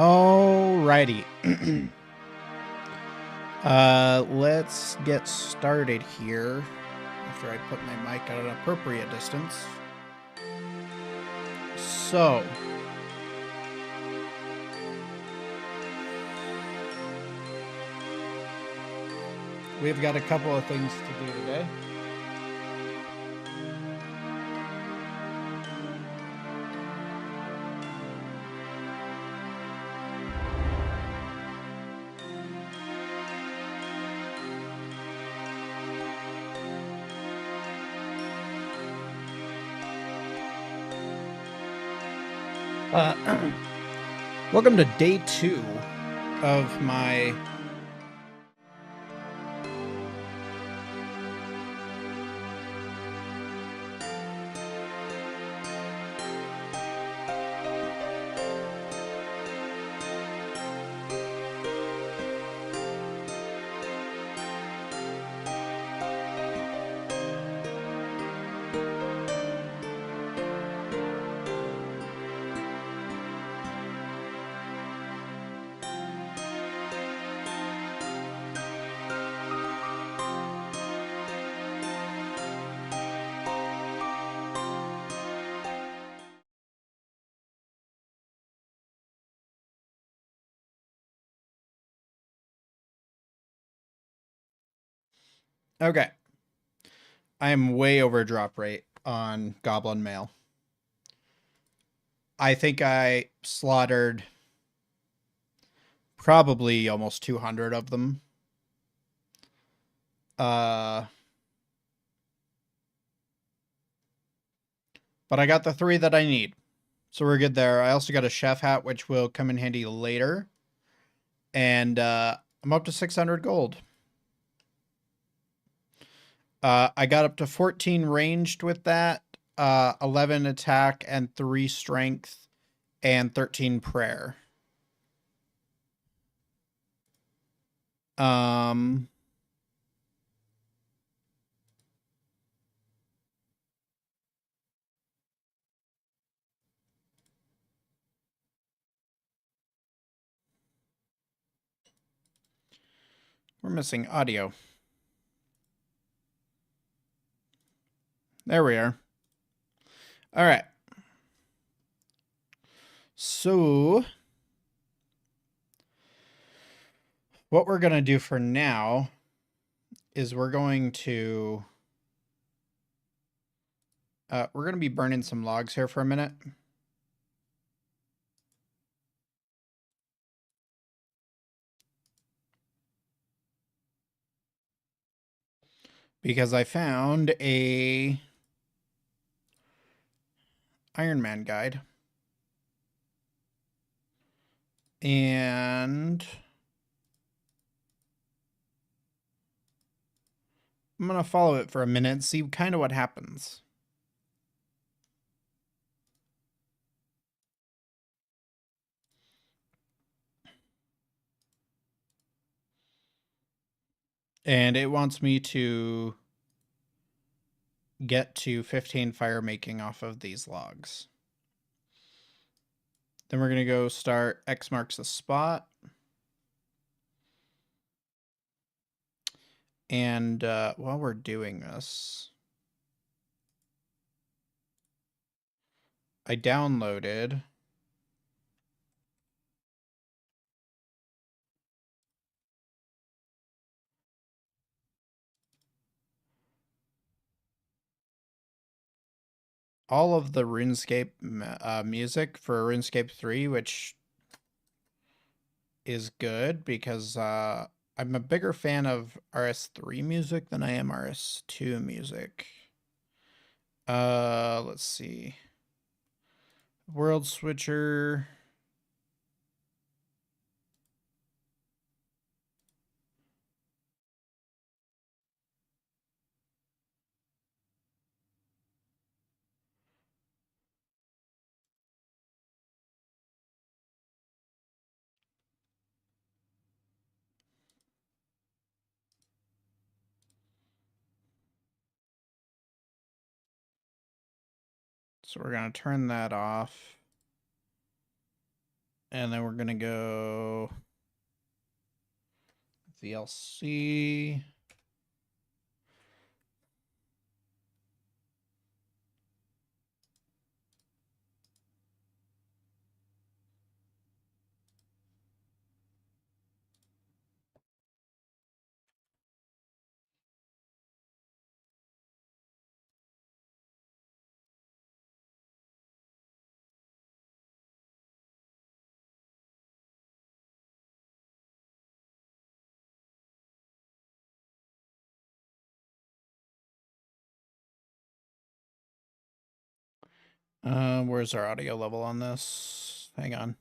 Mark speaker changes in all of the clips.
Speaker 1: Alrighty. Let's get started here after I put my mic at an appropriate distance. So, we've got a couple of things to do today. Welcome to day 2 of my Okay. I am way over drop rate on Goblin Mail. I think I slaughtered probably almost 200 of them. But I got the 3 that I need. So we're good there. I also got a chef hat, which will come in handy later. And I'm up to 600 gold. I got up to 14 ranged with that, 11 attack and 3 strength and 13 prayer. We're missing audio. There we are. All right. So what we're going to do for now is we're going to be burning some logs here for a minute. Because I found a Iron Man guide. And I'm going to follow it for a minute and see kind of what happens. And it wants me to get to 15 fire making off of these logs. Then we're going to go start X marks the spot. And while we're doing this, I downloaded all of the Runescape music for Runescape 3, which is good because I'm a bigger fan of RS3 music than I am RS2 music. Let's see. World Switcher. So we're going to turn that off. And then we're going to go VLC. Where's our audio level on this? Hang on.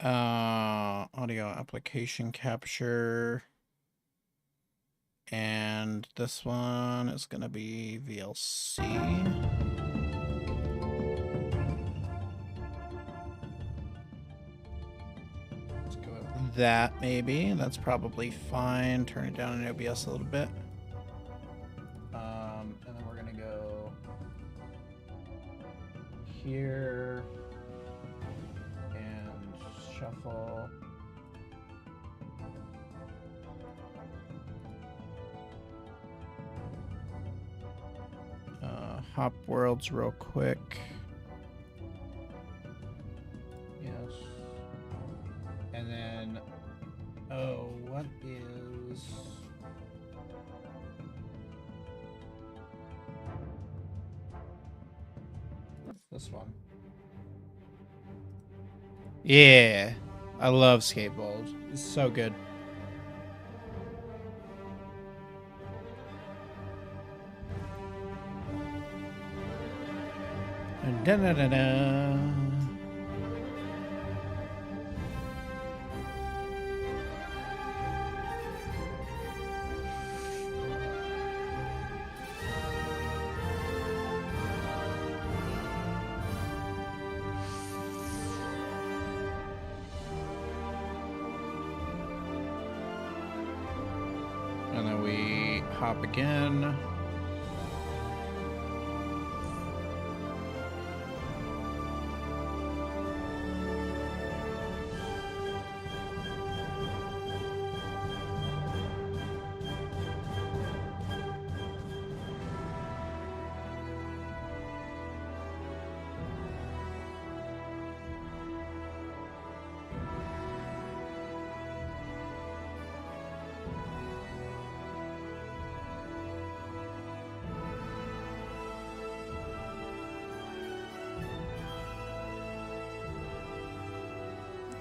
Speaker 1: Audio application capture. And this one is going to be VLC. Let's go with that maybe. That's probably fine. Turn it down in OBS a little bit. And then we're going to go here and shuffle. Hop worlds real quick. Yes. And then, oh, what is... What's this one? Yeah, I love Skateboard. It's so good. Da da da da. And then we hop again.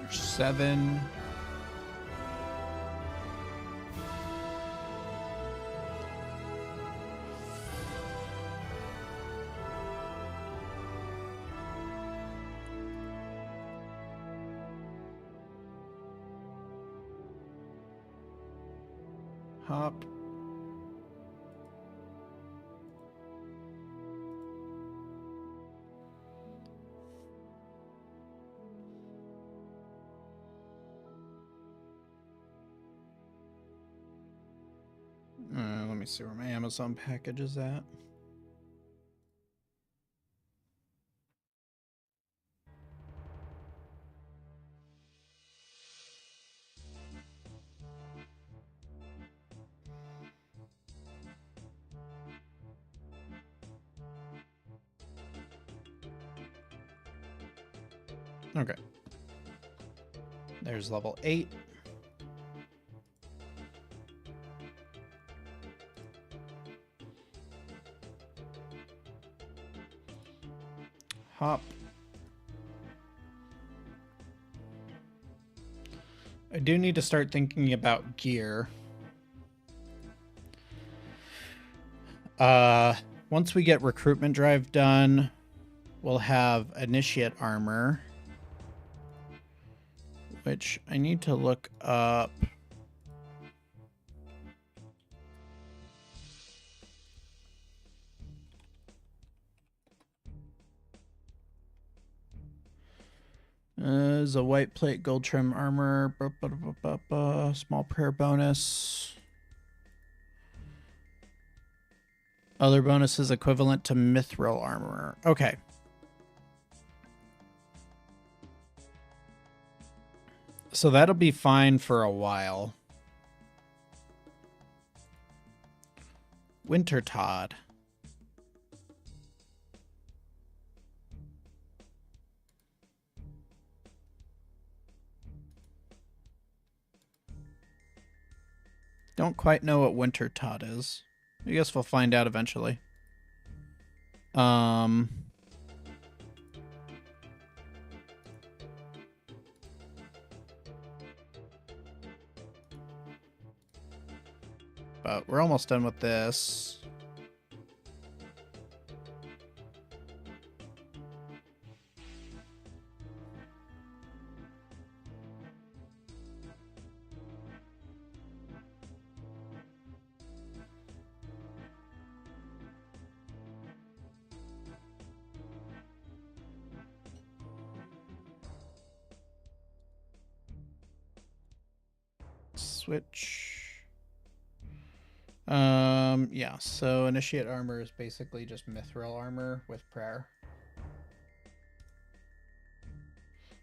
Speaker 1: Seven. Hop. Let me see where my Amazon package is at. Okay. There's level 8. Hop. I do need to start thinking about gear. Once we get recruitment drive done, we'll have initiate armor, which I need to look up. Is a white plate, gold trim armor, small prayer bonus. Other bonuses equivalent to mithril armor. Okay. So that'll be fine for a while. Winter Todd. Don't quite know what Winter Todd is. I guess we'll find out eventually. But we're almost done with this. Switch. Yeah, so initiate armor is basically just mithril armor with prayer.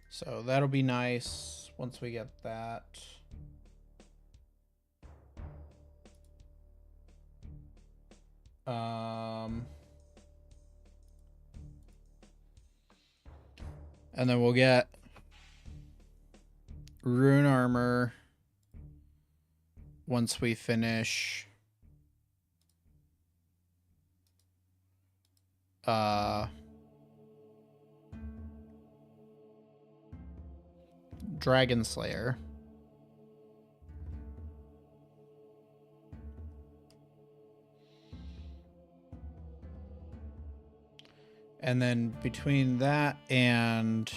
Speaker 1: So that'll be nice once we get that. And then we'll get rune armor once we finish Dragon Slayer. And then between that and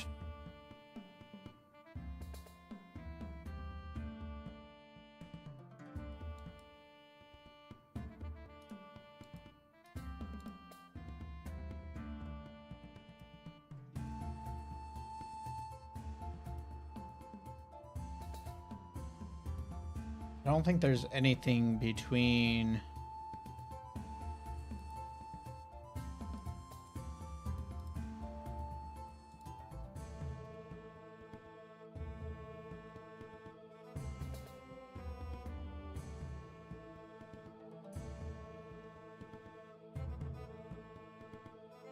Speaker 1: I don't think there's anything between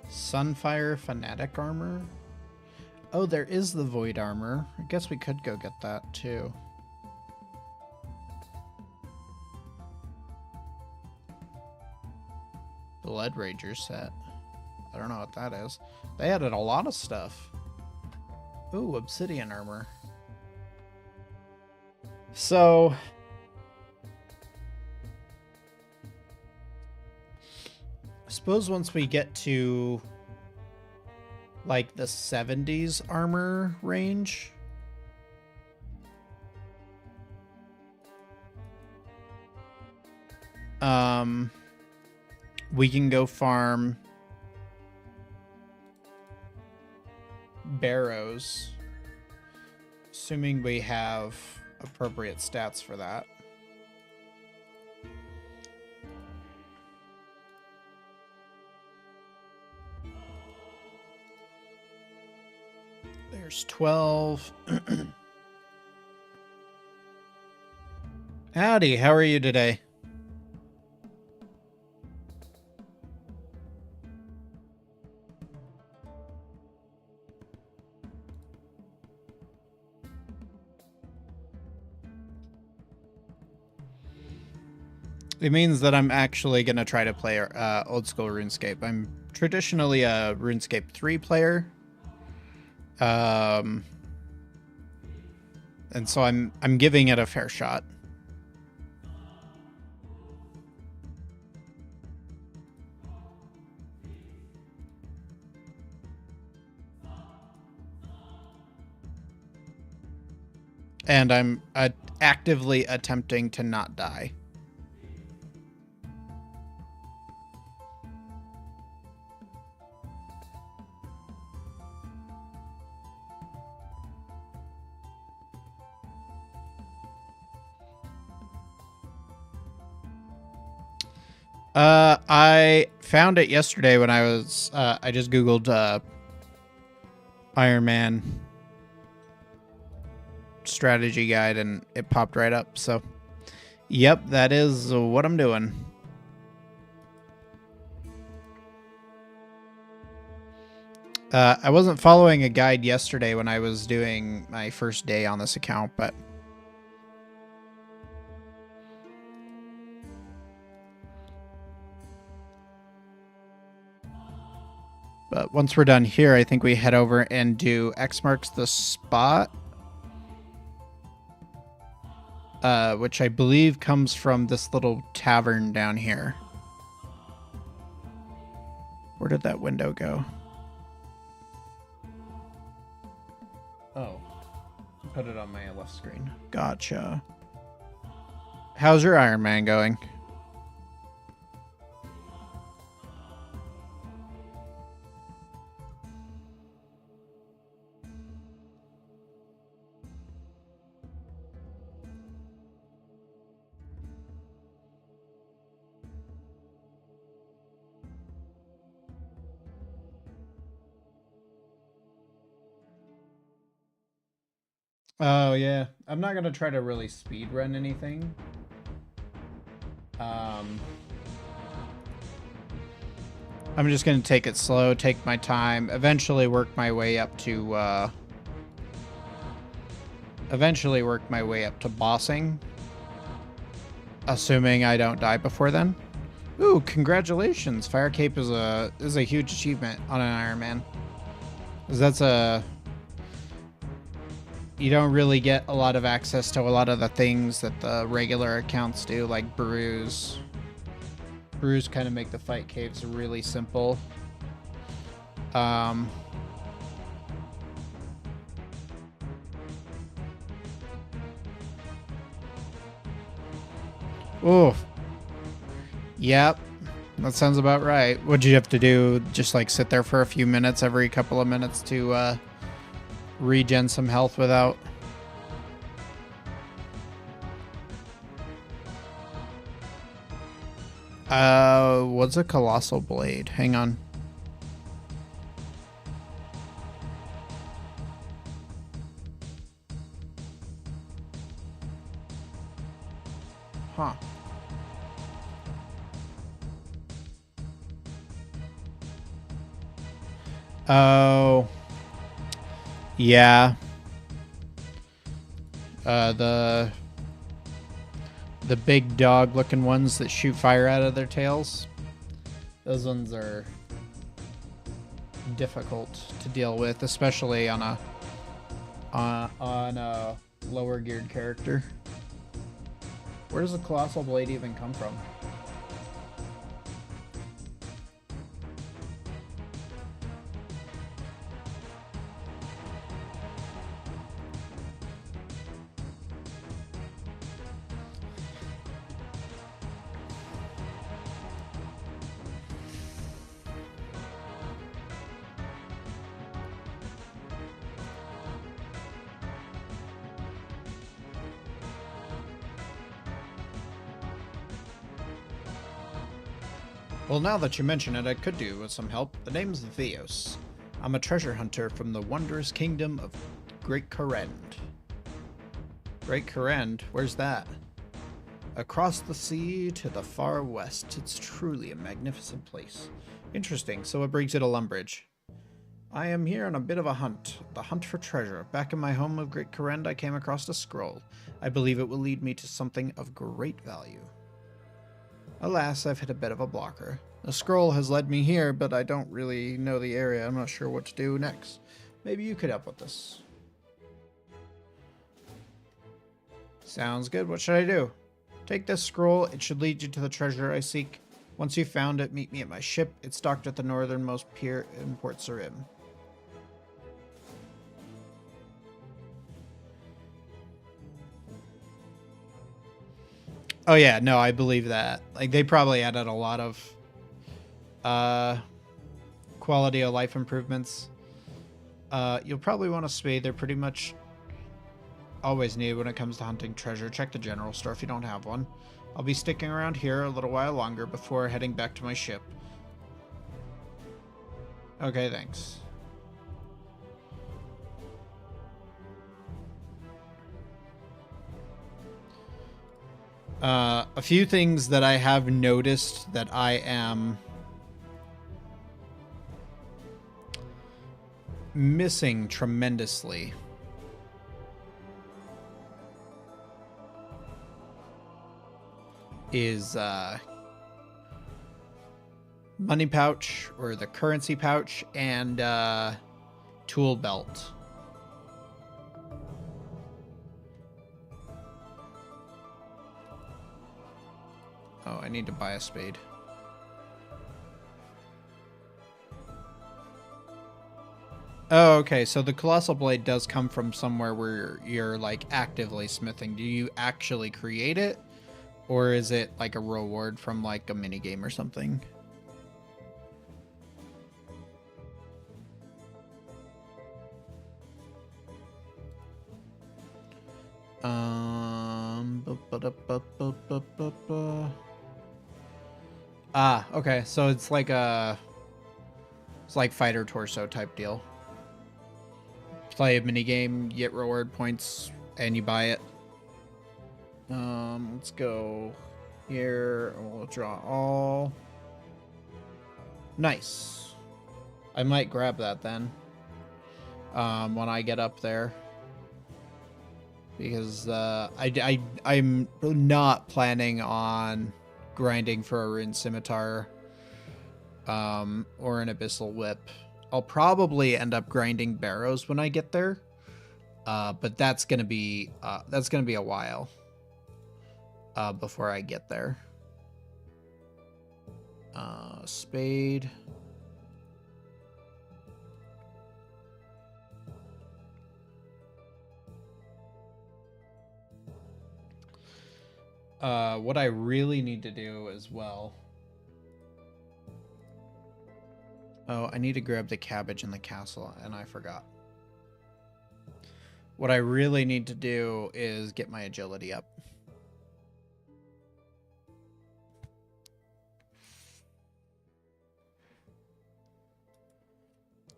Speaker 1: Sunfire Fanatic armor. Oh, there is the Void armor. I guess we could go get that too. Blood Rager set. I don't know what that is. They added a lot of stuff. Ooh, Obsidian armor. So I suppose once we get to like the 70s armor range, we can go farm barrows, assuming we have appropriate stats for that. There's 12. Howdy, how are you today? It means that I'm actually going to try to play old school RuneScape. I'm traditionally a RuneScape 3 player. And so I'm giving it a fair shot. And I'm actively attempting to not die. I found it yesterday when I was, I just Googled, Iron Man strategy guide and it popped right up. So, yep, that is what I'm doing. I wasn't following a guide yesterday when I was doing my first day on this account, but once we're done here, I think we head over and do X marks the spot, which I believe comes from this little tavern down here. Where did that window go? Oh, put it on my left screen. Gotcha. How's your Iron Man going? Oh, yeah. I'm not going to try to really speed run anything. I'm just going to take it slow, take my time, eventually work my way up to bossing. Assuming I don't die before then. Ooh, congratulations. Fire Cape is a huge achievement on an Iron Man. 'Cause that's you don't really get a lot of access to a lot of the things that the regular accounts do, like brews. Brews kind of make the fight caves really simple. Ooh. Yep. That sounds about right. What'd you have to do? Just like sit there for a few minutes every couple of minutes to regen some health without... what's a colossal blade? Hang on. Huh. Oh. Yeah. The big dog looking ones that shoot fire out of their tails. Those ones are difficult to deal with, especially on a lower geared character. Where does the colossal blade even come from? Well, now that you mention it, I could do with some help. The name's Theos. I'm a treasure hunter from the wondrous kingdom of Great Karend. Great Karend? Where's that? Across the sea to the far west. It's truly a magnificent place. Interesting, so what brings you to Lumbridge? I am here on a bit of a hunt. The hunt for treasure. Back in my home of Great Karend, I came across a scroll. I believe it will lead me to something of great value. Alas, I've hit a bit of a blocker. The scroll has led me here, but I don't really know the area. I'm not sure what to do next. Maybe you could help with this. Sounds good. What should I do? Take this scroll. It should lead you to the treasure I seek. Once you've found it, meet me at my ship. It's docked at the northernmost pier in Port Sarim. Oh yeah, no, I believe that. Like, they probably added a lot of quality of life improvements. You'll probably want a spade. They're pretty much always needed when it comes to hunting treasure. Check the general store if you don't have one. I'll be sticking around here a little while longer before heading back to my ship. Okay, thanks. A few things that I have noticed that I am missing tremendously is money pouch, or the currency pouch, and tool belt. Oh, I need to buy a spade. Oh, okay, so the Colossal Blade does come from somewhere where you're, like, actively smithing. Do you actually create it? Or is it, like, a reward from, like, a minigame or something? Ah, okay, so it's like a... It's like Fighter Torso type deal. Play a minigame, get reward points, and you buy it. Let's go here. We'll draw all. Nice. I might grab that then. When I get up there. Because I'm not planning on grinding for a Rune Scimitar or an Abyssal Whip. I'll probably end up grinding Barrows when I get there, but that's gonna be a while before I get there. Spade. What I really need to do as well. Oh, I need to grab the cabbage in the castle, and I forgot. What I really need to do is get my agility up.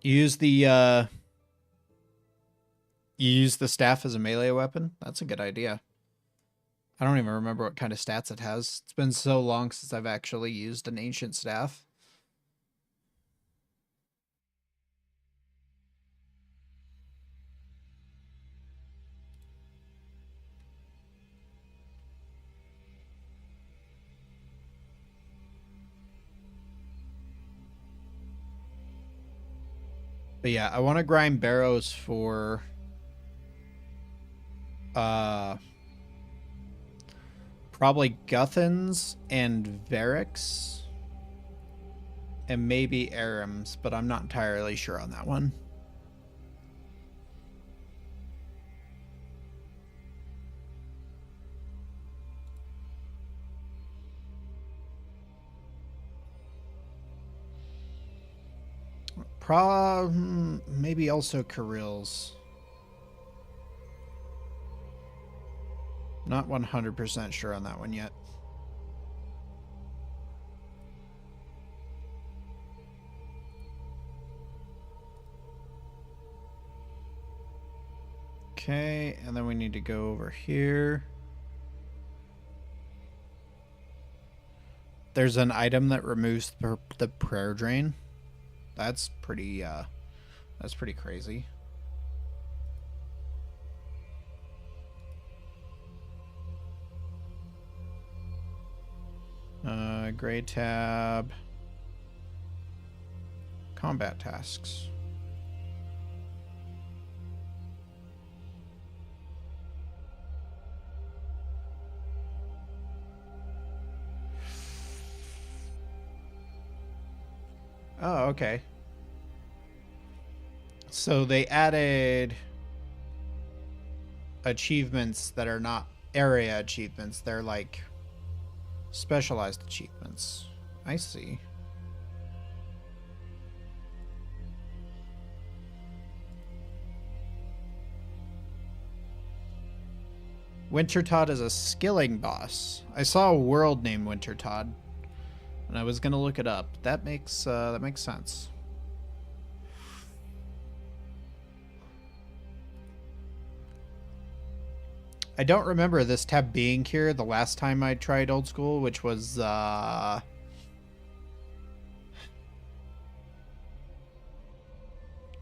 Speaker 1: You use the staff as a melee weapon? That's a good idea. I don't even remember what kind of stats it has. It's been so long since I've actually used an ancient staff. But yeah, I want to grind Barrows for probably Guthans and Varix and maybe Arims, but I'm not entirely sure on that one. Maybe also Kirill's. Not 100% sure on that one yet. Okay, and then we need to go over here. There's an item that removes the prayer drain. That's pretty crazy. Gray tab. Combat tasks. Oh, okay. So they added achievements that are not area achievements. They're like specialized achievements. I see. Wintertodt is a skilling boss. I saw a world named Wintertodt, and I was gonna look it up. That makes sense. I don't remember this tab being here the last time I tried Old School, which was God,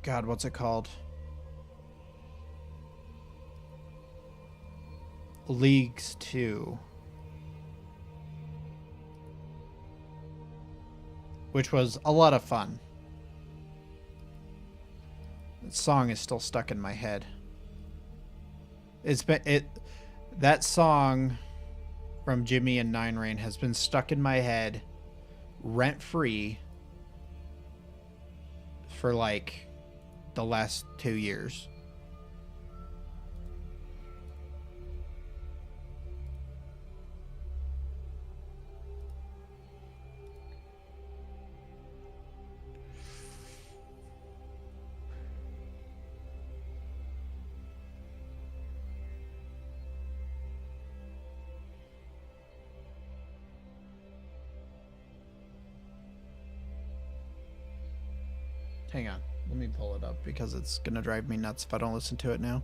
Speaker 1: what's it called? Leagues 2. Which was a lot of fun. That song is still stuck in my head. That song from Jimmy and Nine Rain has been stuck in my head rent-free for like the last 2 years. Hang on, let me pull it up because it's gonna drive me nuts if I don't listen to it now.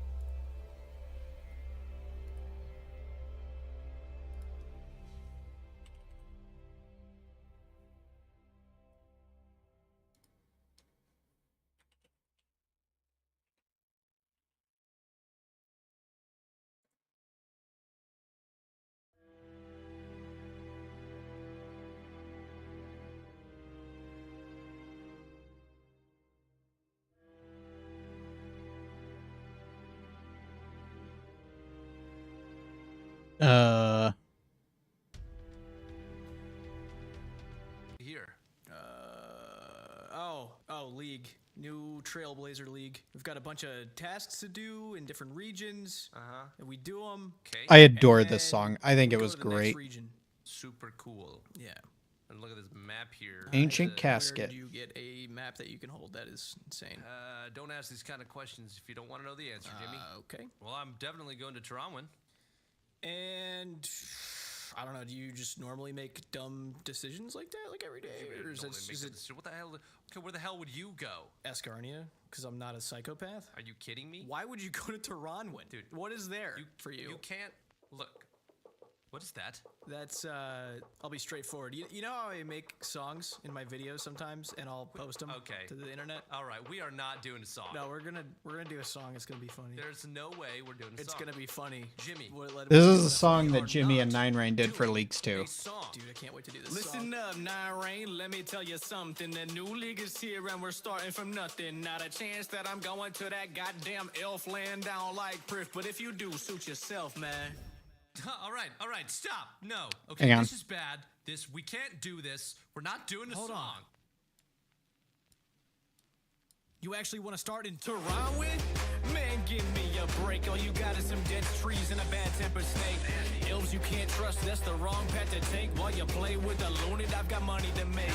Speaker 2: Here.
Speaker 3: League. New Trailblazer League. We've got a bunch of tasks to do in different regions. And we do them.
Speaker 2: Okay.
Speaker 1: I adore this song. I think it was great.
Speaker 2: Super cool.
Speaker 3: Yeah.
Speaker 2: And look at this map here.
Speaker 1: Ancient Casket.
Speaker 3: Where did you get a map that you can hold? That is insane.
Speaker 2: Don't ask these kind of questions if you don't want to know the answer, Jimmy.
Speaker 3: Okay.
Speaker 2: Well, I'm definitely going to Tarawin.
Speaker 3: And I don't know. Do you just normally make dumb decisions like that, like every day, or is it
Speaker 2: what the hell? Okay, where the hell would you go?
Speaker 3: Escarnia? Because I'm not a psychopath.
Speaker 2: Are you kidding me?
Speaker 3: Why would you go to Taranwin,
Speaker 2: dude?
Speaker 3: What is there for you?
Speaker 2: You can't look. What is that?
Speaker 3: That's I'll be straightforward. You know how I make songs in my videos sometimes, and I'll post them to the internet.
Speaker 2: All right, we are not doing a song.
Speaker 3: No, we're gonna do a song. It's gonna be funny.
Speaker 2: There's no way we're doing a song.
Speaker 3: It's gonna be funny,
Speaker 2: Jimmy.
Speaker 1: This is a song that Jimmy and Nine Rain did for Leagues 2.
Speaker 3: Dude, I can't wait to do this. Listen up, Nine Rain. Let me tell you something. The new league is here, and we're starting from nothing. Not a chance that I'm going to that goddamn elf land down like Priff. But if you do, suit yourself, man.
Speaker 2: All right, stop. No. Okay, this is bad. We can't do this. We're not doing a song.
Speaker 3: On. You actually want to start in Tarawin? Man, give me a break. All you got is some dead trees and a bad tempered snake. Elves you can't trust, that's the wrong path to take. While you play with the looned, I've got money to make.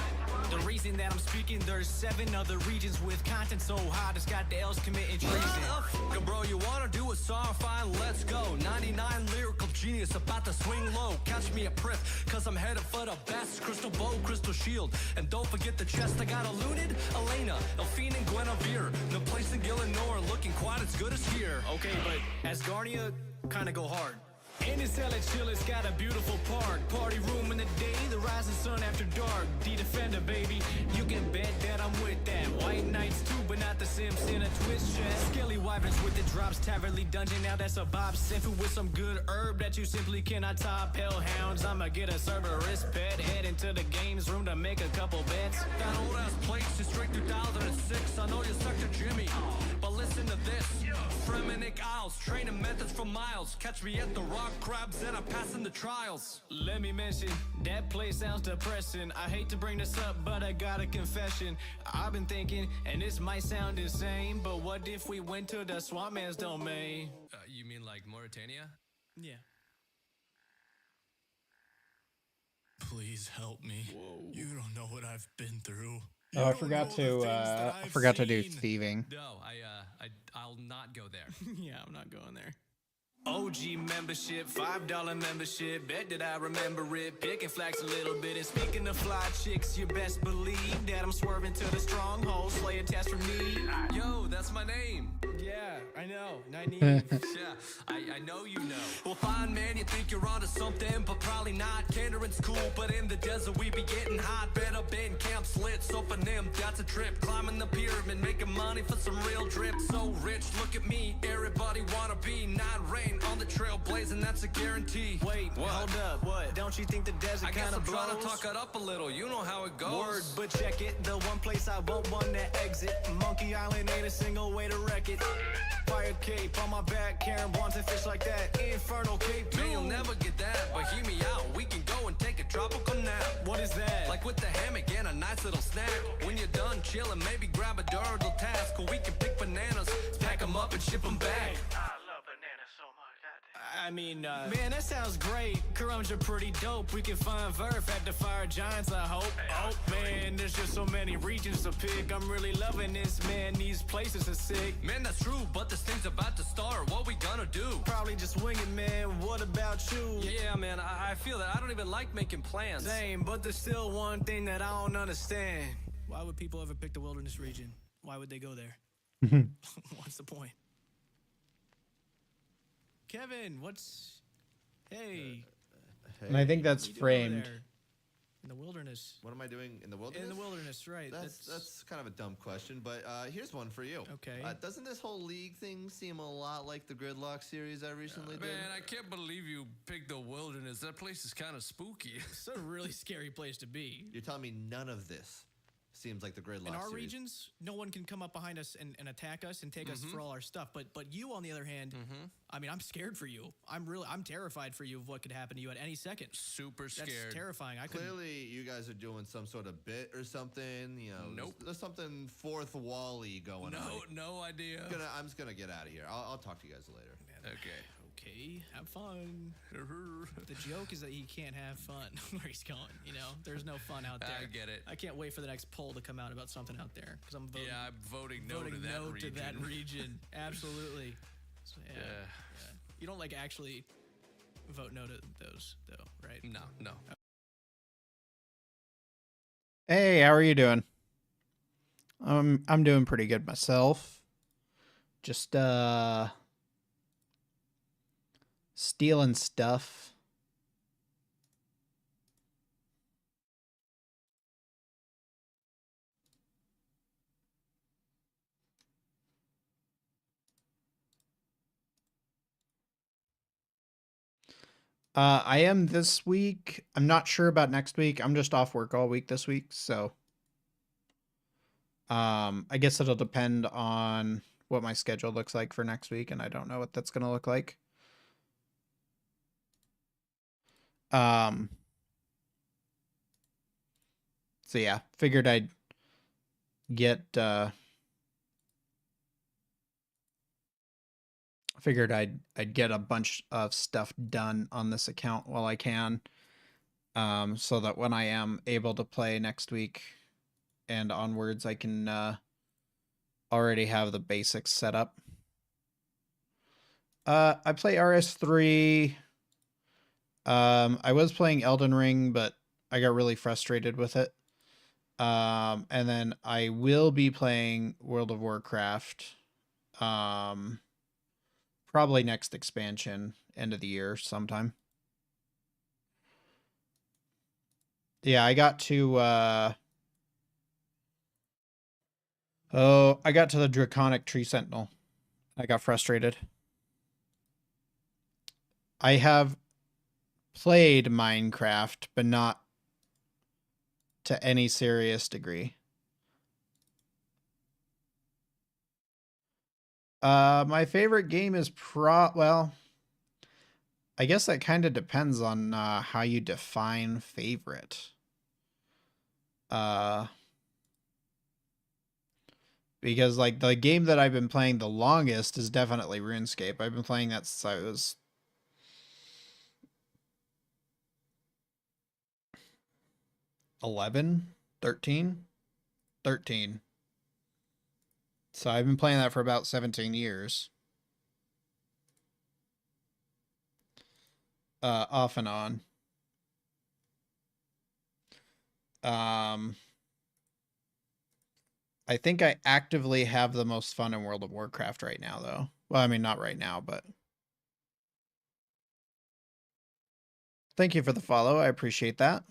Speaker 3: The reason that I'm speaking, there's 7 other regions with content so hot, it's got the elves committing treason.
Speaker 2: Bro, you wanna do a song? Fine, let's go. 99 lyrical genius about to swing low. Catch me a Priff, cause I'm headed for the best. Crystal bow, crystal shield. And don't forget the chest. I got a Lunid, Elena, Elfine, and Guinevere. No place in Gillinor looking quite as good as here.
Speaker 3: Okay, but Asgardia kinda go hard. And it's hella chill, it's got a beautiful park. Party room in the day, the rising sun after dark. D-Defender, baby, you can bet that I'm with that. White Knights too, but not the Sims in a Twitch chat. Skelly Wyverns with the drops, Taverly Dungeon, now that's a Bob Sinfu with some good herb that you simply cannot top. Hellhounds, I'ma get a Cerberus pet. Head into the games room to make a couple bets.
Speaker 2: That old ass place is straight 2006. I know you sucked to Jimmy, but listen to this. Fremenic Isles, training methods for miles. Catch me at the rock crabs and I'm passing the trials.
Speaker 3: Let me mention, that place sounds depressing. I hate to bring this up, but I got a confession. I've been thinking, and this might sound insane, but what if we went to the Swamp Man's domain?
Speaker 2: You mean like Mauritania?
Speaker 3: Yeah.
Speaker 4: Please help me.
Speaker 3: Whoa.
Speaker 4: You don't know what I've been through.
Speaker 1: Oh, I forgot to do thieving.
Speaker 2: No, I'll not go there.
Speaker 3: Yeah, I'm not going there. OG membership, $5 membership. Bet that I remember it. Pick and flax a little bit. And speaking of fly chicks, you best believe that I'm swerving to the stronghold. Slay a test for me.
Speaker 2: Yo, that's my name.
Speaker 3: Yeah, I know, naive.
Speaker 2: Yeah, I know you know. Well, fine, man, you think you're onto something, but probably not. Cantering's cool, but in the desert we be getting hot. Better been camps lit, so for them, that's a trip. Climbing the pyramid, making money for some real drip. So rich, look at me, everybody wanna be. Not rain on the trail blazing, that's a guarantee.
Speaker 3: Wait,
Speaker 2: What?
Speaker 3: hold up, what? Don't you think the desert
Speaker 2: I guess
Speaker 3: kind
Speaker 2: I'm
Speaker 3: of blows?
Speaker 2: trying to talk it up a little, you know how it goes.
Speaker 3: Word, but check it, the one place I won't want to exit. Monkey Island ain't a single way to wreck it. Fire cape on my back, carrying wands and fish like that. Infernal cape,
Speaker 2: Man, you'll never get that, but hear me out. We can go and take a tropical nap.
Speaker 3: What is that?
Speaker 2: Like with the hammock and a nice little snack. When you're done chilling, maybe grab a durable task. Or we can pick bananas, pack them up and ship them back.
Speaker 3: I mean, man, that sounds great. Corruption pretty dope. We can find Verf at the Fire Giants, I hope. Oh, man, there's just so many regions to pick. I'm really loving this, man. These places are sick.
Speaker 2: Man, that's true, but this thing's about to start. What we gonna do?
Speaker 3: Probably just wing it, man. What about you?
Speaker 2: Yeah, man, I feel that. I don't even like making plans.
Speaker 3: Same, but there's still one thing that I don't understand. Why would people ever pick the wilderness region? Why would they go there? What's the point? Kevin, what's... Hey.
Speaker 1: And I think that's
Speaker 3: what are you doing over
Speaker 1: framed.
Speaker 3: there? In the wilderness.
Speaker 5: What am I doing in the wilderness?
Speaker 3: In the wilderness, right.
Speaker 5: That's kind of a dumb question, but here's one for you.
Speaker 3: Okay.
Speaker 5: Doesn't this whole league thing seem a lot like the Gridlock series I recently did?
Speaker 2: Man, I can't believe you picked the wilderness. That place is kind of spooky.
Speaker 3: It's a really scary place to be.
Speaker 5: You're telling me none of this seems like the Gridlock
Speaker 3: In our
Speaker 5: series?
Speaker 3: regions, no one can come up behind us and attack us and take us for all our stuff. But you, on the other hand, I mean, I'm scared for you. I'm terrified for you of what could happen to you at any second.
Speaker 2: Super
Speaker 3: That's
Speaker 2: scared.
Speaker 3: terrifying. I couldn't.
Speaker 5: Clearly, you guys are doing some sort of bit or something. You know,
Speaker 2: Nope.
Speaker 5: there's something fourth wall-y going on.
Speaker 2: No idea.
Speaker 5: I'm just gonna get out of here. I'll talk to you guys later.
Speaker 2: Okay.
Speaker 3: Okay, have fun. The joke is that he can't have fun where he's going. You know, there's no fun out there.
Speaker 2: I get it.
Speaker 3: I can't wait for the next poll to come out about something out there because I'm voting.
Speaker 2: Yeah, I'm voting no to that region.
Speaker 3: Absolutely. So, yeah,
Speaker 2: Yeah.
Speaker 3: yeah. You don't like actually vote no to those though, right?
Speaker 2: No.
Speaker 1: Hey, how are you doing? I'm doing pretty good myself. Just stealing stuff. I am this week. I'm not sure about next week. I'm just off work all week this week, so I guess it'll depend on what my schedule looks like for next week, and I don't know what that's gonna look like. So yeah, figured I'd get I'd get a bunch of stuff done on this account while I can, so that when I am able to play next week and onwards, I can already have the basics set up. I play RS3. I was playing Elden Ring, but I got really frustrated with it. And then I will be playing World of Warcraft. Probably next expansion, end of the year sometime. Yeah, I got to I got to the Draconic Tree Sentinel. I got frustrated. I have played Minecraft, but not to any serious degree. My favorite game is well, I guess that kind of depends on how you define favorite. Because like the game that I've been playing the longest is definitely RuneScape. I've been playing that since I was 11, 13. So I've been playing that for about 17 years. Off and on. I think I actively have the most fun in World of Warcraft right now, though, Well, I mean, not right now, but thank you for the follow. I appreciate that.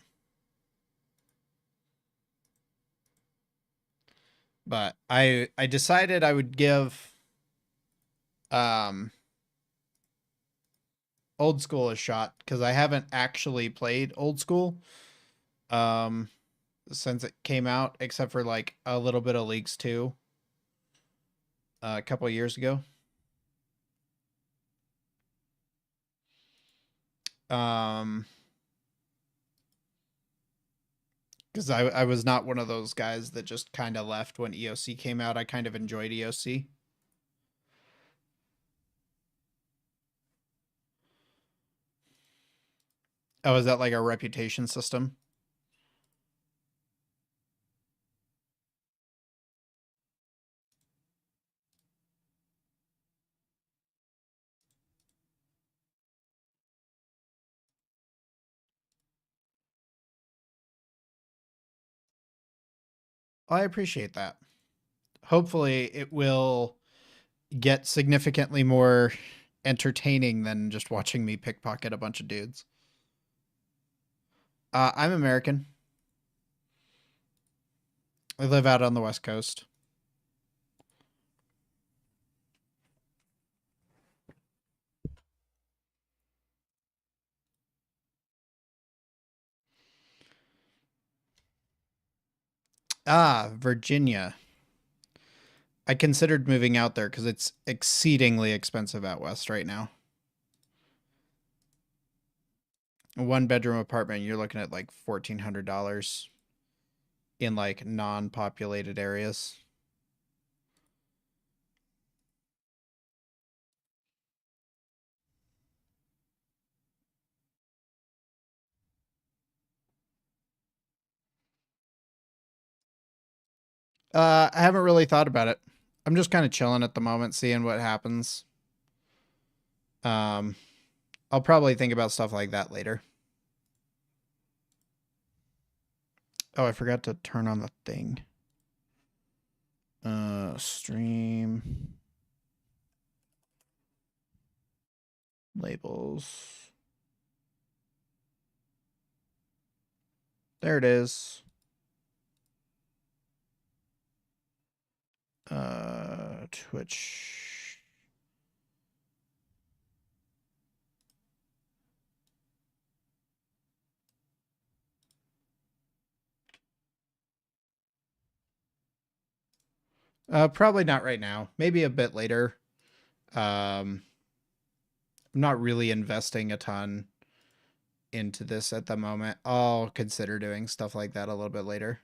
Speaker 1: But I decided I would give Old School a shot because I haven't actually played Old School since it came out, except for like a little bit of Leagues 2 a couple of years ago. Because I was not one of those guys that just kind of left when EOC came out. I kind of enjoyed EOC. Oh, is that like a reputation system? I appreciate that. Hopefully it will get significantly more entertaining than just watching me pickpocket a bunch of dudes. I'm American. I live out on the West Coast. Virginia. I considered moving out there because it's exceedingly expensive out west right now. A 1-bedroom apartment, you're looking at like $1,400 in like non-populated areas. I haven't really thought about it. I'm just kind of chilling at the moment, seeing what happens. I'll probably think about stuff like that later. Oh, I forgot to turn on the thing. Stream. Labels. There it is. Twitch. Probably not right now. Maybe a bit later. I'm not really investing a ton into this at the moment. I'll consider doing stuff like that a little bit later.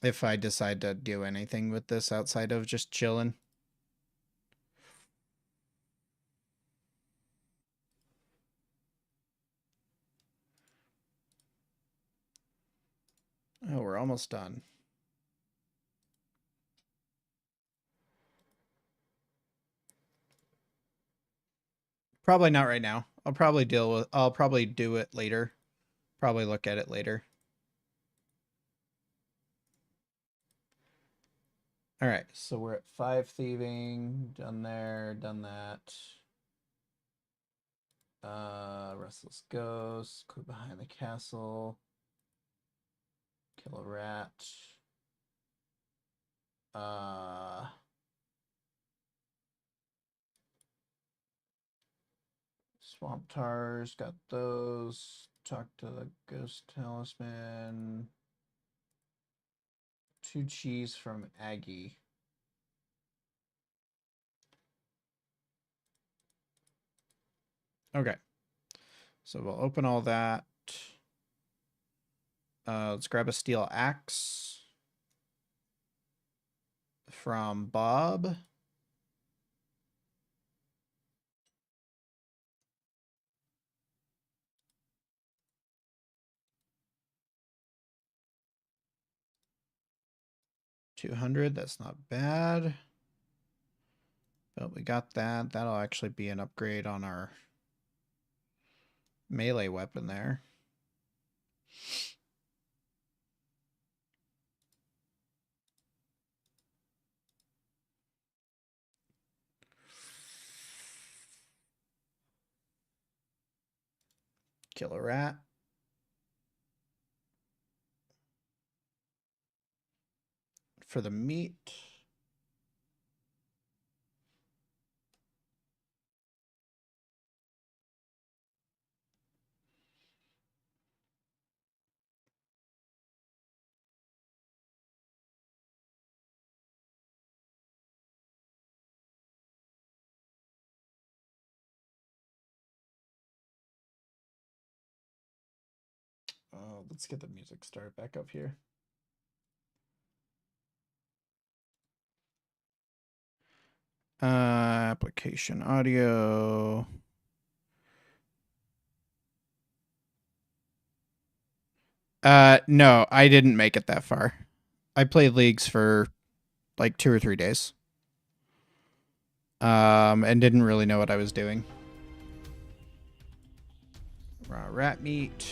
Speaker 1: If I decide to do anything with this outside of just chilling. Oh, we're almost done. Probably not right now. I'll probably do it later. Probably look at it later. All right, so we're at 5 thieving, done there, done that. Restless Ghost, clue behind the castle, kill a rat. Swamp Tars, got those. Talk to the Ghost Talisman. 2 cheese from Aggie. Okay. So we'll open all that. Let's grab a steel axe from Bob. $200, that's not bad. But we got that. That'll actually be an upgrade on our melee weapon there. kill a rat. For the meat. Let's get the music started back up here. Application audio. No, I didn't make it that far. I played leagues for like 2 or 3 days. And didn't really know what I was doing. Raw rat meat.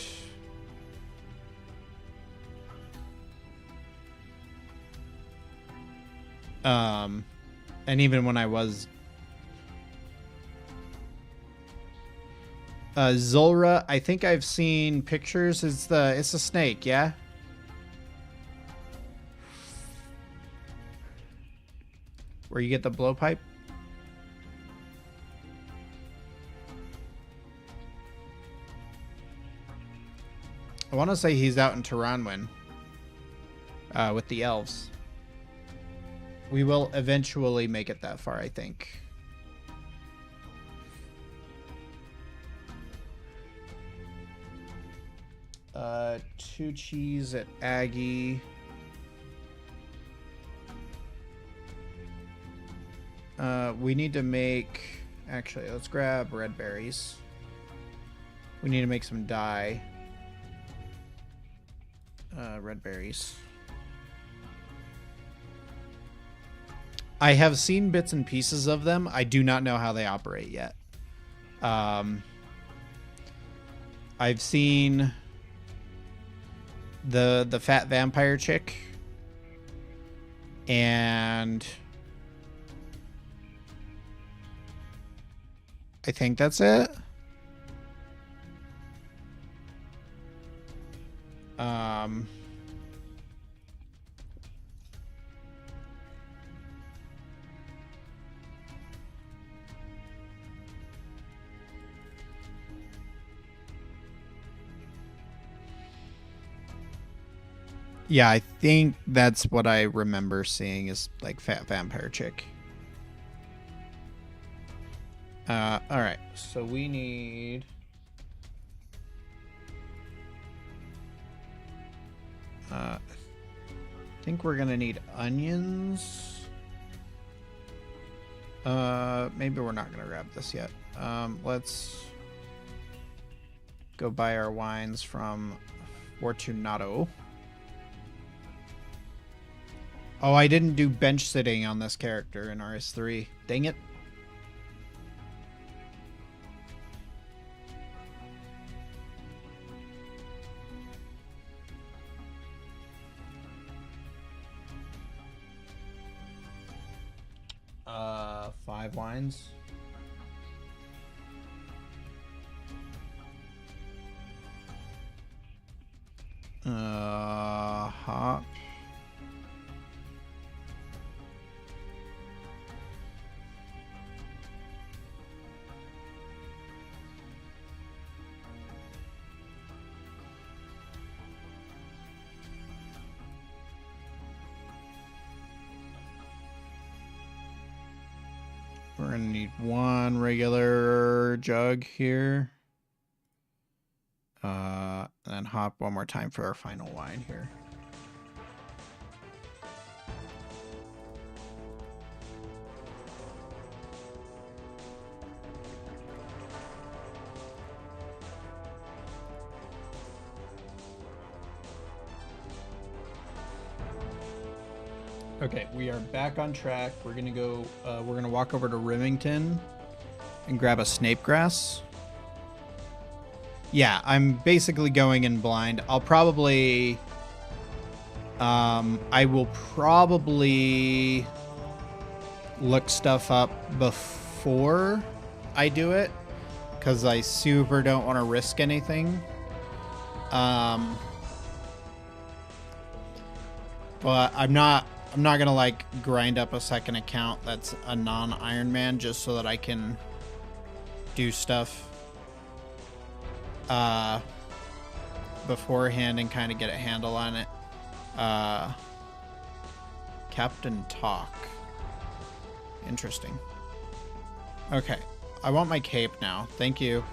Speaker 1: And even when I was Zulra, I think I've seen pictures. It's a snake, yeah? Where you get the blowpipe? I want to say he's out in Taranwin with the elves. We will eventually make it that far, I think. Two cheese at Aggie. We need to make... Actually, let's grab red berries. We need to make some dye. Red berries. I have seen bits and pieces of them. I do not know how they operate yet. I've seen the fat vampire chick, and I think that's it. Yeah, I think that's what I remember seeing is like fat vampire chick. All right, so we need... I think we're gonna need onions. Maybe we're not gonna grab this yet. Let's go buy our wines from Fortunato. Oh, I didn't do bench sitting on this character in RS3. Dang it. Five wines. Hop. We're gonna need one regular jug here. And then hop one more time for our final wine here. Okay, we are back on track. We're gonna go. We're gonna walk over to Remington and grab a snape grass. Yeah, I'm basically going in blind. I'll probably. I will probably look stuff up before I do it. because I super don't want to risk anything. But I'm not gonna like grind up a second account that's a non-Iron Man just so that I can do stuff beforehand and kind of get a handle on it. Captain Talk. Interesting. Okay. I want my cape now. Thank you.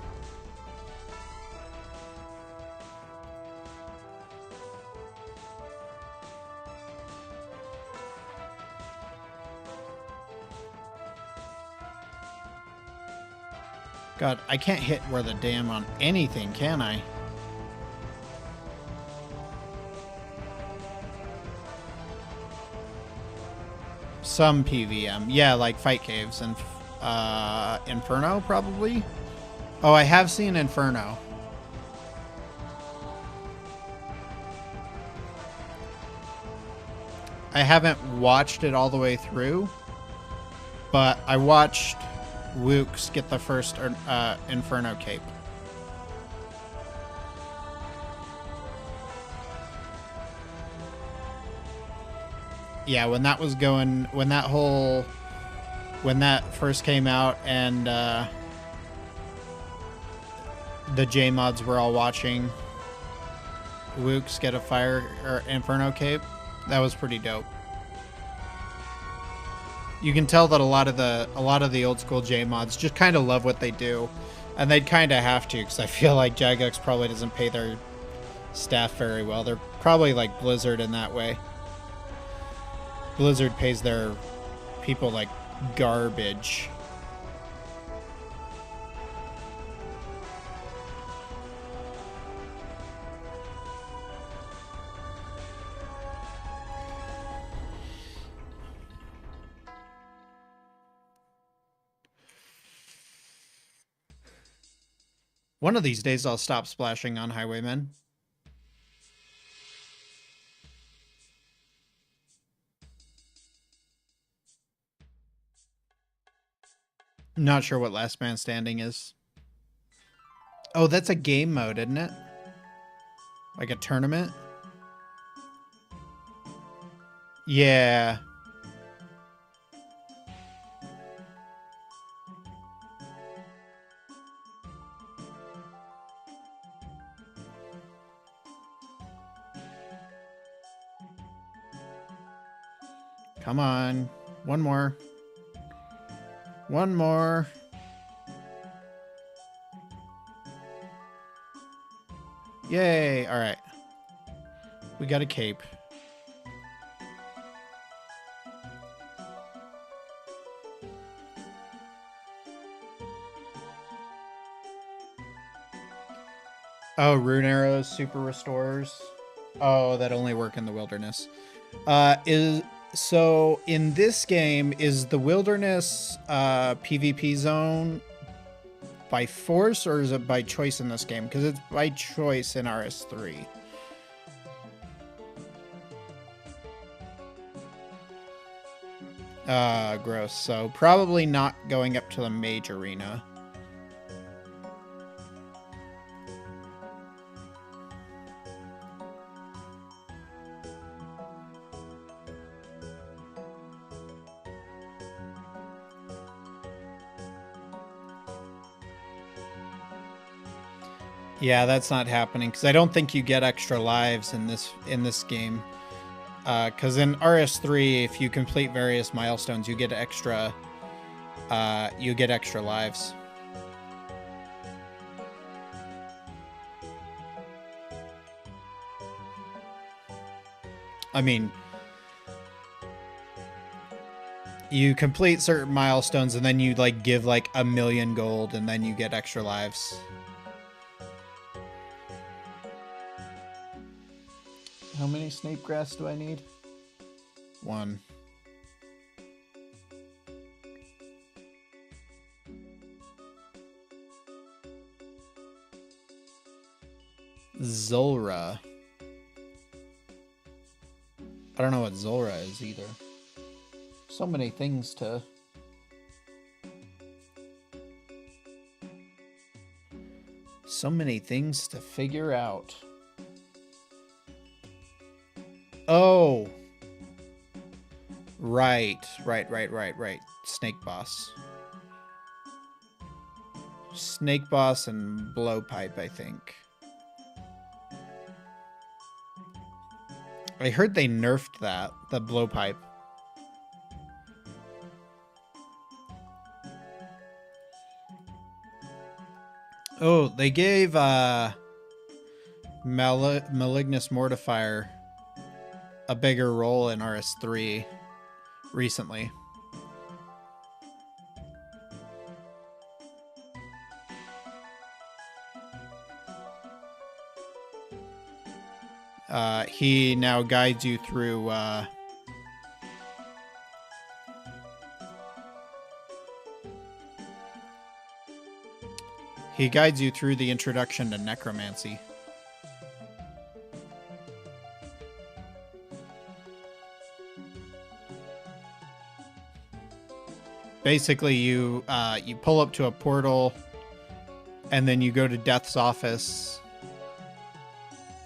Speaker 1: God, I can't hit where the damn on anything, can I? Some PVM. Yeah, like fight caves and Inferno, probably. Oh, I have seen Inferno. I haven't watched it all the way through, but I watched Wooks get the first Inferno cape. Yeah, when that was going, when that first came out and the J mods were all watching Wooks get a fire or Inferno cape, that was pretty dope. You can tell that a lot of the old school J mods just kind of love what they do, and they'd kind of have to, because I feel like Jagex probably doesn't pay their staff very well. They're probably like Blizzard in that way. Blizzard pays their people like garbage. One of these days I'll stop splashing on Highwaymen. Not sure what Last Man Standing is. Oh, that's a game mode, isn't it? Like a tournament? Yeah. Come on. One more. One more. Yay. All right. We got a cape. Oh, rune arrows, super restorers. Oh, that only work in the wilderness. So in this game, is the wilderness PvP zone by force, or is it by choice in this game? Because it's by choice in RS3. Gross. So probably not going up to the mage arena. Yeah, that's not happening because I don't think you get extra lives in this game. Because in RS3, if you complete various milestones, you get extra lives. I mean, you complete certain milestones and then you like give like 1,000,000 gold and then you get extra lives. How many snape grass do I need? 1. Zulra. I don't know what Zulra is either. So many things to... So many things to figure out. Oh. Right. Snake boss. Snake boss and blowpipe, I think. I heard they nerfed that, the blowpipe. Oh, they gave Malignus Mortifier a bigger role in RS3 recently. He now guides you through the introduction to necromancy. Basically, you pull up to a portal, and then you go to Death's office,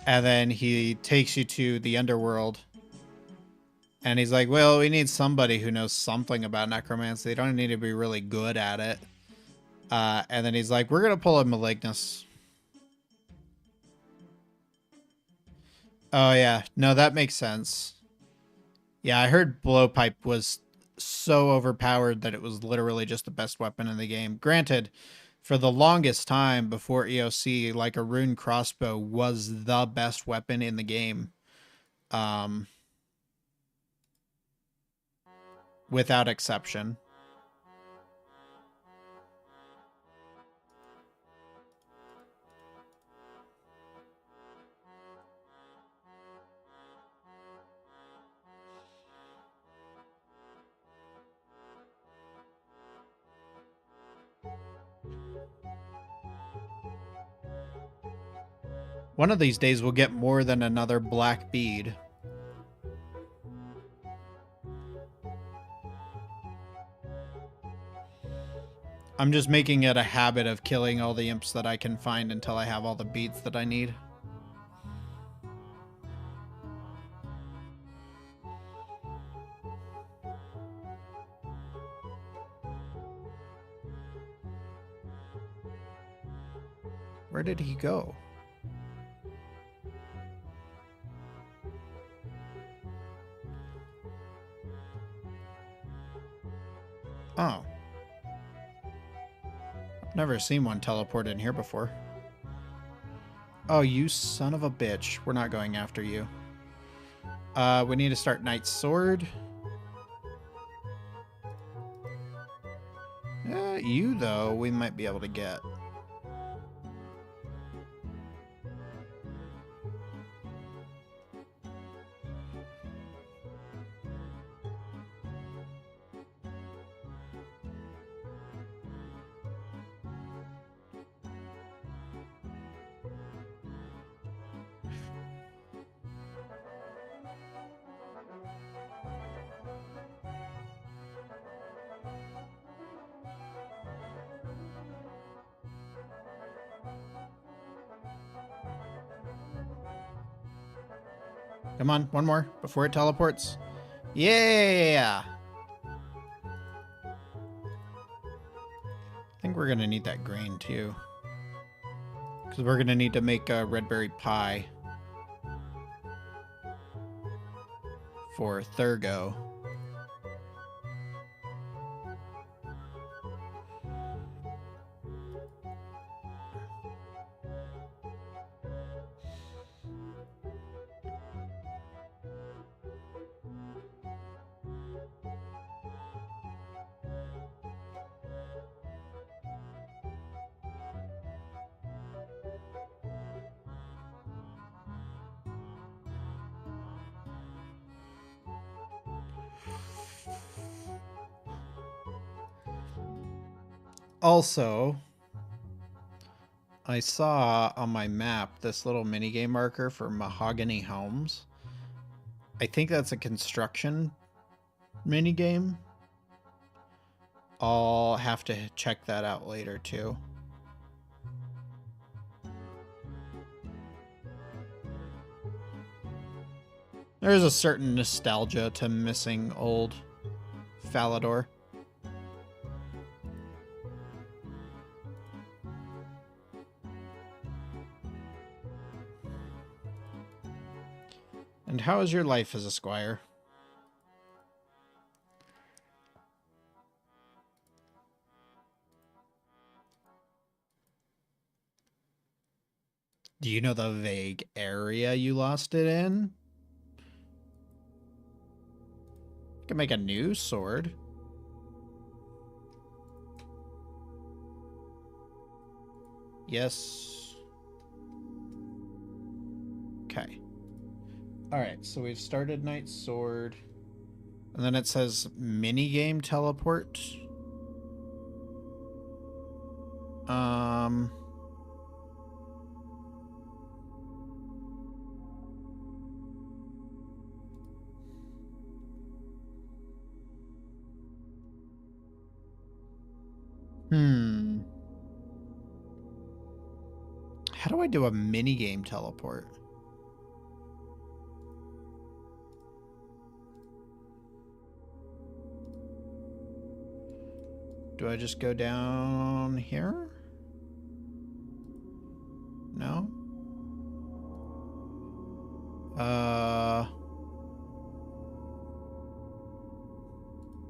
Speaker 1: and then he takes you to the underworld. And he's like, well, we need somebody who knows something about necromancy. They don't need to be really good at it. And then he's like, we're going to pull a Malignus. Oh, yeah. No, that makes sense. Yeah, I heard blowpipe was so overpowered that it was literally just the best weapon in the game. Granted, for the longest time before EOC, like a rune crossbow was the best weapon in the game. Without exception. One of these days we'll get more than another black bead. I'm just making it a habit of killing all the imps that I can find until I have all the beads that I need. Where did he go? Oh. I've never seen one teleport in here before. Oh, you son of a bitch. We're not going after you. We need to start Knight's Sword. You, though, we might be able to get. Come on, one more before it teleports. Yeah! I think we're going to need that grain too. Because we're going to need to make a red berry pie for Thurgo. Also, I saw on my map this little minigame marker for Mahogany Homes. I think that's a construction minigame. I'll have to check that out later too. There is a certain nostalgia to missing old Falador. And how is your life as a squire? Do you know the vague area you lost it in? You can make a new sword. Yes. Okay. Alright, so we've started Knight's Sword. And then it says minigame teleport. How do I do a minigame teleport? Do I just go down here? No?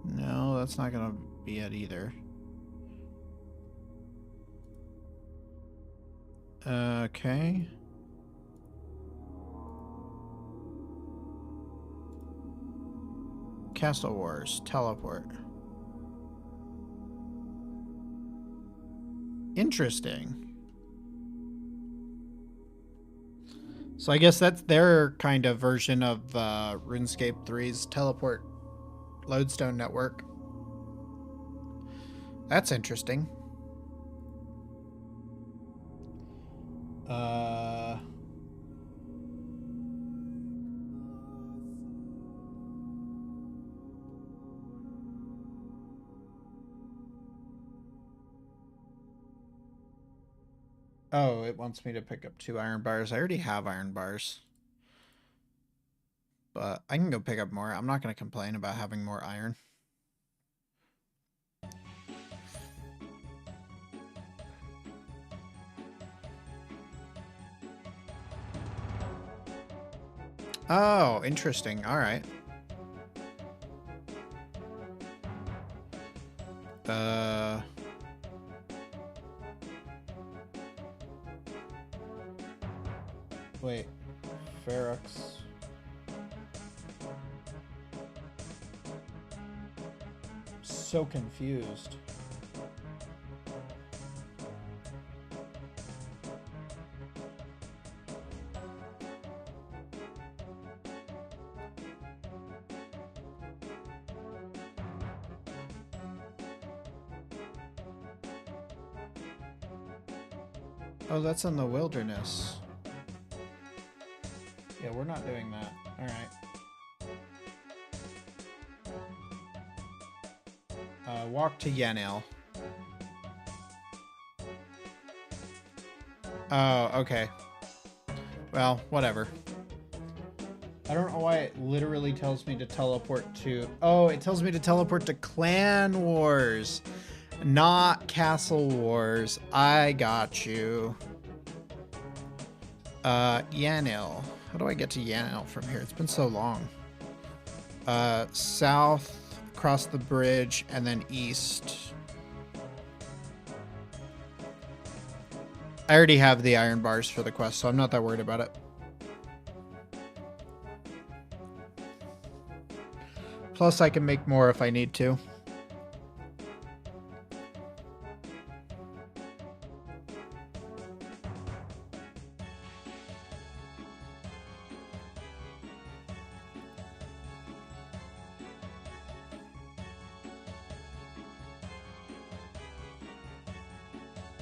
Speaker 1: No, that's not gonna be it either. Okay. Castle Wars, teleport. Interesting. So I guess that's their kind of version of RuneScape 3's teleport lodestone network. That's interesting. Oh, it wants me to pick up 2 iron bars. I already have iron bars. But I can go pick up more. I'm not going to complain about having more iron. Oh, interesting. All right. Wait. Ferox. So confused. Oh, that's in the wilderness. Yeah, we're not doing that. All right. Walk to Yanel. Oh, okay. Well, whatever. I don't know why it literally tells me to teleport to... Oh, it tells me to teleport to Clan Wars, not Castle Wars. I got you. Yanel. How do I get to Yanel from here? It's been so long. South, across the bridge, and then east. I already have the iron bars for the quest, so I'm not that worried about it. Plus, I can make more if I need to.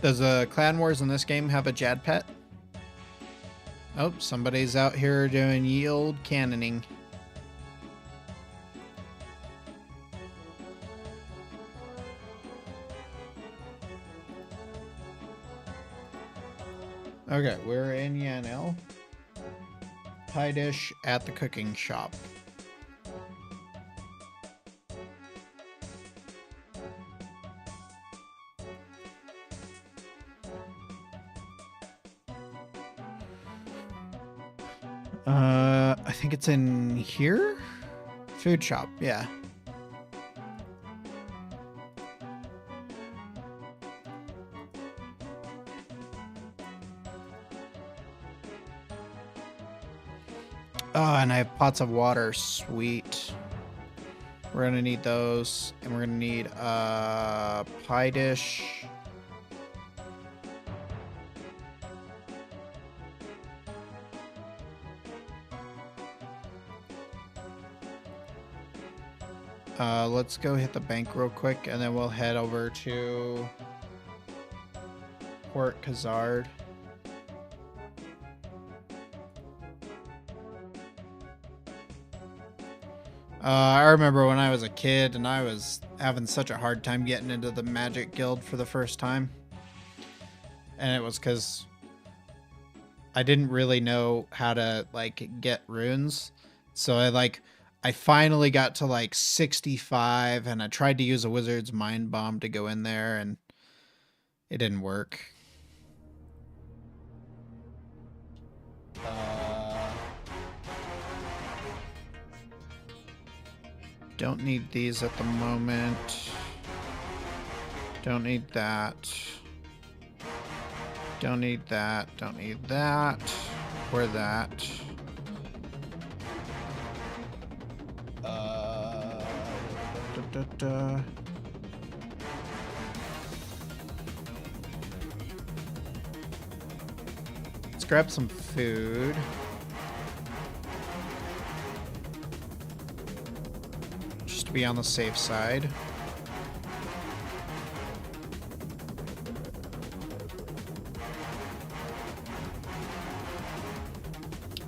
Speaker 1: Does Clan Wars in this game have a Jad pet? Oh, somebody's out here doing yield cannoning. Okay, we're in Yanel. Pie dish at the cooking shop. I think it's in here? Food shop, yeah. Oh, and I have pots of water. Sweet. We're gonna need those, and we're gonna need a pie dish. Let's go hit the bank real quick, and then we'll head over to Port Khazard. I remember when I was a kid and I was having such a hard time getting into the Magic Guild for the first time. And it was because I didn't really know how to, like, get runes. So I finally got to, like, 65, and I tried to use a Wizard's Mind Bomb to go in there, and it didn't work. Don't need these at the moment. Don't need that. Don't need that. Don't need that. Or that. Let's grab some food. To be on the safe side.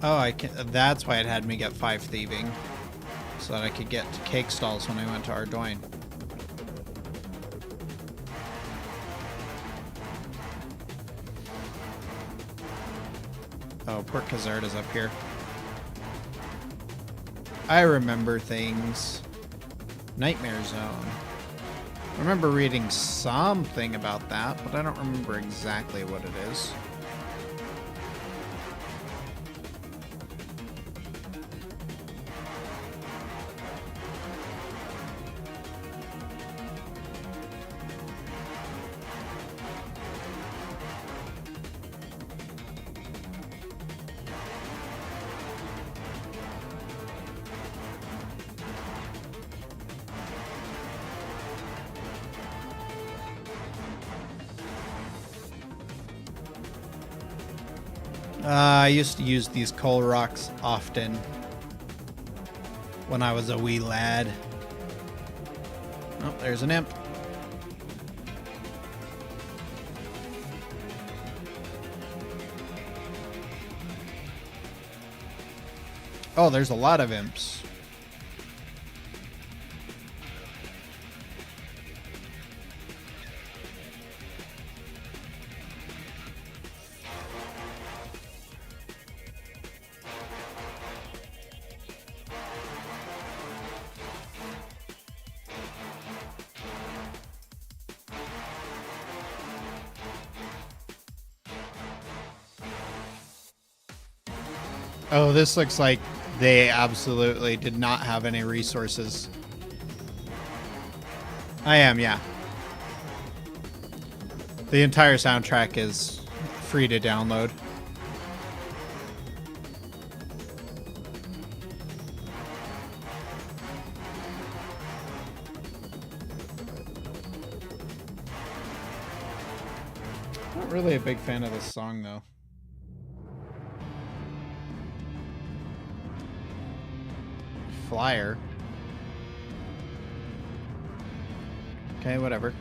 Speaker 1: Oh, I can. That's why it had me get 5 thieving, so that I could get to cake stalls when I went to Ardoyne. Oh, Port Khazard is up here. I remember things. Nightmare Zone. I remember reading something about that, but I don't remember exactly what it is. I used to use these coal rocks often when I was a wee lad. Oh, there's an imp. Oh, there's a lot of imps. Oh, this looks like they absolutely did not have any resources. I am, yeah. The entire soundtrack is free to download. Not really a big fan of this song, though. Flyer. Okay, whatever.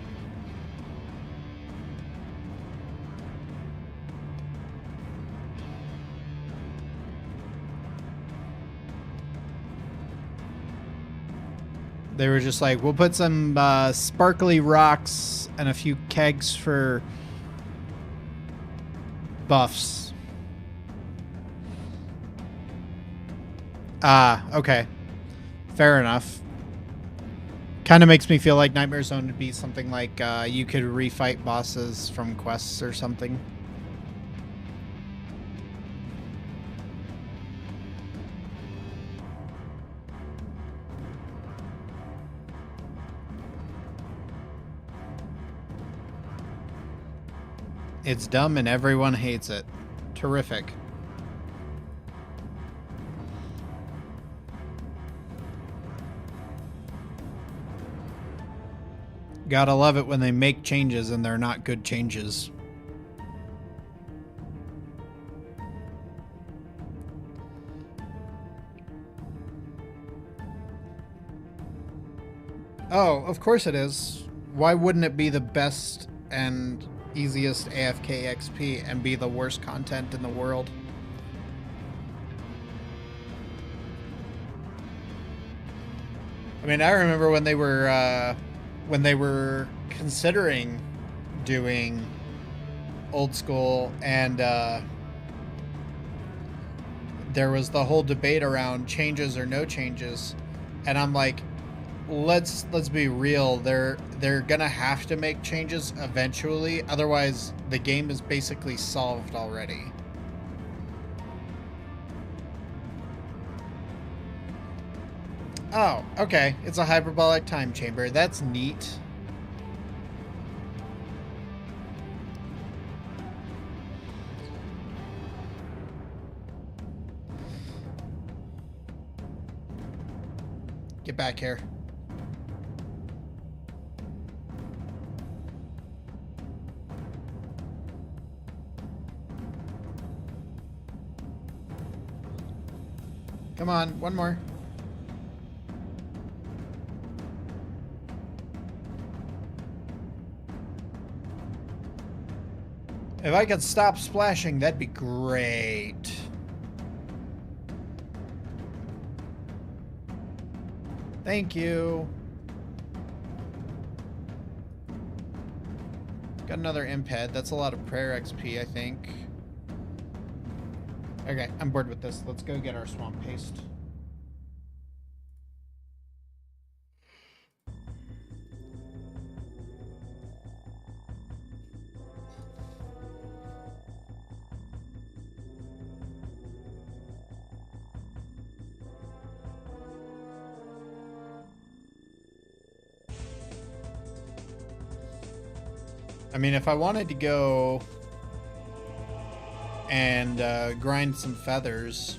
Speaker 1: They were just like, we'll put some sparkly rocks and a few kegs for buffs. Ah, okay. Fair enough. Kind of makes me feel like Nightmare Zone would be something like you could refight bosses from quests or something. It's dumb and everyone hates it. Terrific. Gotta love it when they make changes and they're not good changes. Oh, of course it is. Why wouldn't it be the best and easiest AFK XP and be the worst content in the world? I mean, I remember when they were considering doing Old School, and there was the whole debate around changes or no changes, and I'm like, let's be real, they're gonna have to make changes eventually, otherwise the game is basically solved already. Oh, okay. It's a hyperbolic time chamber. That's neat. Get back here. Come on, one more. If I could stop splashing, that'd be great. Thank you. Got another imp head. That's a lot of prayer XP, I think. Okay, I'm bored with this. Let's go get our swamp paste. I mean, if I wanted to go and grind some feathers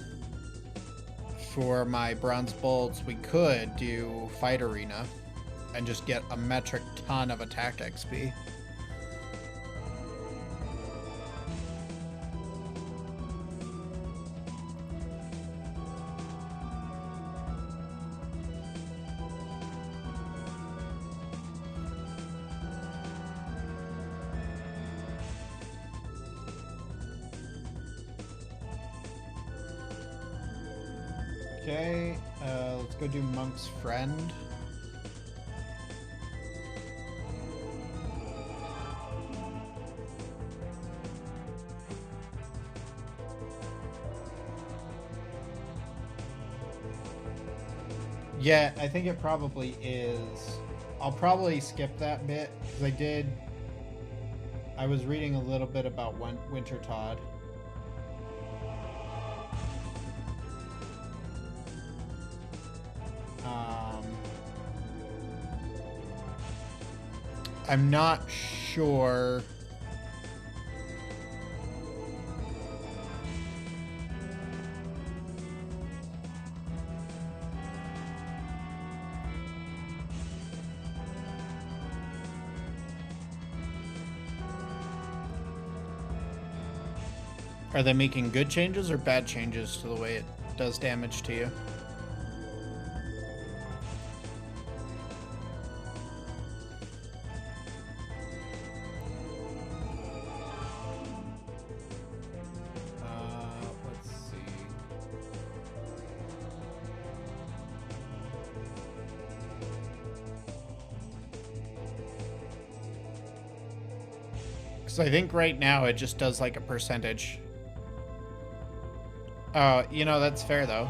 Speaker 1: for my bronze bolts, we could do Fight Arena and just get a metric ton of attack XP. Okay, let's go do Monk's Friend. Yeah, I think it probably is. I'll probably skip that bit, because I was reading a little bit about Winter Todd. I'm not sure. Are they making good changes or bad changes to the way it does damage to you? Let's see. Because I think right now it just does like a percentage. You know, that's fair though.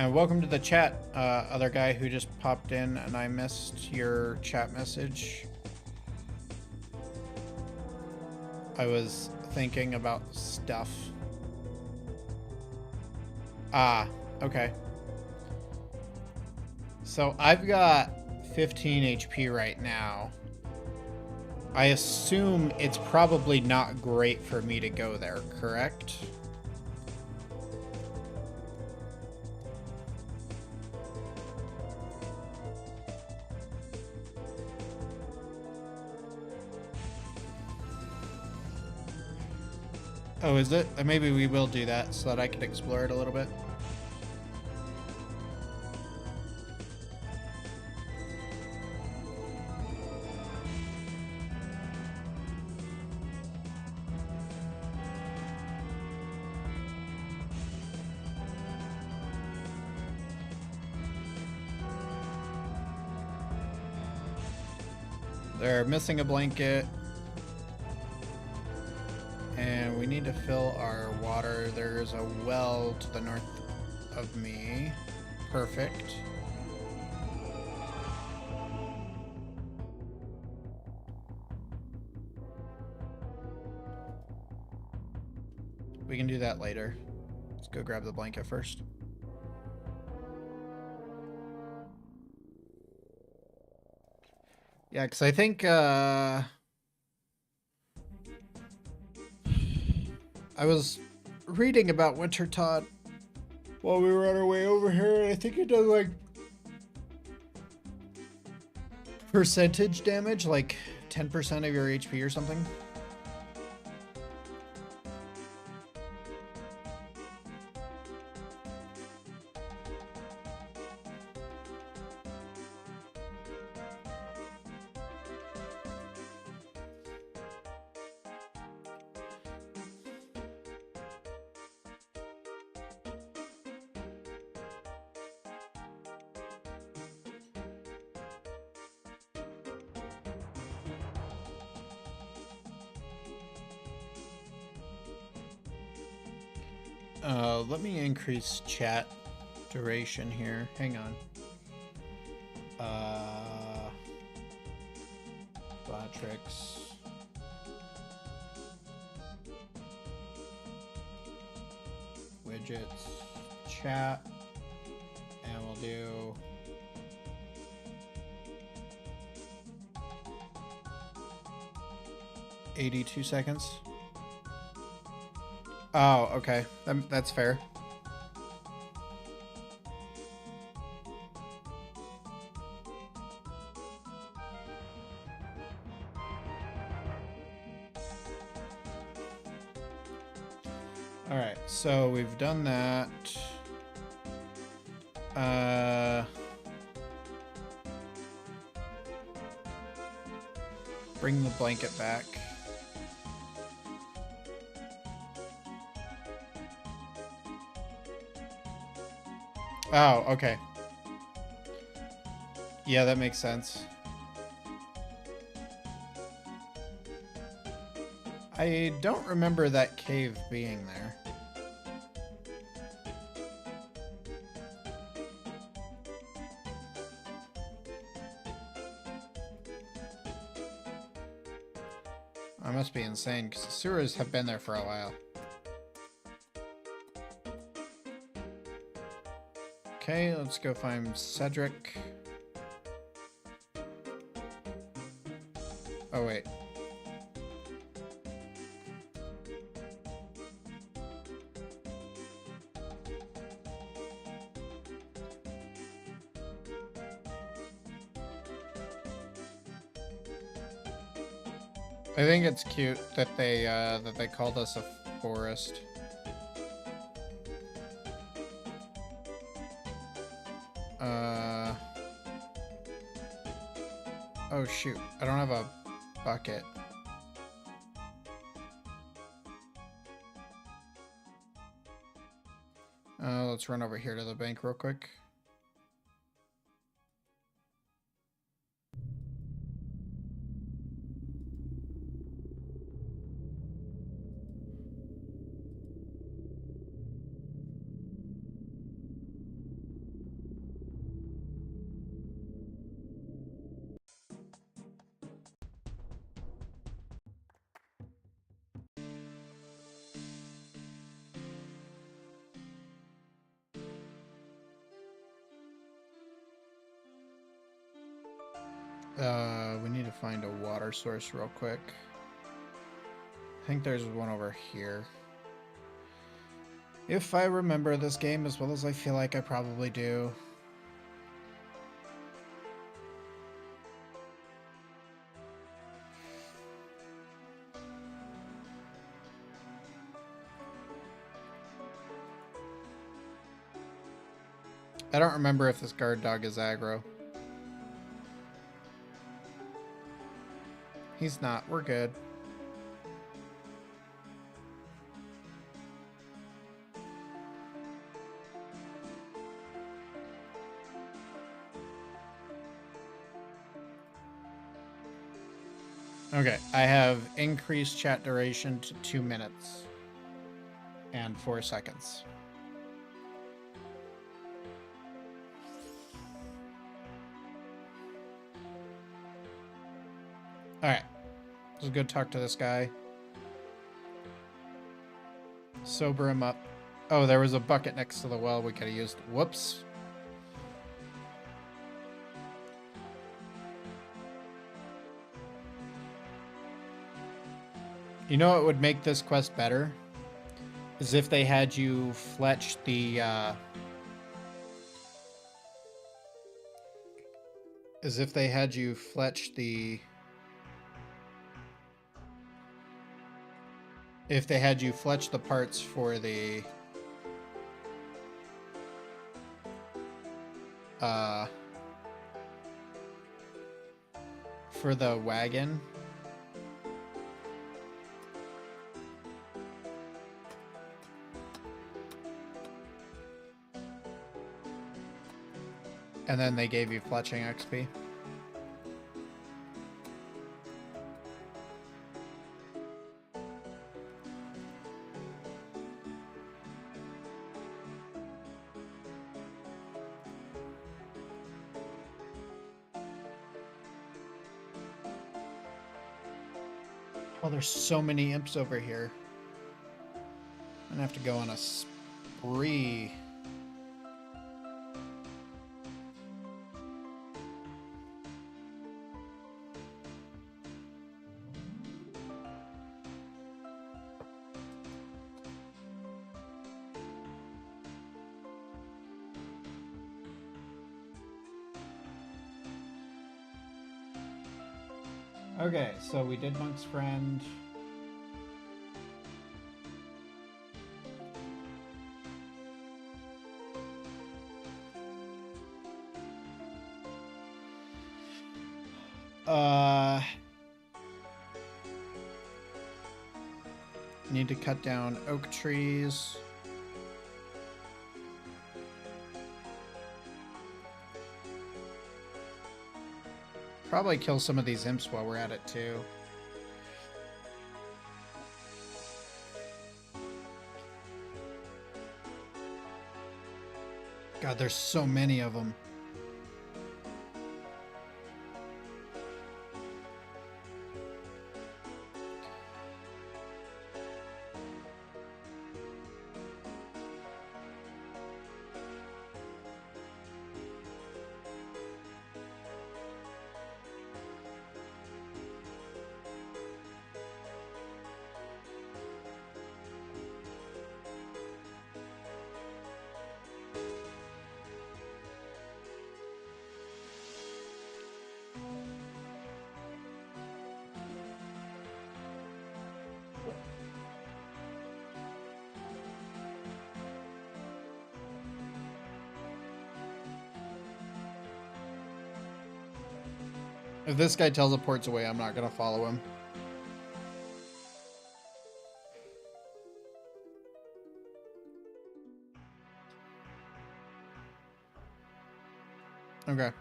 Speaker 1: And welcome to the chat, other guy who just popped in and I missed your chat message. I was thinking about stuff. Ah, okay. So I've got 15 HP right now. I assume it's probably not great for me to go there, correct? Oh, is it? Maybe we will do that so that I can explore it a little bit. They're missing a blanket. And we need to fill our water. There's a well to the north of me. Perfect. We can do that later. Let's go grab the blanket first. Yeah, because I think I was reading about Winter Todd while we were on our way over here, and I think it does like percentage damage, like 10% of your HP or something. Let me increase chat duration here. Hang on. Botrix. Widgets. Chat. And we'll do... $82 seconds. Oh, okay. That's fair. All right, so we've done that. Bring the blanket back. Oh, okay. Yeah, that makes sense. I don't remember that cave being there. I must be insane, because the sewers have been there for a while. Okay, let's go find Cedric. Oh, wait. I think it's cute that they called us a forest. Oh shoot, I don't have a bucket. Let's run over here to the bank real quick. We need to find a water source real quick. I think there's one over here. If I remember this game as well as I feel like I probably do. I don't remember if this guard dog is aggro. He's not. We're good. Okay, I have increased chat duration to 2 minutes and 4 seconds. Alright, let's go talk to this guy. Sober him up. Oh, there was a bucket next to the well we could have used. Whoops. You know what would make this quest better? Is if they had you fletch the, If they had you fletch the parts for the... for the wagon. And then they gave you fletching XP. Oh, there's so many imps over here. I'm gonna have to go on a spree. Okay, so we did Monk's Friend. Need to cut down oak trees. Probably kill some of these imps while we're at it too. God, there's so many of them. If this guy teleports away, I'm not gonna follow him. Okay.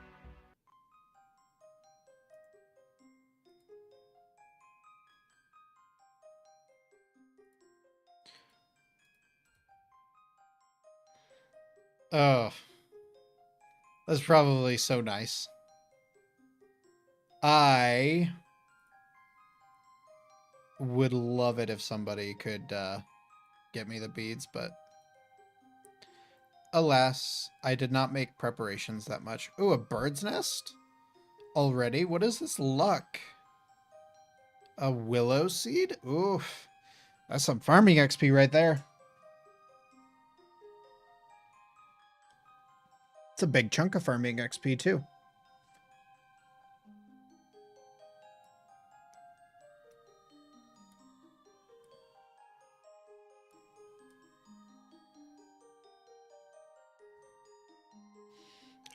Speaker 1: Oh. That's probably so nice. I would love it if somebody could get me the beads, but alas, I did not make preparations that much. Ooh, a bird's nest? already. What is this luck? A willow seed? Oof. That's some farming XP right there. It's a big chunk of farming XP too.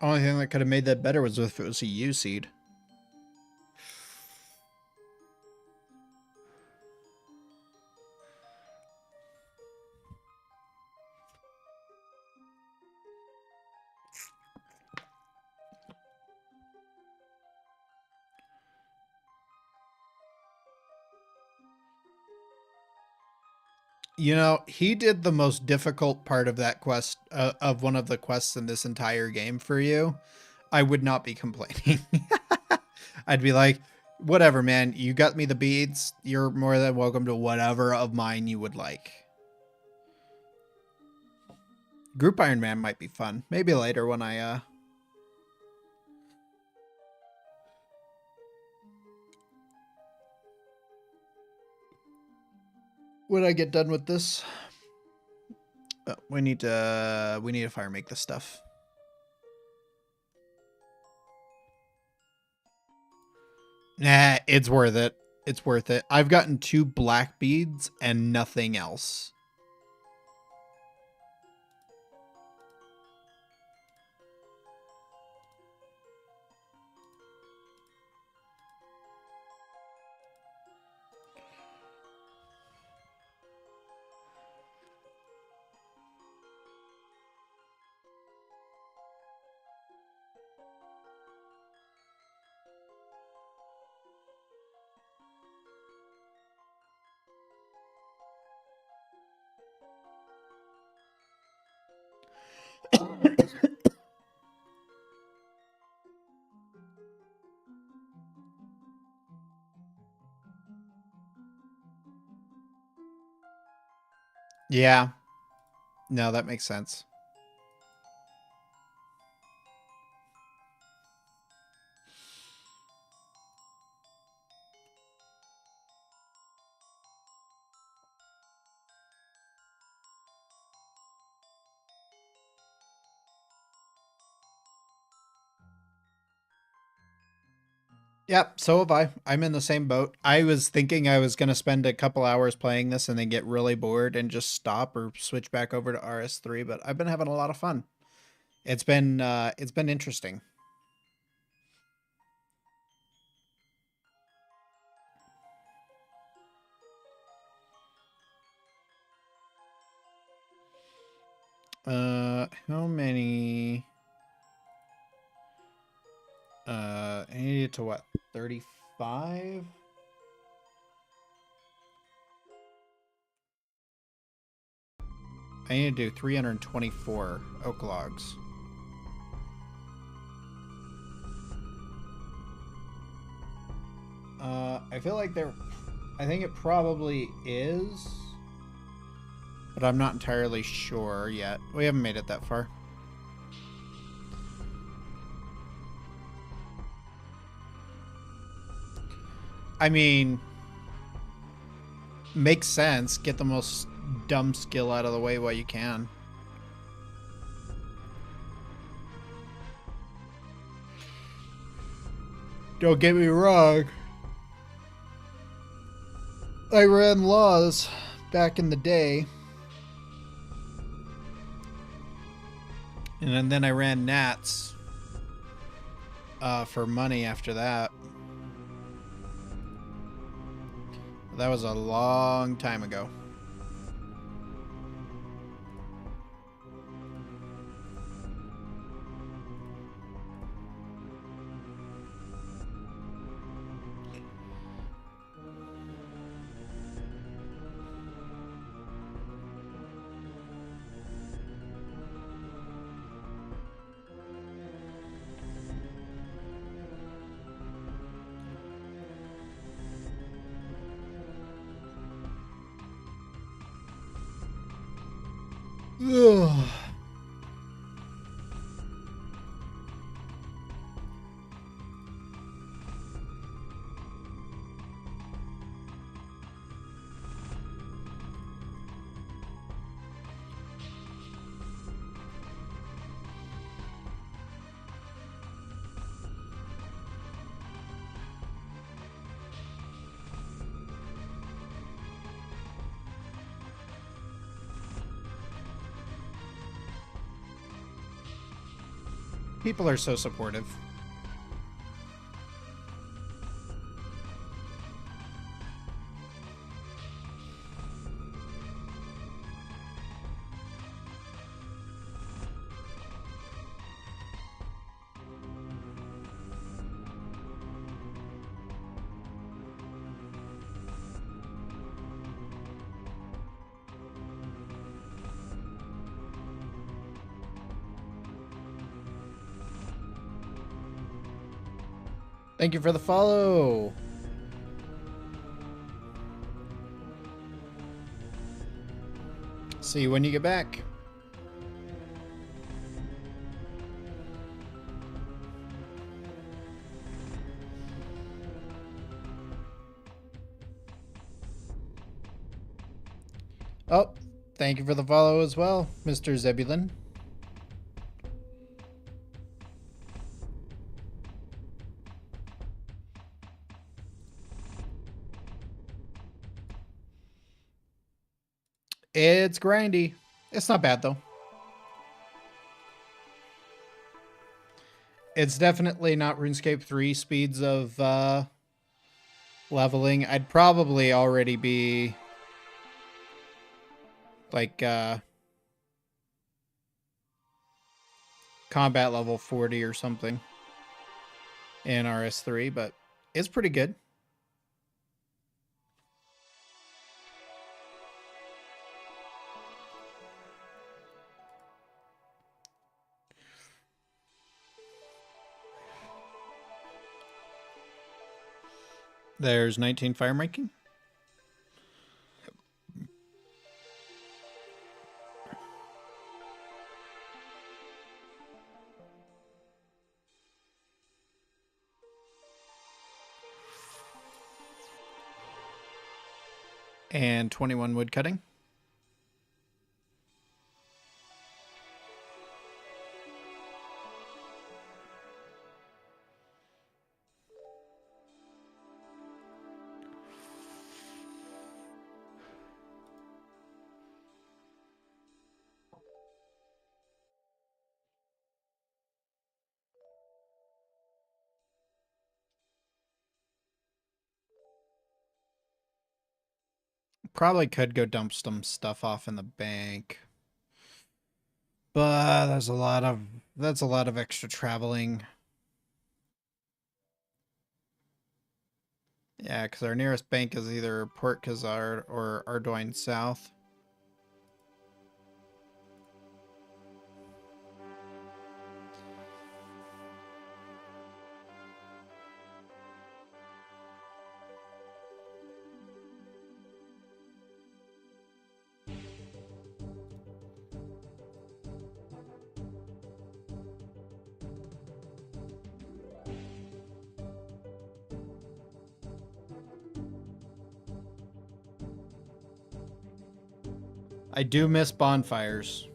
Speaker 1: Only thing that could have made that better was if it was a U seed. You know, he did the most difficult part of that quest, of one of the quests in this entire game for you. I would not be complaining. I'd be like, whatever, man. You got me the beads. You're more than welcome to whatever of mine you would like. Group Iron Man might be fun. Maybe later when I, when I get done with this. We need to fire make this stuff. Nah, it's worth it. It's worth it. I've gotten 2 black beads and nothing else. Yeah. No, that makes sense. Yep, so have I. I'm in the same boat. I was thinking I was going to spend a couple hours playing this and then get really bored and just stop or switch back over to RS3, but I've been having a lot of fun. It's been interesting. How many? I need to what? 35? I need to do 324 oak logs. I feel like I think it probably is, but I'm not entirely sure yet. We haven't made it that far. I mean, makes sense. Get the most dumb skill out of the way while you can. Don't get me wrong. I ran laws back in the day. And then I ran gnats for money after that. That was a long time ago. Ugh. People are so supportive. Thank you for the follow. See you when you get back. Oh, thank you for the follow as well, Mr. Zebulon. It's grindy. It's not bad, though. It's definitely not RuneScape 3 speeds of leveling. I'd probably already be like combat level 40 or something in RS3, but it's pretty good. There's 19 fire making. And 21 wood cutting. Probably could go dump some stuff off in the bank. But that's a lot of extra traveling. Yeah, because our nearest bank is either Port Khazard or Ardoyne South. I do miss bonfires.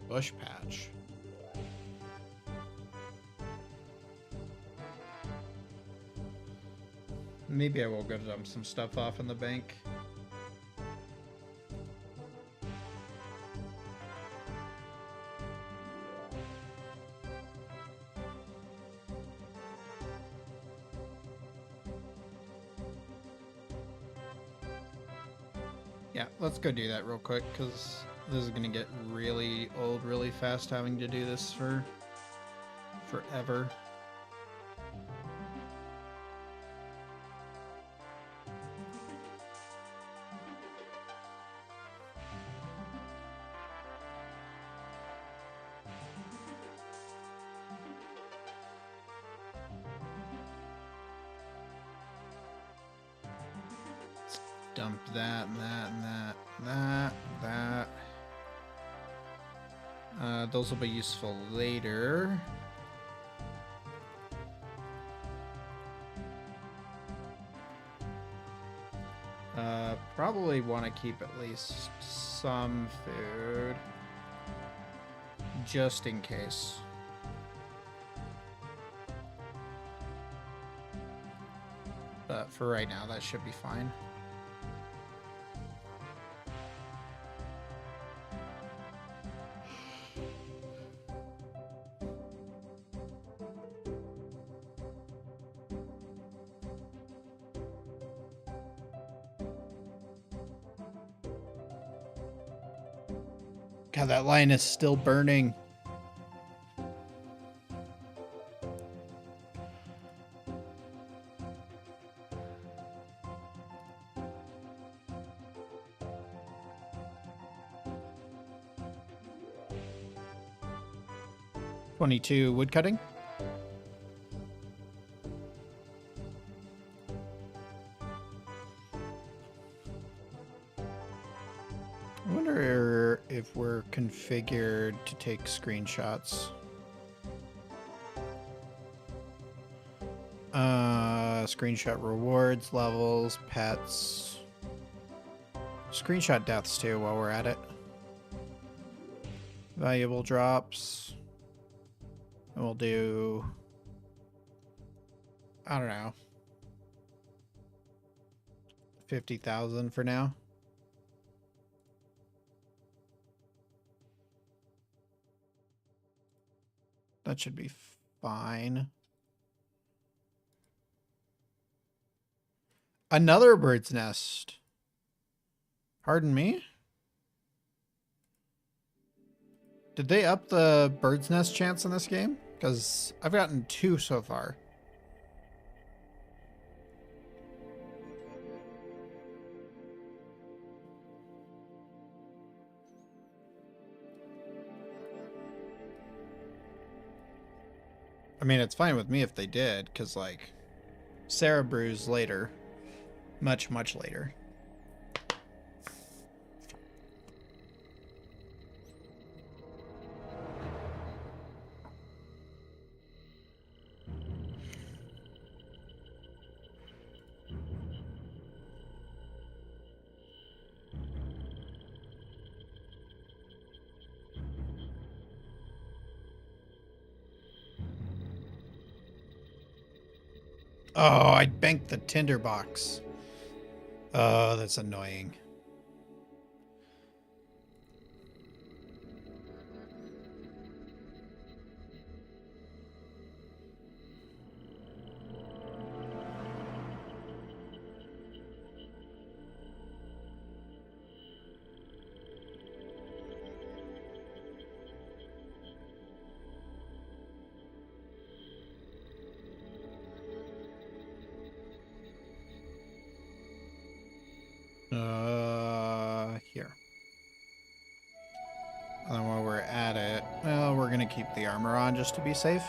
Speaker 1: Bush patch. Maybe I will go dump some stuff off in the bank. Yeah, let's go do that real quick, because this is going to get really old really fast having to do this for forever. Dump that and that and that and that, that. Those will be useful later. Probably want to keep at least some food just in case. But for right now, that should be fine. God, that line is still burning. $22 wood cutting. I wonder if we're configured to take screenshots. Screenshot rewards, levels, pets. Screenshot deaths too while we're at it. Valuable drops. And we'll do, I don't know, 50,000 for now. That should be fine. Another bird's nest. Pardon me? Did they up the bird's nest chance in this game? Because I've gotten 2 so far. I mean, it's fine with me if they did, because, like, Sarah brews later. Much, much later. Oh, I banked the tinderbox. Oh, that's annoying. Here. And then while we're at it, well, we're gonna keep the armor on just to be safe.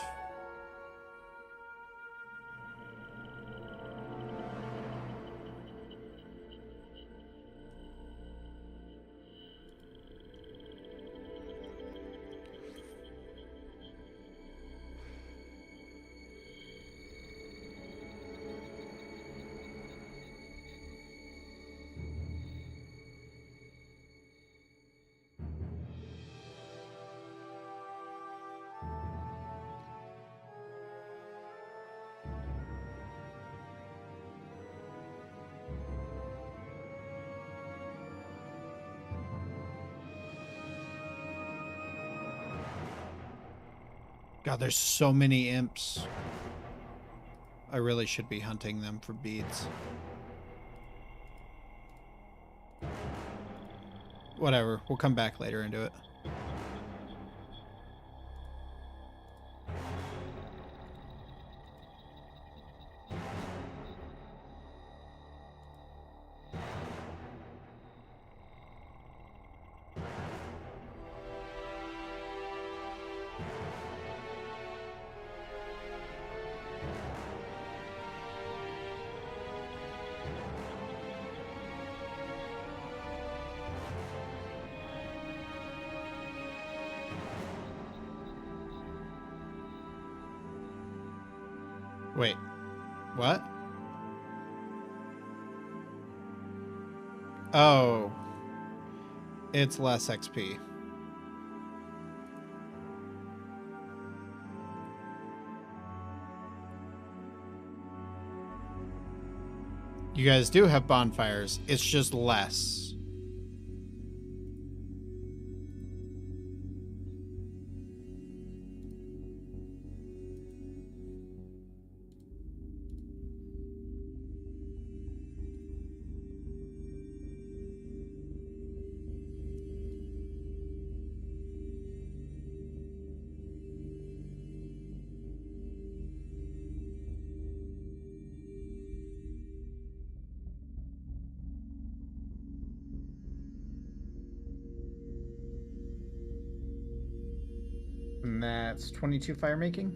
Speaker 1: God, there's so many imps. I really should be hunting them for beads. Whatever, we'll come back later and do it. Wait. What? Oh. It's less XP. You guys do have bonfires. It's just less. And that's 22 fire making.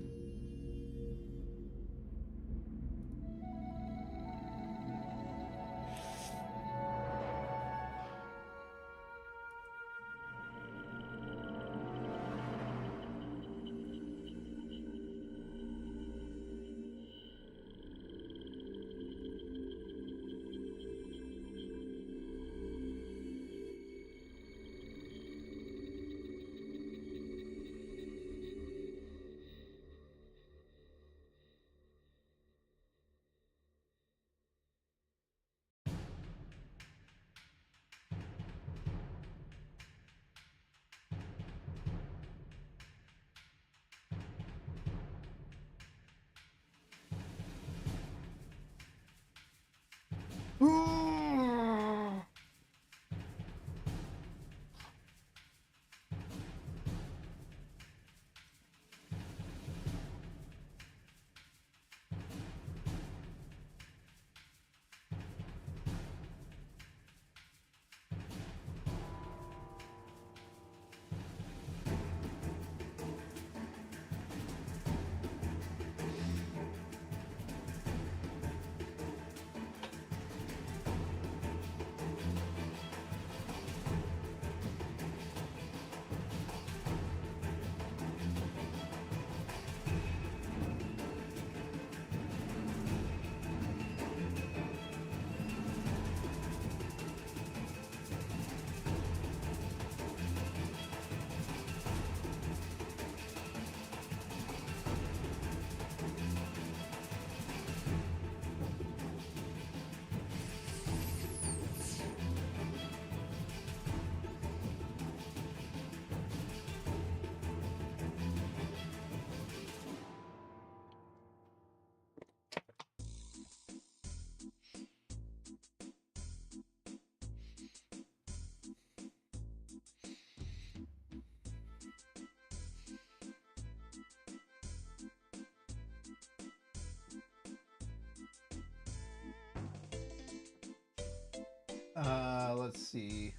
Speaker 1: Let's see.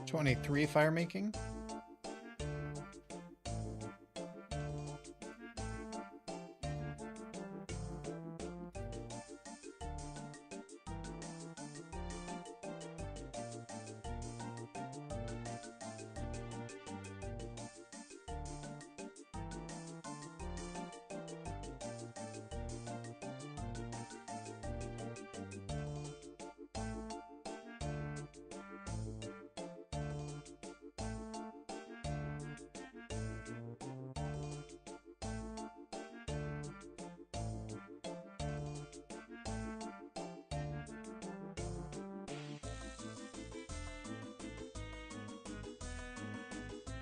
Speaker 1: $23 fire making.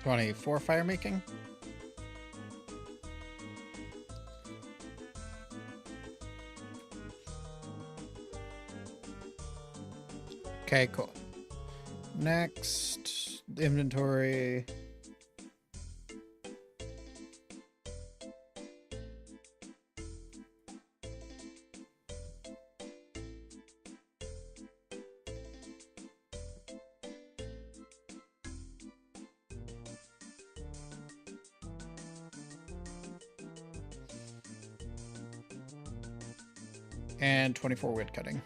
Speaker 1: 24 fire making. Okay, cool. Next, inventory. And 24 wood cutting.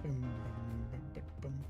Speaker 1: Boom, boom, boom, boom, boom.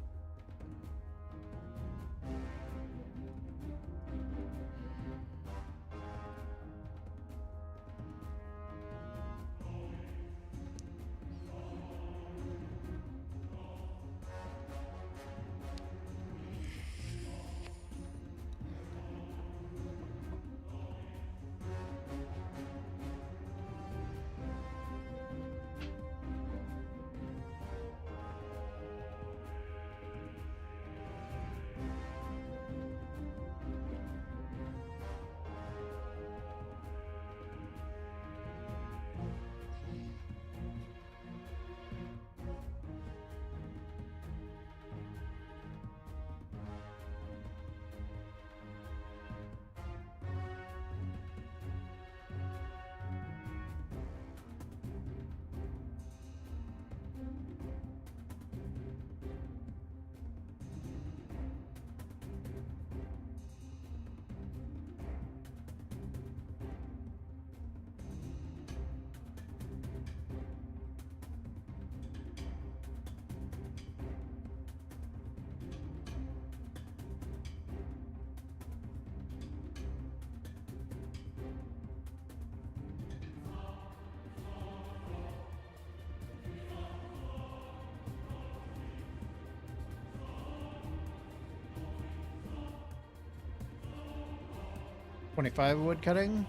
Speaker 1: $25 wood cutting.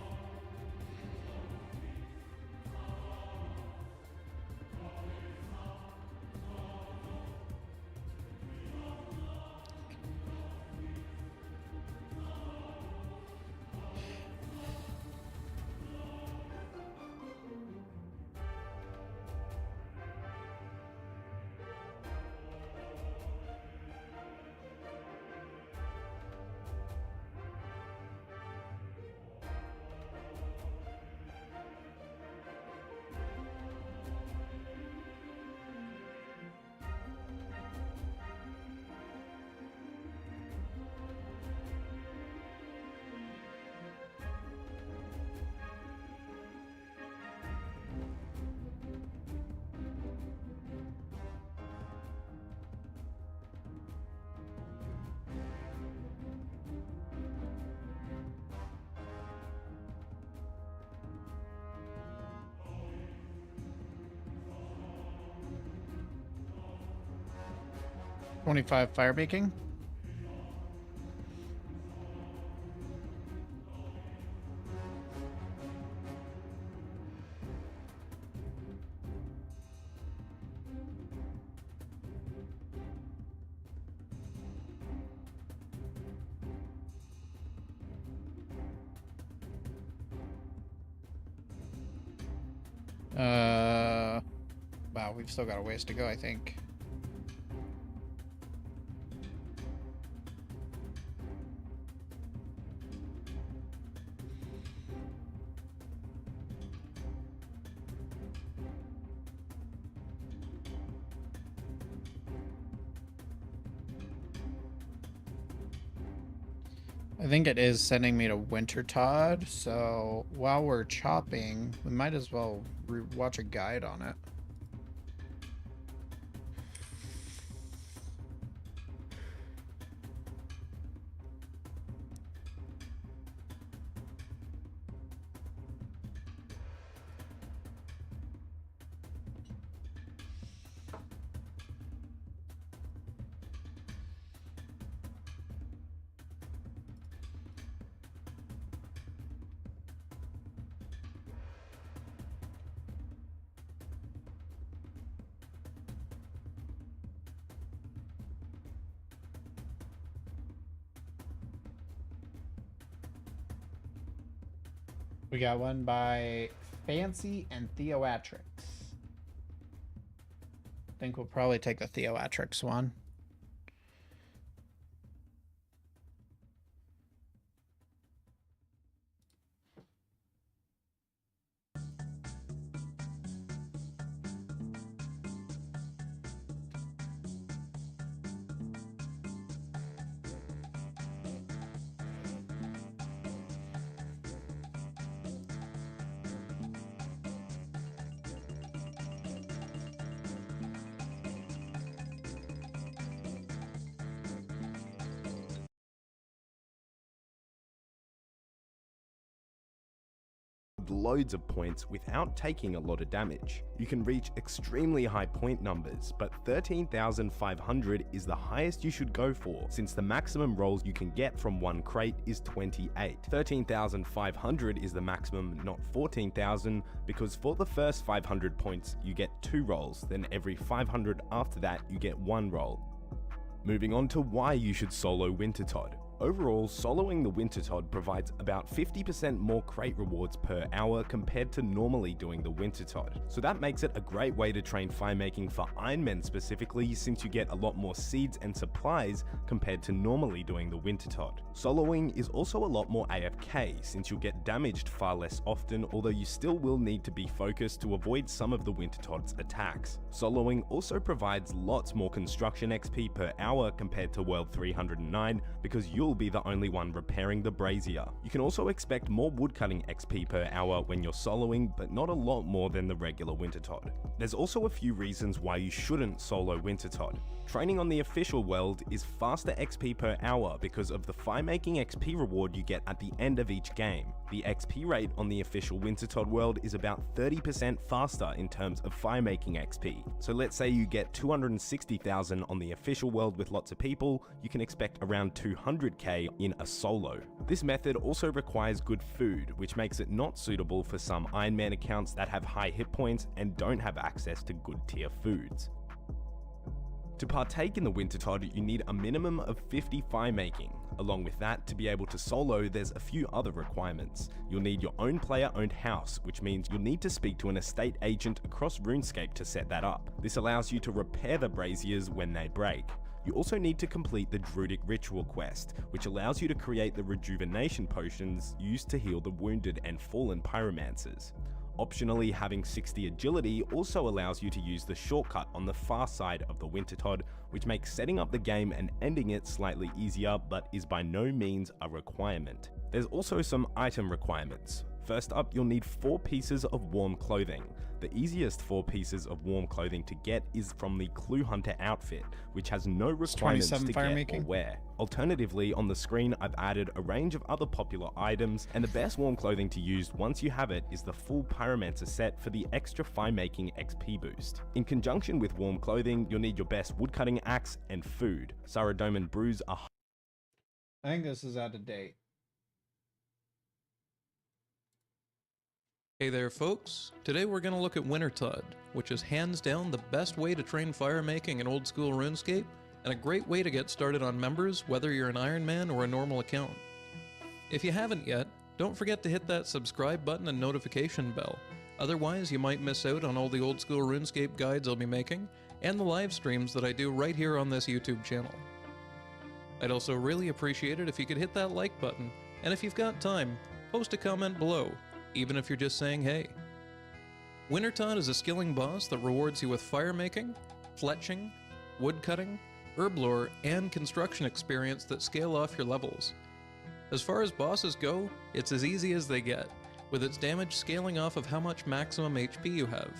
Speaker 1: $25 fire making. Wow, we've still got a ways to go, I think. I think it is sending me to Winter Todd, so while we're chopping, we might as well watch a guide on it. We got one by Fancy and Theoatrix. I think we'll probably take the Theoatrix one.
Speaker 6: Loads of points without taking a lot of damage. You can reach extremely high point numbers, but 13,500 is the highest you should go for, since the maximum rolls you can get from one crate is 28. 13,500 is the maximum, not 14,000, because for the first 500 points you get 2 rolls, then every 500 after that you get 1 roll. Moving on to why you should solo Winter Todd. Overall, soloing the Winter Todd provides about 50% more crate rewards per hour compared to normally doing the Winter Todd. So that makes it a great way to train fire making for Ironmen specifically, since you get a lot more seeds and supplies compared to normally doing the Winter Todd. Soloing is also a lot more AFK, since you'll get damaged far less often, although you still will need to be focused to avoid some of the Winter Todd's attacks. Soloing also provides lots more construction XP per hour compared to World 309, because you'll be the only one repairing the brazier. You can also expect more woodcutting XP per hour when you're soloing, but not a lot more than the regular Winter Todd. There's also a few reasons why you shouldn't solo Winter Todd. Training on the official world is faster XP per hour because of the fire making XP reward you get at the end of each game. The XP rate on the official Winter Todd world is about 30% faster in terms of fire making XP. So let's say you get 260,000 on the official world with lots of people, you can expect around 200k in a solo. This method also requires good food, which makes it not suitable for some Ironman accounts that have high hit points and don't have access to good tier foods. To partake in the Winter Todd, you need a minimum of 50 fire making. Along with that, to be able to solo, there's a few other requirements. You'll need your own player-owned house, which means you'll need to speak to an estate agent across Runescape to set that up. This allows you to repair the braziers when they break. You also need to complete the Druidic Ritual quest, which allows you to create the rejuvenation potions used to heal the wounded and fallen pyromancers. Optionally, having 60 agility also allows you to use the shortcut on the far side of the Winter Todd, which makes setting up the game and ending it slightly easier, but is by no means a requirement. There's also some item requirements. First up, you'll need 4 pieces of warm clothing. The easiest 4 pieces of warm clothing to get is from the Clue Hunter outfit, which has no requirements to get or wear. Alternatively, on the screen I've added a range of other popular items, and the best warm clothing to use once you have it is the full Pyromancer set for the extra fire making XP boost. In conjunction with warm clothing, you'll need your best woodcutting axe and food. Saradomin brews are...
Speaker 1: I think this is out of date.
Speaker 7: Hey there folks, today we're going to look at Winter Todd, which is hands down the best way to train fire making in old school RuneScape, and a great way to get started on members whether you're an Iron Man or a normal account. If you haven't yet, don't forget to hit that subscribe button and notification bell, otherwise you might miss out on all the old school RuneScape guides I'll be making, and the live streams that I do right here on this YouTube channel. I'd also really appreciate it if you could hit that like button, and if you've got time, post a comment below, even if you're just saying hey. Winter Todd is a skilling boss that rewards you with fire making, fletching, woodcutting, herb lore, and construction experience that scale off your levels. As far as bosses go, it's as easy as they get, with its damage scaling off of how much maximum HP you have.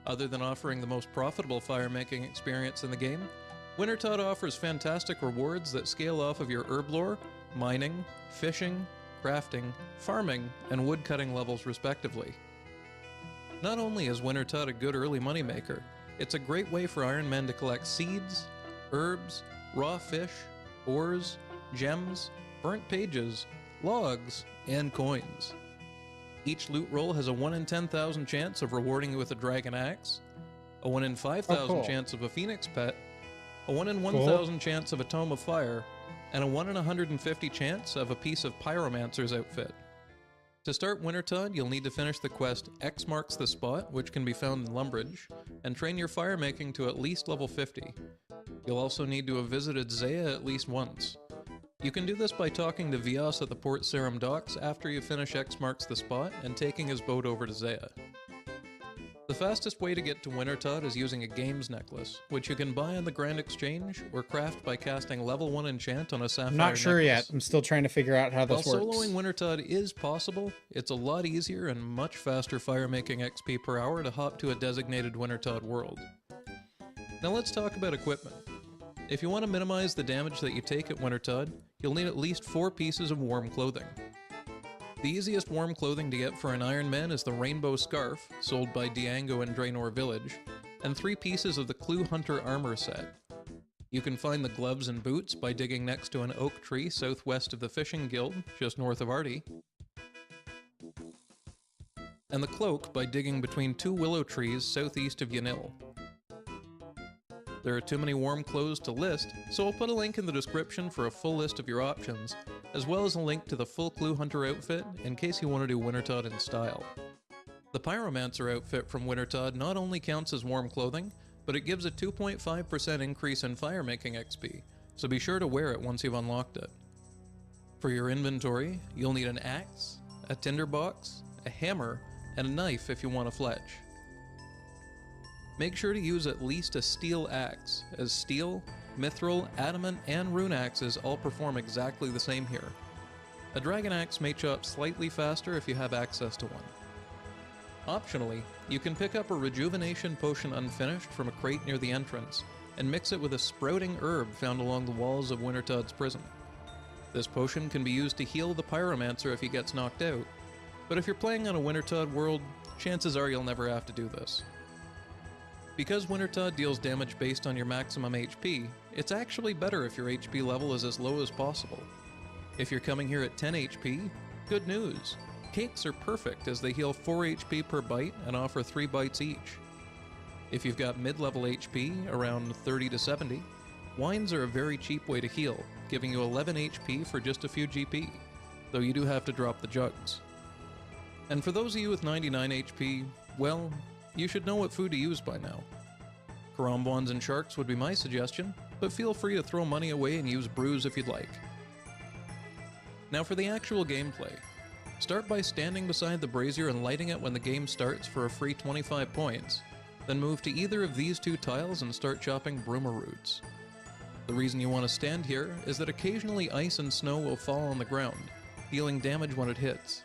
Speaker 7: Other than offering the most profitable fire-making experience in the game, Wintertodt offers fantastic rewards that scale off of your herb lore, mining, fishing, crafting, farming, and woodcutting levels respectively. Not only is Wintertodt a good early moneymaker, it's a great way for Iron Men to collect seeds, herbs, raw fish, ores, gems, burnt pages, logs, and coins. Each loot roll has a 1 in 10,000 chance of rewarding you with a dragon axe, a 1 in 5,000
Speaker 1: cool.
Speaker 7: chance of a phoenix pet, a 1 in 1,000 chance of a tome of fire, and a 1 in 150 chance of a piece of pyromancer's outfit. To start Wintertodt, you'll need to finish the quest X Marks the Spot, which can be found in Lumbridge, and train your fire making to at least level 50. You'll also need to have visited Zaya at least once. You can do this by talking to Vios at the Port Sarim docks after you finish X Marks the Spot and taking his boat over to Zaya. The fastest way to get to Wintertodt is using a games necklace, which you can buy on the Grand Exchange or craft by casting level 1 enchant on a sapphire
Speaker 1: I'm not sure
Speaker 7: necklace.
Speaker 1: yet. I'm still trying to figure out how
Speaker 7: While
Speaker 1: this works.
Speaker 7: soloing Wintertodt is possible, it's a lot easier and much faster fire-making XP per hour to hop to a designated Wintertodt world. Now let's talk about equipment. If you want to minimize the damage that you take at Wintertodt, you'll need at least 4 pieces of warm clothing. The easiest warm clothing to get for an Iron Man is the Rainbow Scarf, sold by Diango in Draenor Village, and 3 pieces of the Clue Hunter armor set. You can find the gloves and boots by digging next to an oak tree southwest of the Fishing Guild, just north of Artie, and the cloak by digging between 2 willow trees southeast of Yanil. There are too many warm clothes to list, so I'll put a link in the description for a full list of your options, as well as a link to the full Clue Hunter outfit in case you want to do Wintertodt in style. The Pyromancer outfit from Wintertodt not only counts as warm clothing, but it gives a 2.5% increase in fire-making XP, so be sure to wear it once you've unlocked it. For your inventory, you'll need an axe, a tinderbox, a hammer, and a knife if you want to fletch. Make sure to use at least a steel axe, as steel, mithril, adamant, and rune axes all perform exactly the same here. A dragon axe may chop slightly faster if you have access to one. Optionally, you can pick up a rejuvenation potion unfinished from a crate near the entrance, and mix it with a sprouting herb found along the walls of Wintertodd's prison. This potion can be used to heal the Pyromancer if he gets knocked out, but if you're playing on a Wintertodt world, chances are you'll never have to do this. Because Wintertodt deals damage based on your maximum HP, it's actually better if your HP level is as low as possible. If you're coming here at 10 HP, good news. Cakes are perfect as they heal 4 HP per bite and offer 3 bites each. If you've got mid-level HP, around 30 to 70, wines are a very cheap way to heal, giving you 11 HP for just a few GP, though you do have to drop the jugs. And for those of you with 99 HP, well, you should know what food to use by now. Karambwans and sharks would be my suggestion, but feel free to throw money away and use brews if you'd like. Now for the actual gameplay. Start by standing beside the brazier and lighting it when the game starts for a free 25 points, then move to either of these 2 tiles and start chopping bruma roots. The reason you want to stand here is that occasionally ice and snow will fall on the ground, dealing damage when it hits,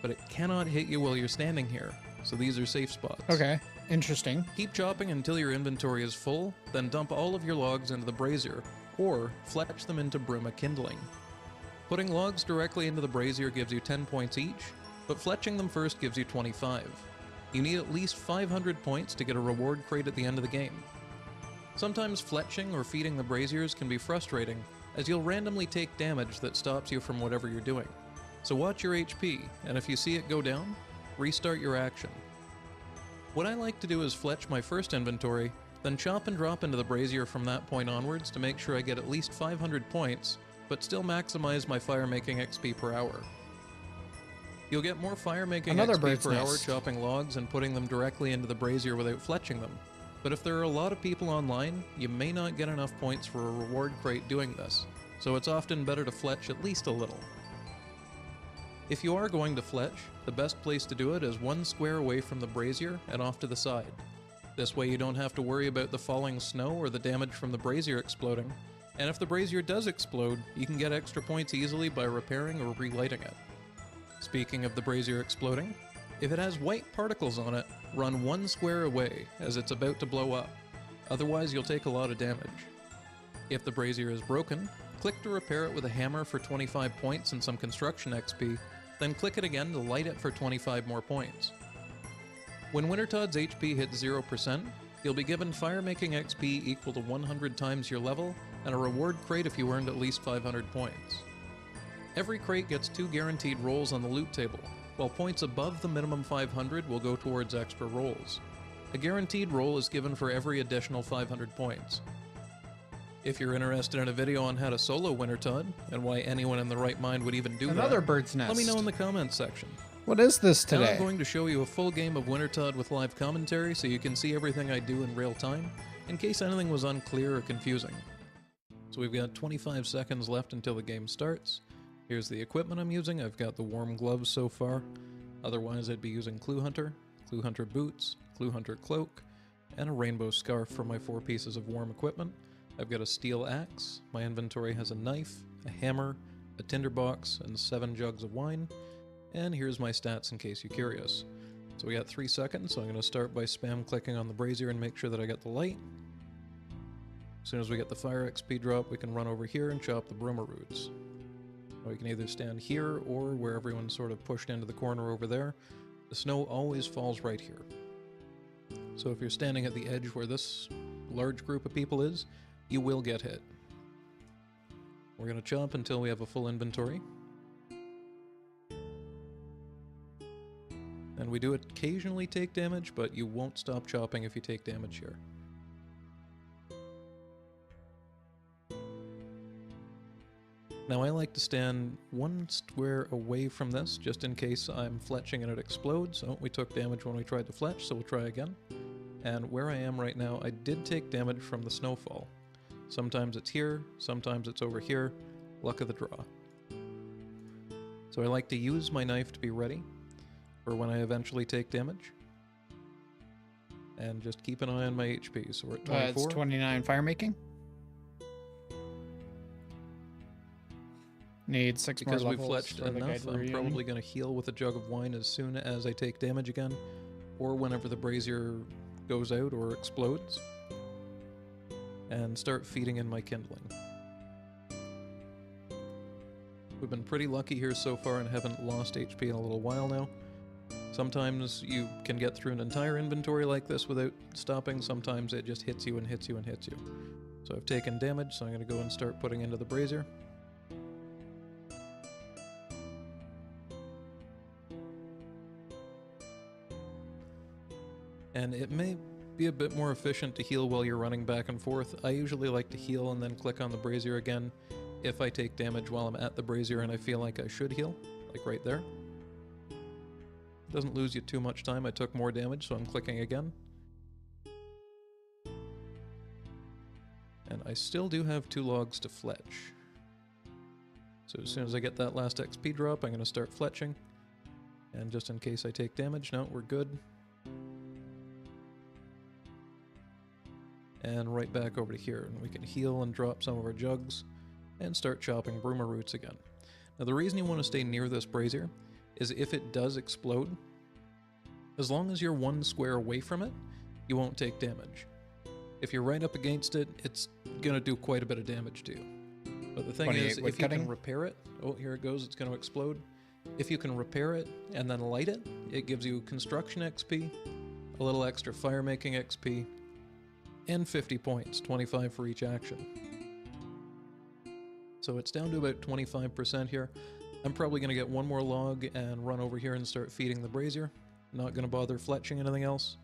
Speaker 7: but it cannot hit you while you're standing here, so these are safe spots.
Speaker 1: Okay, interesting.
Speaker 7: Keep chopping until your inventory is full, then dump all of your logs into the brazier, or fletch them into bruma kindling. Putting logs directly into the brazier gives you 10 points each, but fletching them first gives you 25. You need at least 500 points to get a reward crate at the end of the game. Sometimes fletching or feeding the braziers can be frustrating, as you'll randomly take damage that stops you from whatever you're doing. So watch your HP, and if you see it go down, restart your action. What I like to do is fletch my first inventory, then chop and drop into the brazier from that point onwards to make sure I get at least 500 points, but still maximize my fire-making XP per hour. You'll get more fire-making
Speaker 1: Another
Speaker 7: XP
Speaker 1: bird's
Speaker 7: per hour
Speaker 1: nest.
Speaker 7: chopping logs and putting them directly into the brazier without fletching them, but if there are a lot of people online, you may not get enough points for a reward crate doing this, so it's often better to fletch at least a little. If you are going to fletch, the best place to do it is 1 square away from the brazier and off to the side. This way you don't have to worry about the falling snow or the damage from the brazier exploding, And if the brazier does explode, you can get extra points easily by repairing or relighting it. Speaking of the brazier exploding, if it has white particles on it, run 1 square away as it's about to blow up. Otherwise, you'll take a lot of damage. If the brazier is broken, click to repair it with a hammer for 25 points and some construction XP, then click it again to light it for 25 more points. When Wintertodd's HP hits 0%, you'll be given fire-making XP equal to 100 times your level, and a reward crate if you earned at least 500 points. Every crate gets 2 guaranteed rolls on the loot table, while points above the minimum 500 will go towards extra rolls. A guaranteed roll is given for every additional 500 points. If you're interested in a video on how to solo Wintertodd, and why anyone in the right mind would even do
Speaker 1: Another
Speaker 7: that,
Speaker 1: bird's nest.
Speaker 7: let me know in the comments section.
Speaker 1: What is this
Speaker 7: Now
Speaker 1: today?
Speaker 7: I'm going to show you a full game of Wintertodd with live commentary so you can see everything I do in real time, in case anything was unclear or confusing. So we've got 25 seconds left until the game starts. Here's the equipment I'm using. I've got the warm gloves so far. Otherwise I'd be using Clue Hunter boots, Clue Hunter cloak, and a rainbow scarf for my 4 pieces of warm equipment. I've got a steel axe, my inventory has a knife, a hammer, a tinderbox, and 7 jugs of wine, and here's my stats in case you're curious. So we got 3 seconds, so I'm going to start by spam clicking on the brazier and make sure that I get the light. As soon as we get the fire XP drop, we can run over here and chop the broomer roots. We can either stand here or where everyone's sort of pushed into the corner over there. The snow always falls right here. So if you're standing at the edge where this large group of people is, you will get hit. We're going to chop until we have a full inventory. And we do occasionally take damage, but you won't stop chopping if you take damage here. Now I like to stand 1 square away from this, just in case I'm fletching and it explodes. Oh, we took damage when we tried to fletch, so we'll try again. And where I am right now, I did take damage from the snowfall. Sometimes it's here, sometimes it's over here. Luck of the draw. So I like to use my knife to be ready for when I eventually take damage. And just keep an eye on my HP. So we're at 24.
Speaker 1: It's 29 fire making. Need 6
Speaker 7: Because
Speaker 1: more
Speaker 7: we've
Speaker 1: levels
Speaker 7: fletched
Speaker 1: for the
Speaker 7: enough,
Speaker 1: guide
Speaker 7: I'm
Speaker 1: we're
Speaker 7: probably
Speaker 1: using.
Speaker 7: going to heal with a jug of wine as soon as I take damage again, or whenever the brazier goes out or explodes, and start feeding in my kindling. We've been pretty lucky here so far and haven't lost HP in a little while now. Sometimes you can get through an entire inventory like this without stopping, sometimes it just hits you and hits you and hits you. So I've taken damage, so I'm going to go and start putting into the brazier. And it may be a bit more efficient to heal while you're running back and forth. I usually like to heal and then click on the brazier again if I take damage while I'm at the brazier and I feel like I should heal, like right there. Doesn't lose you too much time. I took more damage, so I'm clicking again. And I still do have 2 logs to fletch. So as soon as I get that last XP drop, I'm going to start fletching. And just in case I take damage, no, we're good. And right back over to here, and we can heal and drop some of our jugs and start chopping broomer roots again. Now the reason you want to stay near this brazier is if it does explode, as long as you're 1 square away from it, you won't take damage. If you're right up against it, it's going to do quite a bit of damage to you. But the thing is, if you can repair it, oh, here it goes, it's going to explode. If you can repair it and then light it, it gives you construction XP, a little extra fire making XP, and 50 points, 25 for each action. So it's down to about 25% here. I'm probably going to get 1 more log and run over here and start feeding the brazier. Not going to bother fletching anything else.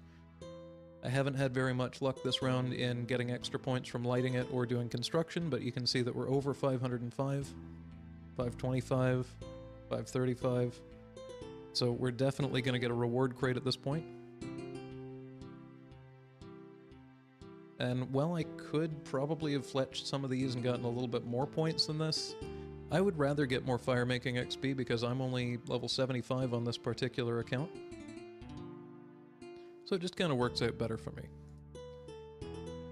Speaker 7: I haven't had very much luck this round in getting extra points from lighting it or doing construction, but you can see that we're over 505, 525, 535. So we're definitely going to get a reward crate at this point. And while I could probably have fletched some of these and gotten a little bit more points than this, I would rather get more fire making XP because I'm only level 75 on this particular account. So it just kind of works out better for me.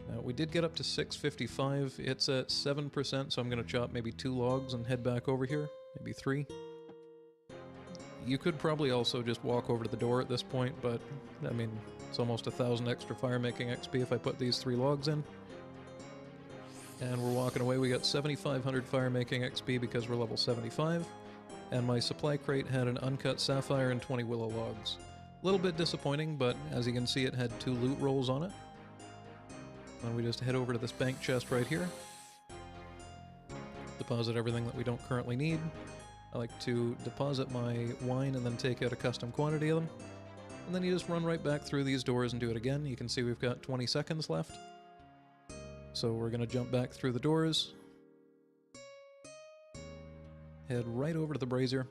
Speaker 7: Now We did get up to 655. It's at 7%, so I'm going to chop maybe 2 logs and head back over here. Maybe 3. You could probably also just walk over to the door at this point, but, I mean, it's almost 1,000 extra fire-making XP if I put these 3 logs in. And we're walking away. We got 7,500 fire-making XP because we're level 75. And my supply crate had an uncut sapphire and 20 willow logs. A little bit disappointing, but as you can see, it had 2 loot rolls on it. And we just head over to this bank chest right here. Deposit everything that we don't currently need. I like to deposit my wine and then take out a custom quantity of them. And then you just run right back through these doors and do it again. You can see we've got 20 seconds left. So we're going to jump back through the doors. Head right over to the brazier.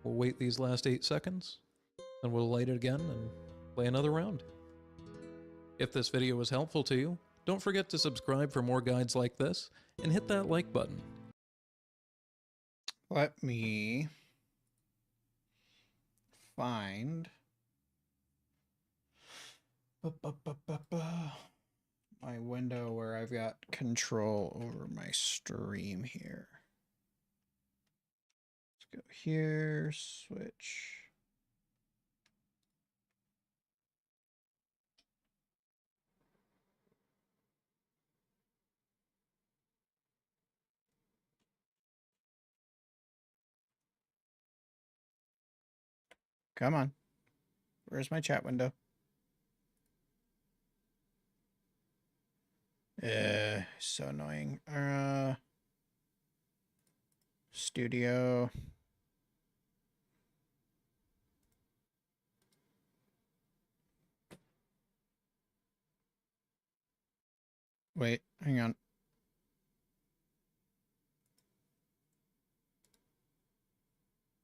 Speaker 7: We'll wait these last 8 seconds. And we'll light it again and play another round. If this video was helpful to you, don't forget to subscribe for more guides like this, and hit that like button.
Speaker 1: Let me find my window where I've got control over my stream here. Let's go here, switch. Come on. Where's my chat window? So annoying. Studio. Wait, hang on.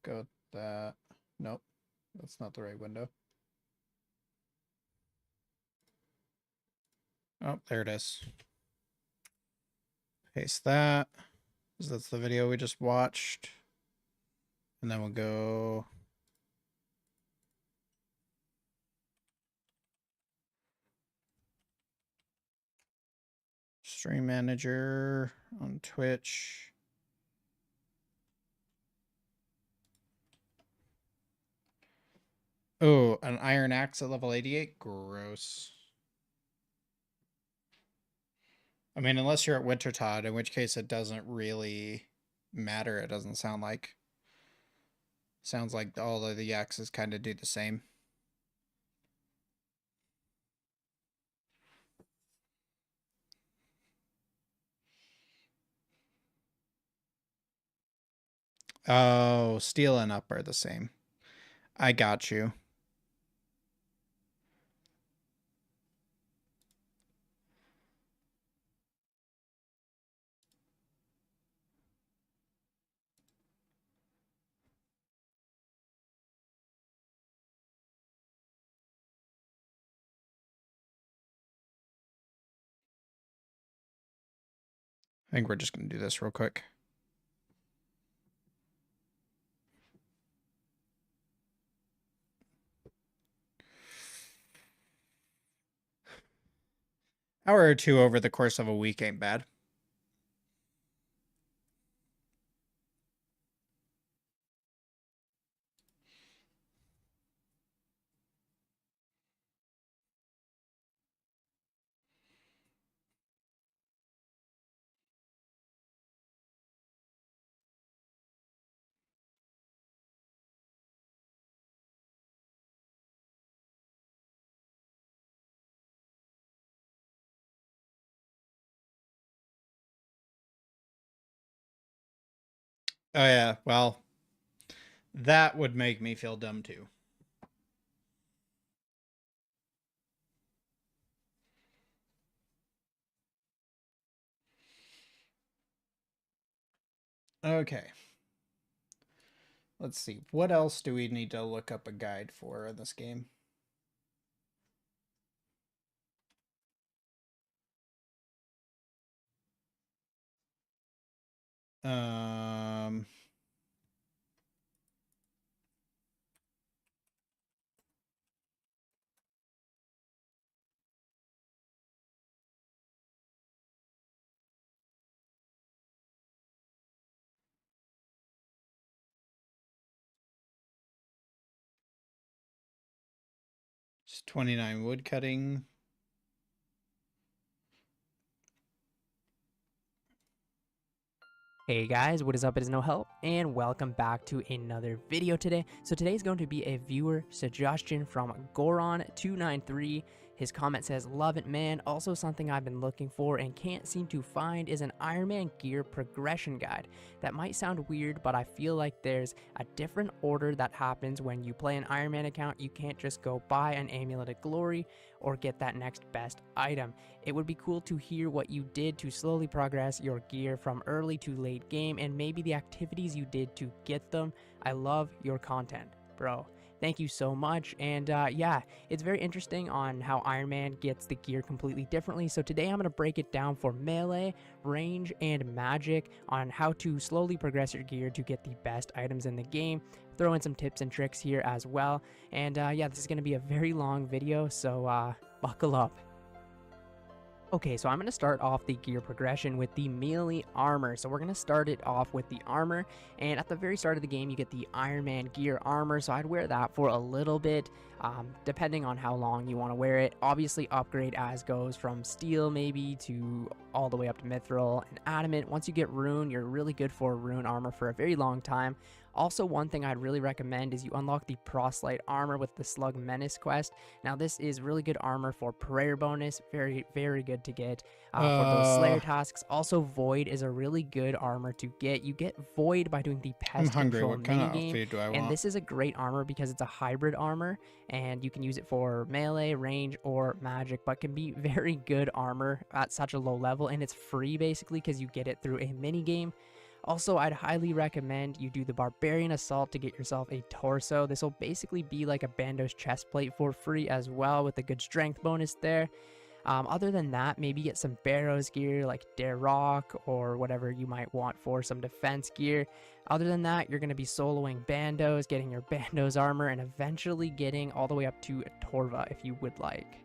Speaker 1: Go with that. Nope. That's not the right window. Oh, there it is. Paste that, because that's the video we just watched. And then we'll go... Stream Manager on Twitch. Oh, an iron axe at level 88? Gross. I mean, unless you're at Wintertod, in which case it doesn't really matter, it doesn't sound like. Sounds like all of the axes kind of do the same. Oh, steel and up are the same. I got you. I think we're just going to do this real quick. Hour or two over the course of a week ain't bad. Oh yeah, well, that would make me feel dumb too. Okay. Let's see. What else do we need to look up a guide for in this game? Um... 29 wood cutting.
Speaker 8: Hey guys, what is up? It is No Help, and welcome back to another video today. So today is going to be a viewer suggestion from Goron293. His comment says, "Love it, man. Also something I've been looking for and can't seem to find is an Iron Man gear progression guide. That might sound weird, but I feel like there's a different order that happens when you play an Iron Man account. You can't just go buy an Amulet of Glory or get that next best item. It would be cool to hear what you did to slowly progress your gear from early to late game and maybe the activities you did to get them. I love your content, bro." Thank you so much. And yeah, it's very interesting on how Iron Man gets the gear completely differently. So today I'm going to break it down for melee, range, and magic on how to slowly progress your gear to get the best items in the game. Throw in some tips and tricks here as well. And yeah, this is going to be a very long video, so buckle up. Okay, so I'm going to start off the gear progression with the melee armor. So we're going to start it off with the armor, and at the very start of the game you get the Iron Man gear armor, so I'd wear that for a little bit, depending on how long you want to wear it. Obviously upgrade as goes from steel maybe to all the way up to mithril and adamant. Once you get rune, you're really good for rune armor for a very long time. Also, one thing I'd really recommend is you unlock the Proselyte armor with the Slug Menace quest. Now, this is really good armor for prayer bonus. Very, very good to get for those Slayer tasks. Also, Void is a really good armor to get. You get Void by doing the
Speaker 1: I'm
Speaker 8: Pest
Speaker 1: hungry.
Speaker 8: Control
Speaker 1: What kind of
Speaker 8: minigame.
Speaker 1: outfit do I want?
Speaker 8: And this is a great armor because it's a hybrid armor, and you can use it for melee, range, or magic, but can be very good armor at such a low level, and it's free basically because you get it through a minigame. Also, I'd highly recommend you do the Barbarian Assault to get yourself a torso. This will basically be like a Bandos chest plate for free as well, with a good strength bonus there. Other than that, maybe get some Barrows gear like Dare Rock or whatever you might want for some defense gear. Other than that, you're going to be soloing Bandos, getting your Bandos armor, and eventually getting all the way up to Torva if you would like.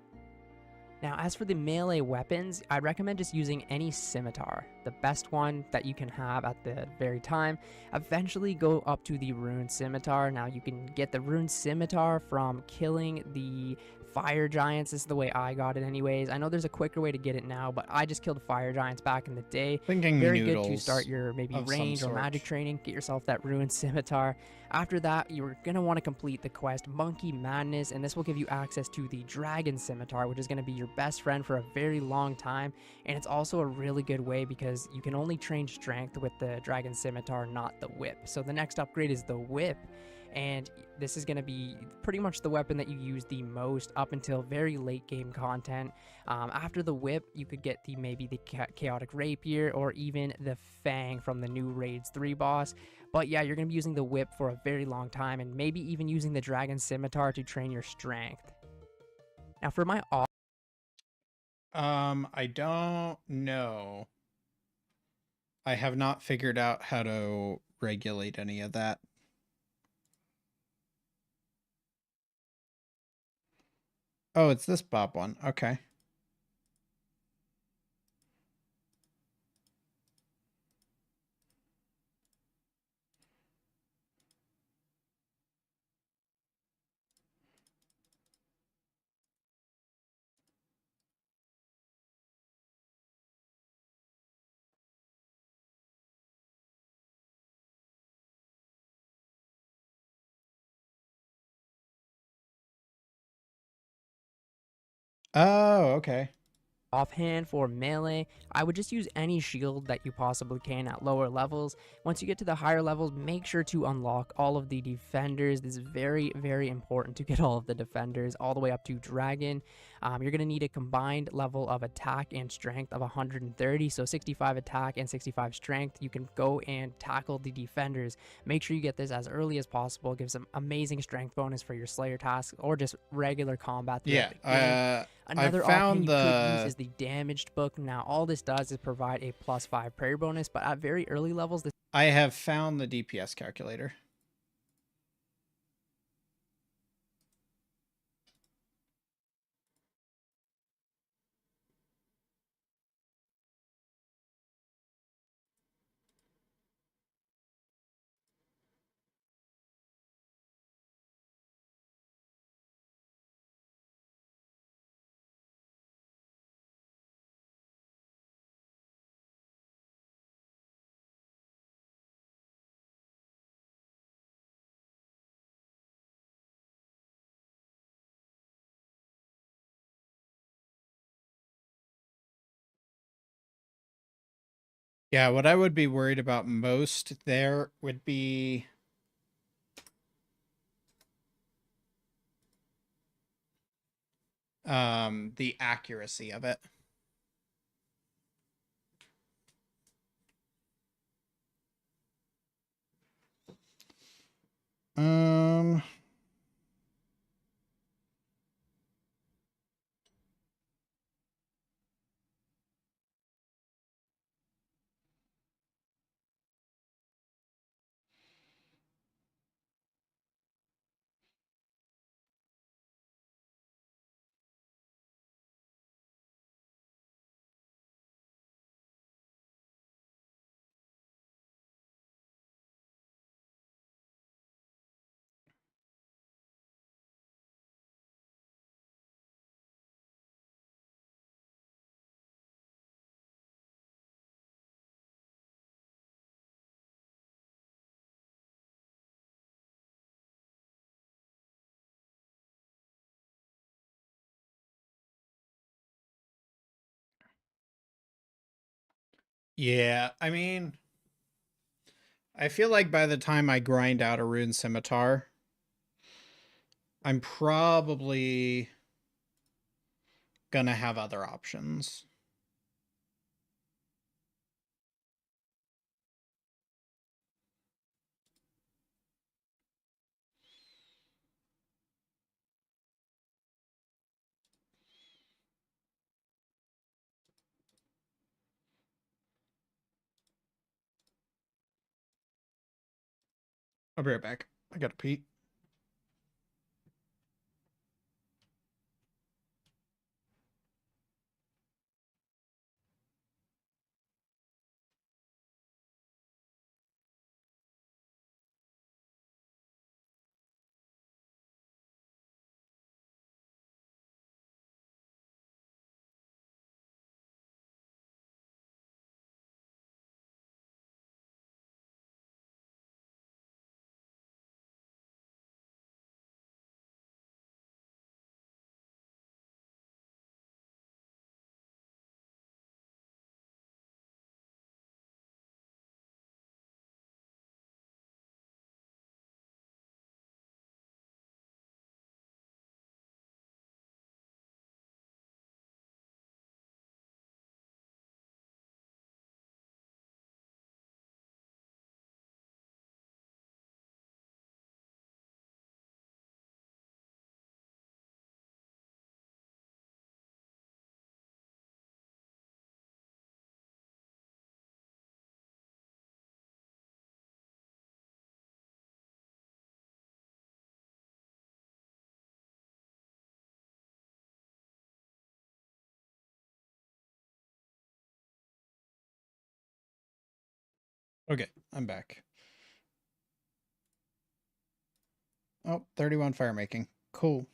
Speaker 8: Now, as for the melee weapons, I'd recommend just using any scimitar, the best one that you can have at the very time. Eventually go up to the rune scimitar. Now, you can get the rune scimitar from killing the fire giants. This is the way I got it anyways. I know there's a quicker way to get it now, but I just killed fire giants back in the day.
Speaker 1: Thinking
Speaker 8: Very good to
Speaker 1: noodles
Speaker 8: start your maybe
Speaker 1: of some
Speaker 8: range or
Speaker 1: sort.
Speaker 8: magic training. Get yourself that rune scimitar. After that, you're going to want to complete the quest Monkey Madness, and this will give you access to the Dragon Scimitar, which is going to be your best friend for a very long time. And it's also a really good way because you can only train strength with the Dragon Scimitar, not the whip. So the next upgrade is the whip, and this is going to be pretty much the weapon that you use the most up until very late game content. After the whip, you could get maybe the Chaotic Rapier or even the Fang from the new Raids 3 boss. But yeah, you're going to be using the whip for a very long time, and maybe even using the Dragon Scimitar to train your strength. Now for my
Speaker 1: I don't know. I have not figured out how to regulate any of that. Oh, it's this Bob one. Okay. Oh, okay.
Speaker 8: offhand for melee, I would just use any shield that you possibly can at lower levels. Once you get to the higher levels, make sure to unlock all of the defenders. This is very, very important to get all of the defenders all the way up to dragon. You're going to need a combined level of attack and strength of 130, so 65 attack and 65 strength. You can go and tackle the defenders. Make sure you get this as early as possible. Give some amazing strength bonus for your Slayer tasks or just regular combat.
Speaker 1: Yeah,
Speaker 8: Another
Speaker 1: I
Speaker 8: option
Speaker 1: found
Speaker 8: you could use is the damaged book. Now, all this does is provide a +5 prayer bonus, but at very early levels, this
Speaker 1: I have found the DPS calculator. Yeah, what I would be worried about most there would be the accuracy of it. Um Yeah, I mean, I feel like by the time I grind out a rune scimitar, I'm probably gonna have other options. I'll be right back. I gotta pee. Okay, I'm back. Oh, 31 fire making. Cool.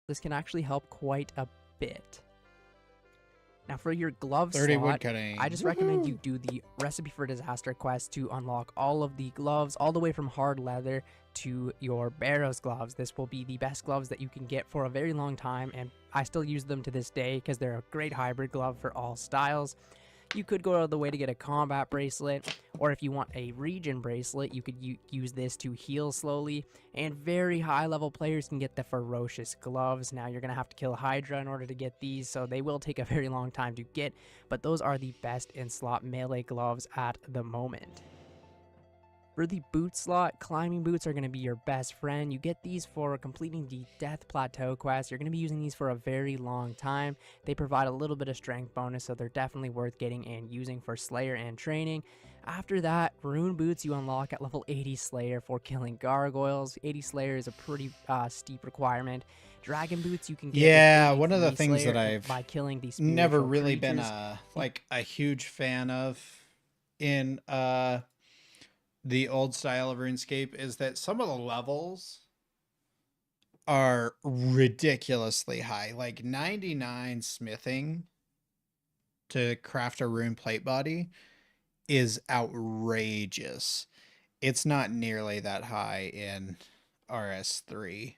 Speaker 8: This can actually help quite a bit. Now for your glove
Speaker 1: 30
Speaker 8: slot,
Speaker 1: woodcutting.
Speaker 8: I just recommend you do the Recipe for Disaster quest to unlock all of the gloves, all the way from hard leather to your Barrows gloves. This will be the best gloves that you can get for a very long time, and I still use them to this day because they're a great hybrid glove for all styles. You could go out of the way to get a combat bracelet, or if you want a region bracelet, you could use this to heal slowly, and very high level players can get the ferocious gloves. Now you're going to have to kill Hydra in order to get these, so they will take a very long time to get, but those are the best in slot melee gloves at the moment. For the boot slot, climbing boots are going to be your best friend. You get these for completing the Death Plateau quest. You're going to be using these for a very long time. They provide a little bit of strength bonus, so they're definitely worth getting and using for Slayer and training. After that, rune boots you unlock at level 80 Slayer for killing gargoyles. 80 Slayer is a pretty steep requirement. Dragon boots you can get.
Speaker 1: Yeah, one of the
Speaker 8: 83
Speaker 1: things
Speaker 8: Slayer
Speaker 1: that I've
Speaker 8: by killing these
Speaker 1: never really
Speaker 8: creatures.
Speaker 1: been a huge fan of in the old style of RuneScape is that some of the levels are ridiculously high. Like 99 smithing to craft a rune plate body is outrageous. It's not nearly that high in RS3.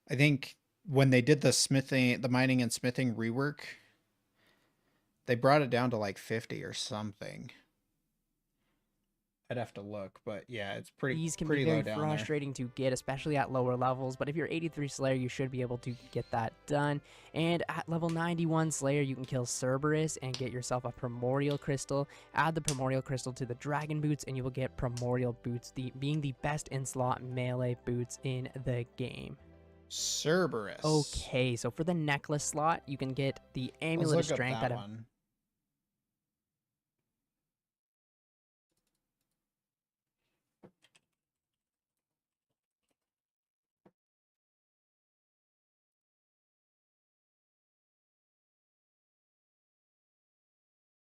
Speaker 1: I think when they did the mining and smithing rework, they brought it down to like 50 or something. I'd have to look, but yeah, it's
Speaker 8: These can
Speaker 1: pretty
Speaker 8: be
Speaker 1: low
Speaker 8: very
Speaker 1: down
Speaker 8: frustrating to get, especially at lower levels, but if you're 83 Slayer, you should be able to get that done. And at level 91 Slayer, you can kill Cerberus and get yourself a Primordial Crystal. Add the Primordial Crystal to the Dragon Boots, and you will get Primordial Boots, being the best in-slot melee boots in the game.
Speaker 1: Cerberus.
Speaker 8: Okay, so for the necklace slot, you can get the Amulet of Strength
Speaker 1: that
Speaker 8: at a
Speaker 1: one.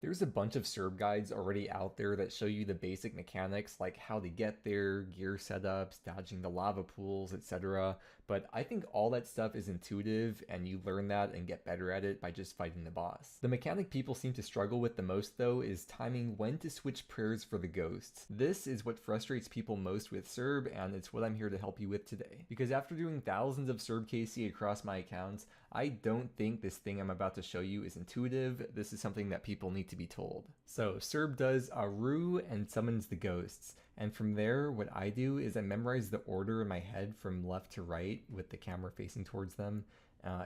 Speaker 9: There's a bunch of Serb guides already out there that show you the basic mechanics like how to get there, gear setups, dodging the lava pools, etc. But I think all that stuff is intuitive and you learn that and get better at it by just fighting the boss. The mechanic people seem to struggle with the most though is timing when to switch prayers for the ghosts. This is what frustrates people most with Serb, and it's what I'm here to help you with today. Because after doing thousands of Serb KC across my accounts, I don't think this thing I'm about to show you is intuitive. This is something that people need to be told. So Serb does a Ru and summons the ghosts. And from there, what I do is I memorize the order in my head from left to right with the camera facing towards them.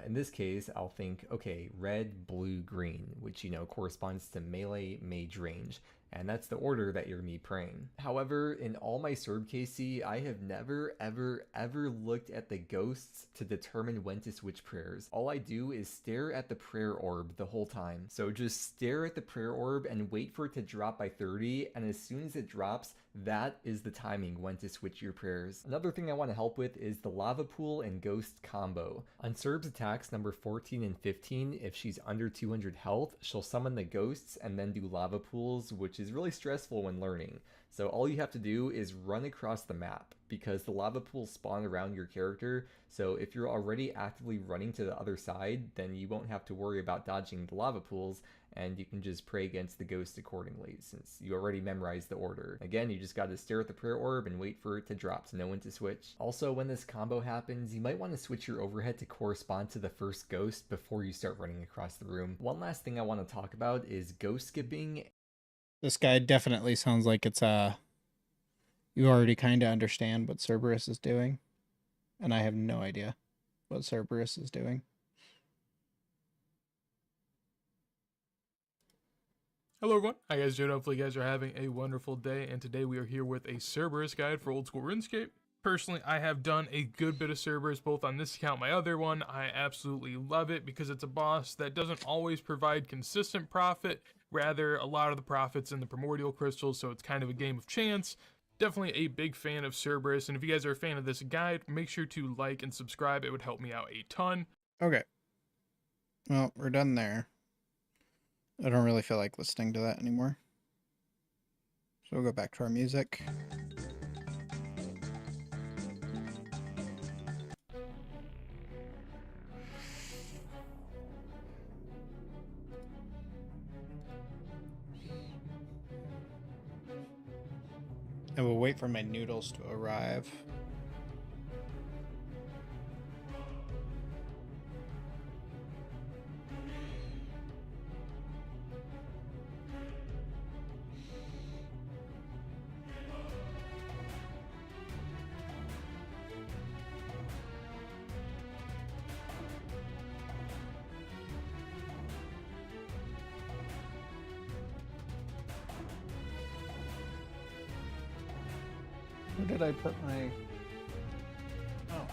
Speaker 9: In this case, I'll think, okay, red, blue, green, which, you know, corresponds to melee, mage, range. And that's the order that you're gonna be praying. However, in all my Serb KC, I have never, ever looked at the ghosts to determine when to switch prayers. All I do is stare at the prayer orb the whole time. So just stare at the prayer orb and wait for it to drop by 30, and as soon as it drops, that is the timing when to switch your prayers. Another thing I want to help with is the lava pool and ghost combo. On Serb's attacks number 14 and 15, if she's under 200 health, she'll summon the ghosts and then do lava pools, which is really stressful when learning. So all you have to do is run across the map because the lava pools spawn around your character. So if you're already actively running to the other side, then you won't have to worry about dodging the lava pools, and you can just pray against the ghost accordingly since you already memorized the order. Again, you just got to stare at the prayer orb and wait for it to drop to know when to switch. Also, when this combo happens, you might want to switch your overhead to correspond to the first ghost before you start running across the room. One last thing I want to talk about is ghost skipping.
Speaker 1: This guy definitely sounds like it's you already kind of understand what Cerberus is doing, and I have no idea what Cerberus is doing.
Speaker 10: Hello everyone, how you guys doing? Hopefully you guys are having a wonderful day, and today we are here with a Cerberus guide for Old School RuneScape. Personally, I have done a good bit of Cerberus both on this account and my other one. I absolutely love it because it's a boss that doesn't always provide consistent profit, rather a lot of the profits in the primordial crystals, so it's kind of a game of chance. Definitely a big fan of Cerberus, and if you guys are a fan of this guide, make sure to like and subscribe. It would help me out a ton.
Speaker 1: Okay. Well, we're done there. I don't really feel like listening to that anymore. So we'll go back to our music. And we'll wait for my noodles to arrive. Where did I put my... Oh.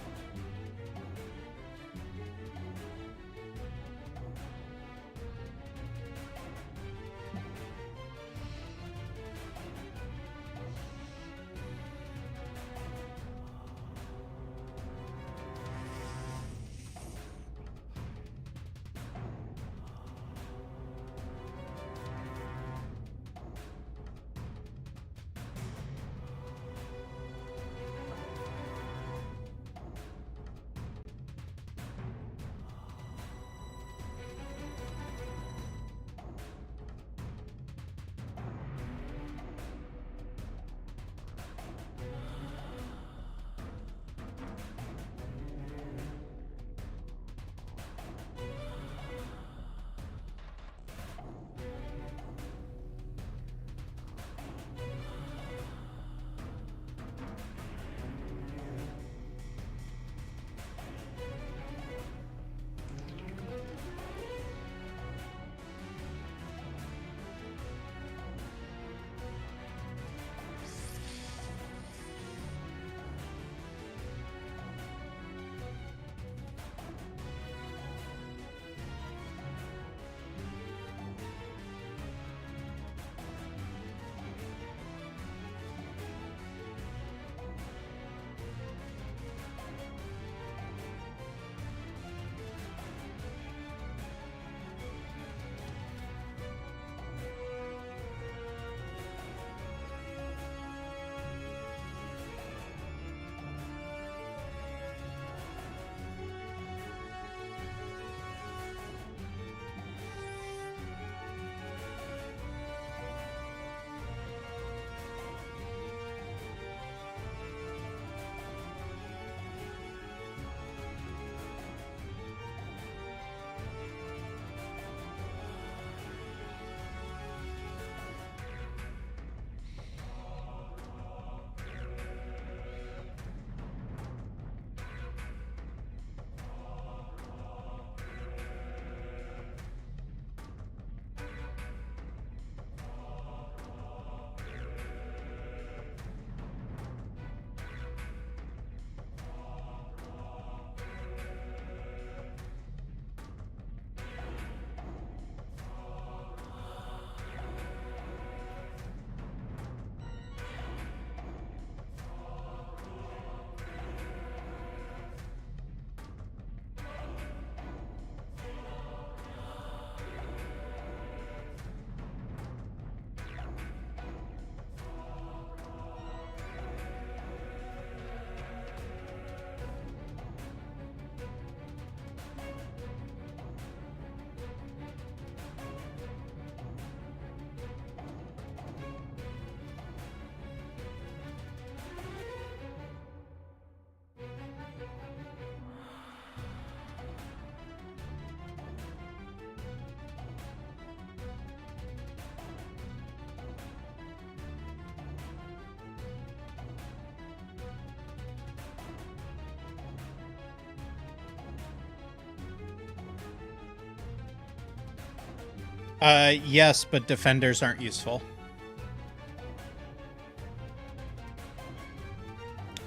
Speaker 1: Yes, but defenders aren't useful.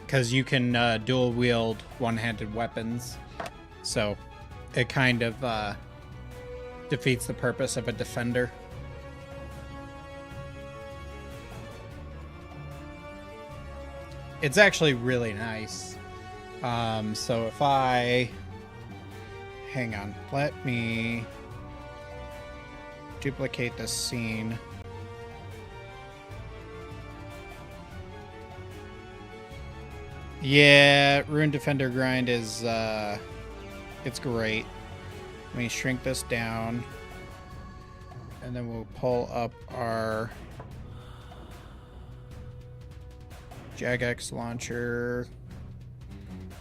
Speaker 1: Because you can dual wield one-handed weapons. So it kind of defeats the purpose of a defender. It's actually really nice. So if I... Hang on. Let me duplicate this scene. Yeah, Rune Defender grind is, it's great. Let me shrink this down. And then we'll pull up our Jagex launcher.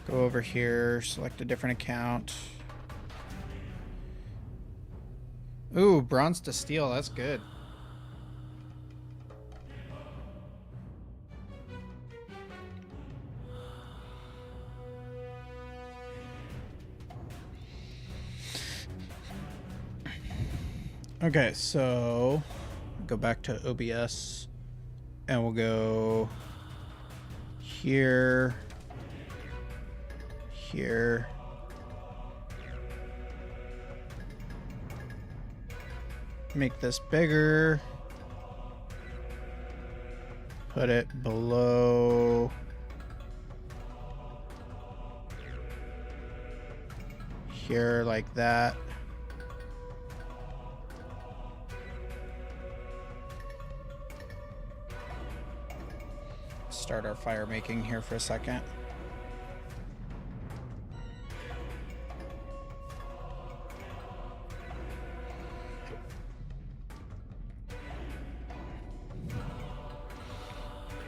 Speaker 1: Go over here, select a different account. Ooh, bronze to steel, that's good. Okay, so go back to OBS and we'll go here. Here. Make this bigger. Put it below. Here like that. Start our fire making here for a second.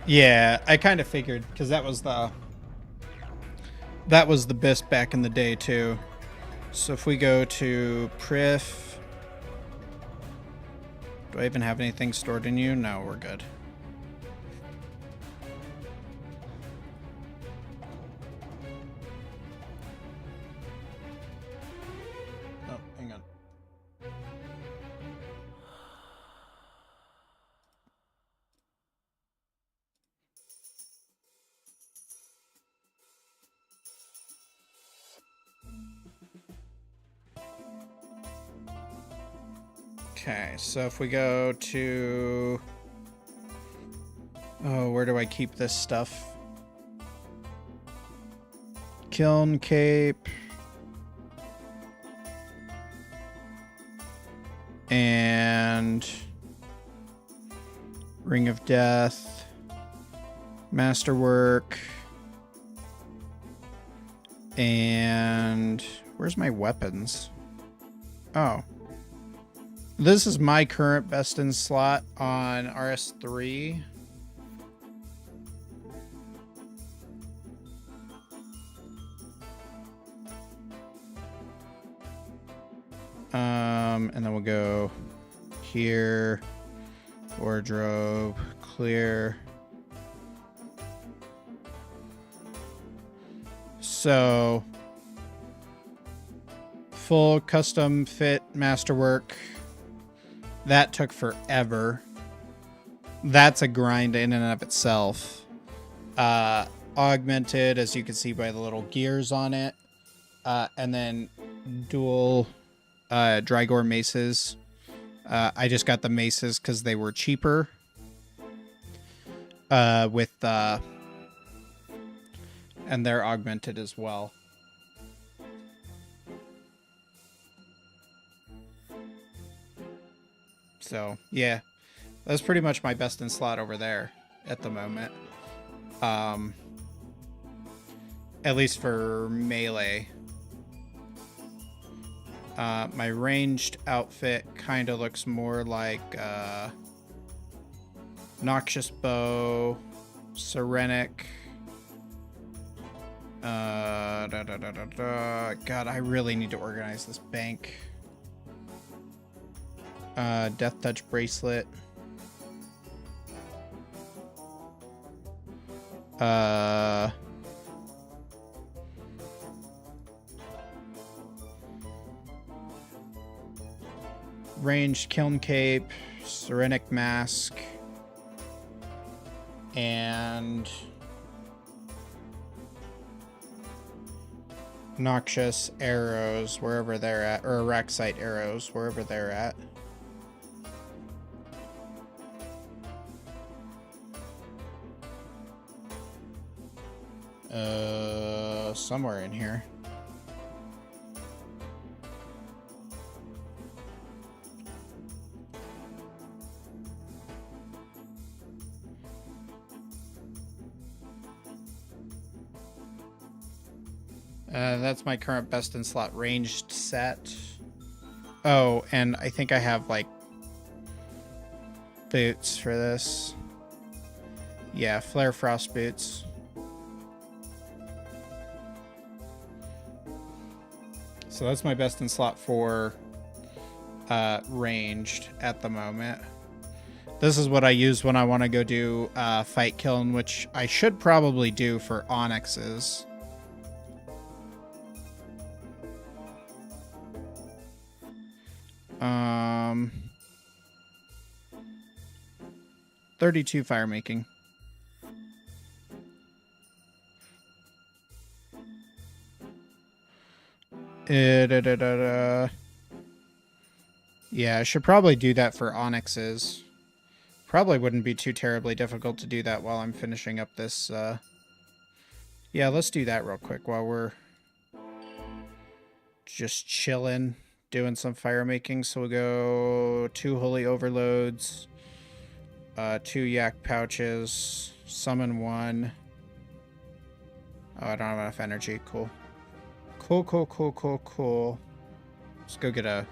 Speaker 1: Yeah, I kind of figured because that was the BIS back in the day too. So if we go to Prif, do I even have anything stored in you? No, we're good. Oh, hang on. Okay, so if we go to... Oh, where do I keep this stuff? Kiln Cape. And... Ring of Death. Masterwork. And... Where's my weapons? Oh. This is my current best in slot on RS3. And then we'll go here, wardrobe, clear. So, full custom fit masterwork. That took forever. That's a grind in and of itself. Augmented, as you can see by the little gears on it. And then dual Drygore maces. I just got the maces because they were cheaper. And they're augmented as well. So, yeah, that's pretty much my best in slot over there at the moment. At least for melee. My ranged outfit kind of looks more like Noxious Bow, Serenic. God, I really need to organize this bank. Death Touch Bracelet. Ranged Kiln Cape, Serenic Mask, and Noxious Arrows, wherever they're at, or Araxite Arrows, wherever they're at. Somewhere in here. That's my current best in slot ranged set. Oh, and I think I have like boots for this. Yeah, Flare Frost boots. So that's my best in slot for ranged at the moment. This is what I use when I want to go do Fight Kiln, which I should probably do for Onyxes. Um, 32 fire making. Yeah, I should probably do that for onyxes. Probably wouldn't be too terribly difficult to do that while I'm finishing up this. Yeah, let's do that real quick while we're just chilling, doing some fire making. So we'll go 2 holy overloads, 2 yak pouches, summon 1. Oh, I don't have enough energy. Cool. Cool. Let's go get a...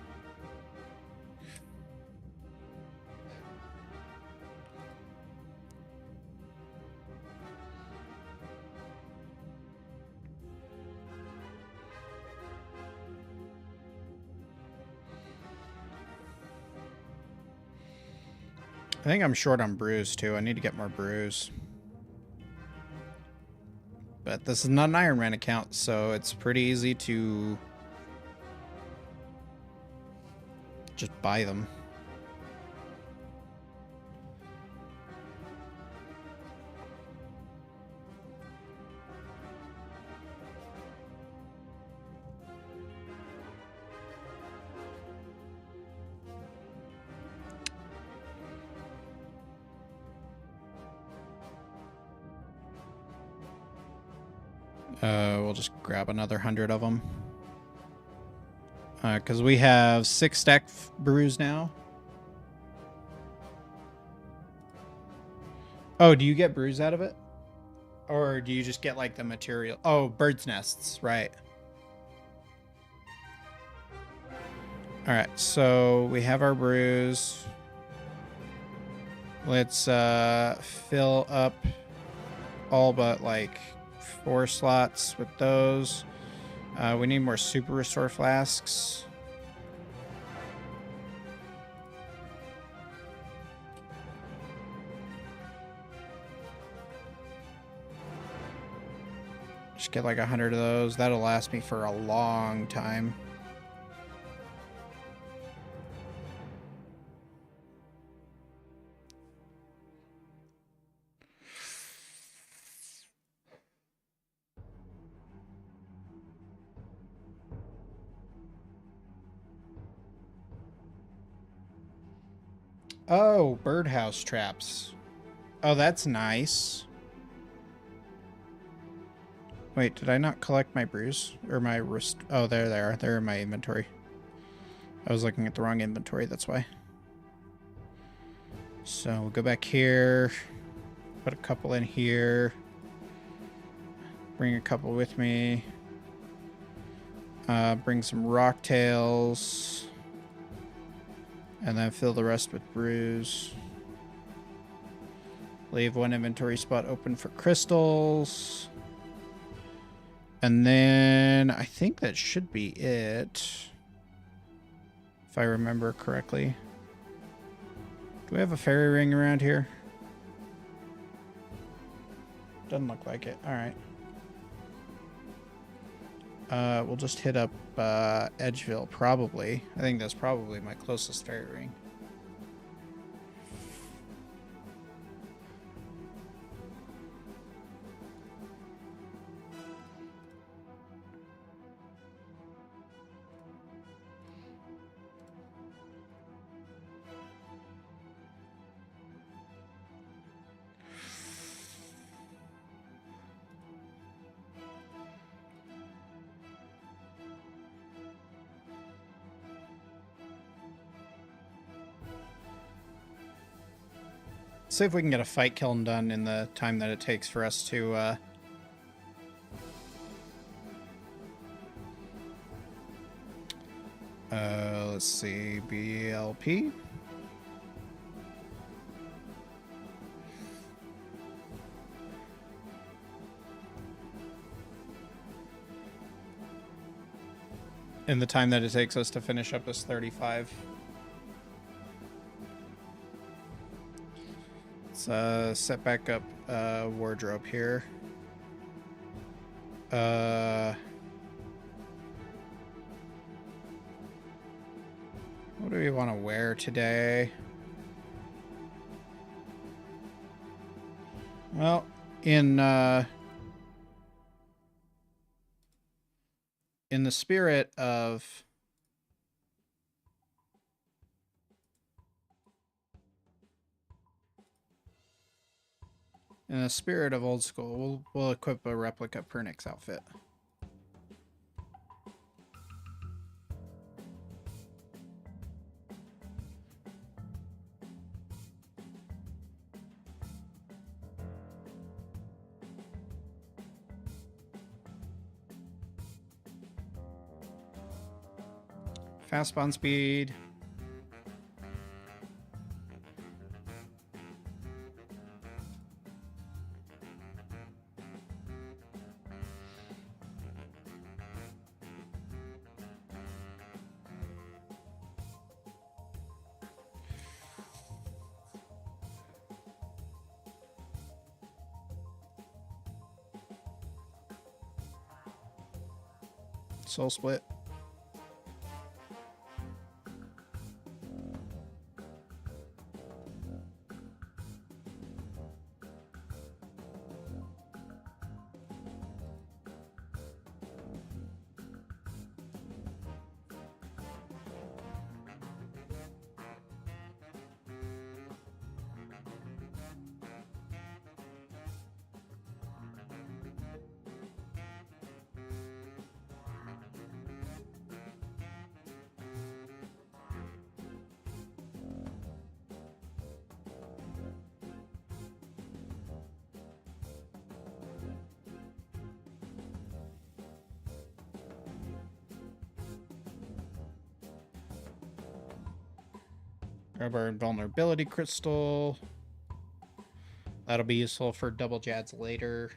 Speaker 1: I think I'm short on brews, too. I need to get more brews. But this is not an Iron Man account, so it's pretty easy to just buy them. We'll just grab another 100 of them. Because we have 6 stack brews now. Oh, do you get brews out of it? Or do you just get, like, the material? Oh, bird's nests, right. Alright, so we have our brews. Let's fill up all but, like... 4 slots with those. We need more super restore flasks. Just get like 100 of those. That'll last me for a long time. Oh, birdhouse traps. Oh, that's nice. Wait, did I not collect my brews? Or my wrist? Oh, there they are. They're in my inventory. I was looking at the wrong inventory, that's why. So we'll go back here. Put a couple in here. Bring a couple with me. Bring some rock tails. And then fill the rest with brews. Leave 1 inventory spot open for crystals. And then I think that should be it. If I remember correctly. Do we have a fairy ring around here? Doesn't look like it. Alright. We'll just hit up Edgeville, probably. I think that's probably my closest fairy ring. See if we can get a fight kiln done in the time that it takes for us to let's see, BLP. In the time that it takes us to finish up this 35. Let's set back up wardrobe here. What do we want to wear today? Well, in in the spirit of old school, we'll equip a replica Pernix outfit. Fast spawn speed. Soul split. Grab our invulnerability crystal. That'll be useful for double jads later.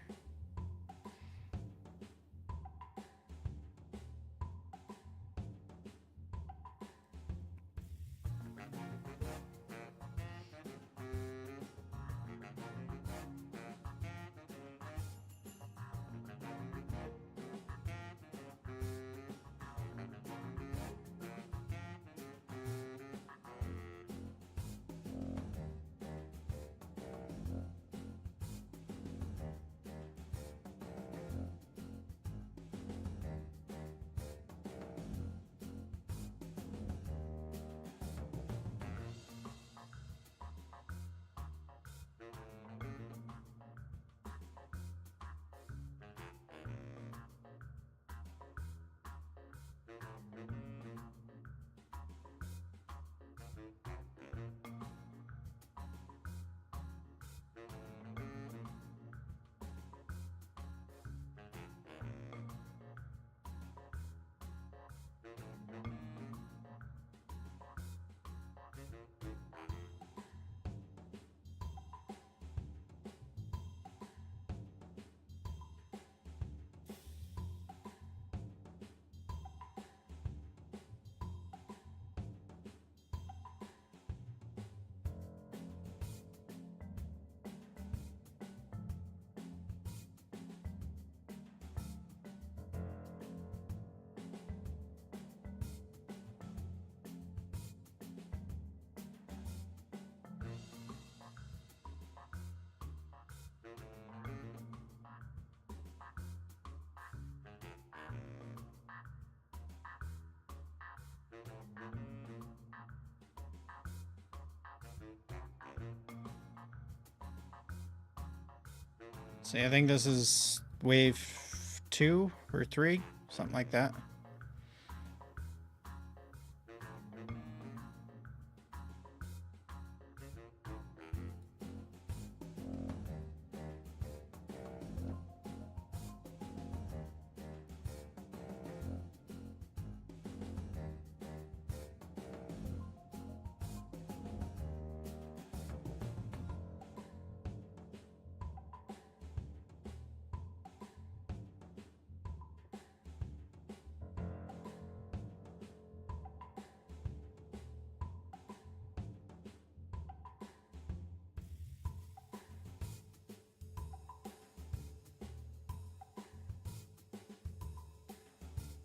Speaker 1: See, I think this is wave 2 or 3, something like that.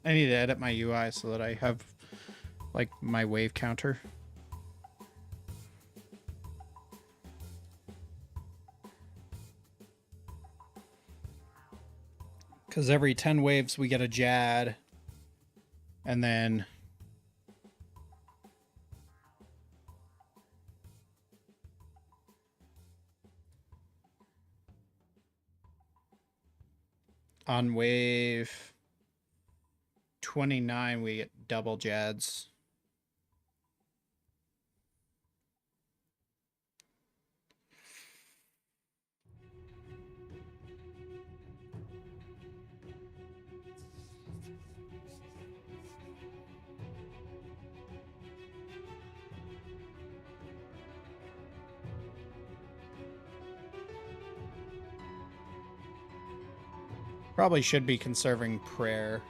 Speaker 1: I need to edit my UI so that I have like my wave counter. Because every 10 waves we get a Jad, And then on wave 29, we get double Jads. Probably should be conserving prayer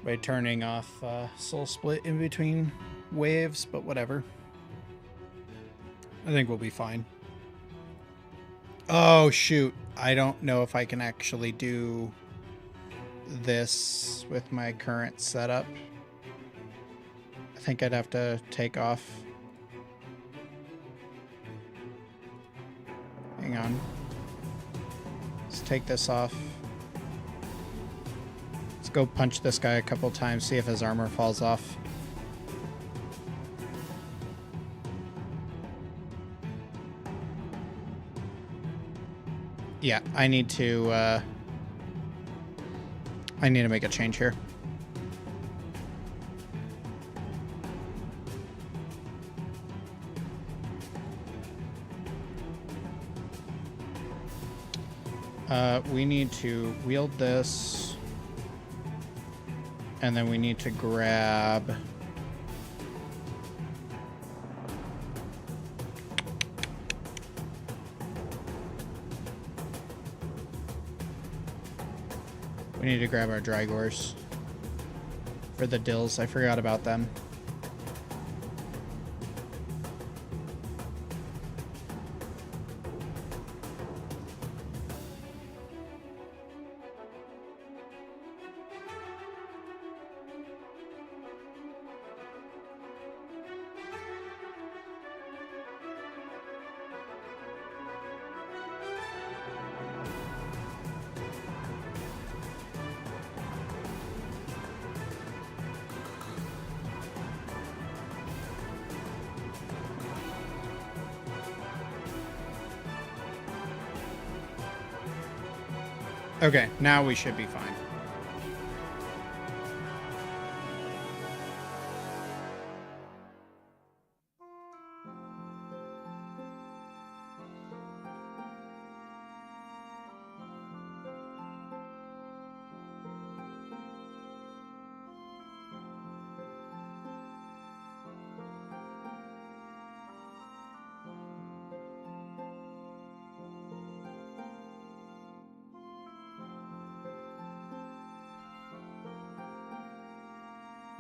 Speaker 1: by turning off Soul Split in between waves, but whatever. I think we'll be fine. Oh, shoot. I don't know if I can actually do this with my current setup. I think I'd have to take off. Hang on. Let's take this off. Let's go punch this guy a couple times, see if his armor falls off. Yeah, I need to make a change here. We need to wield this, and then we need to grab our Drygors for the dills. I forgot about them. Okay, now we should be fine.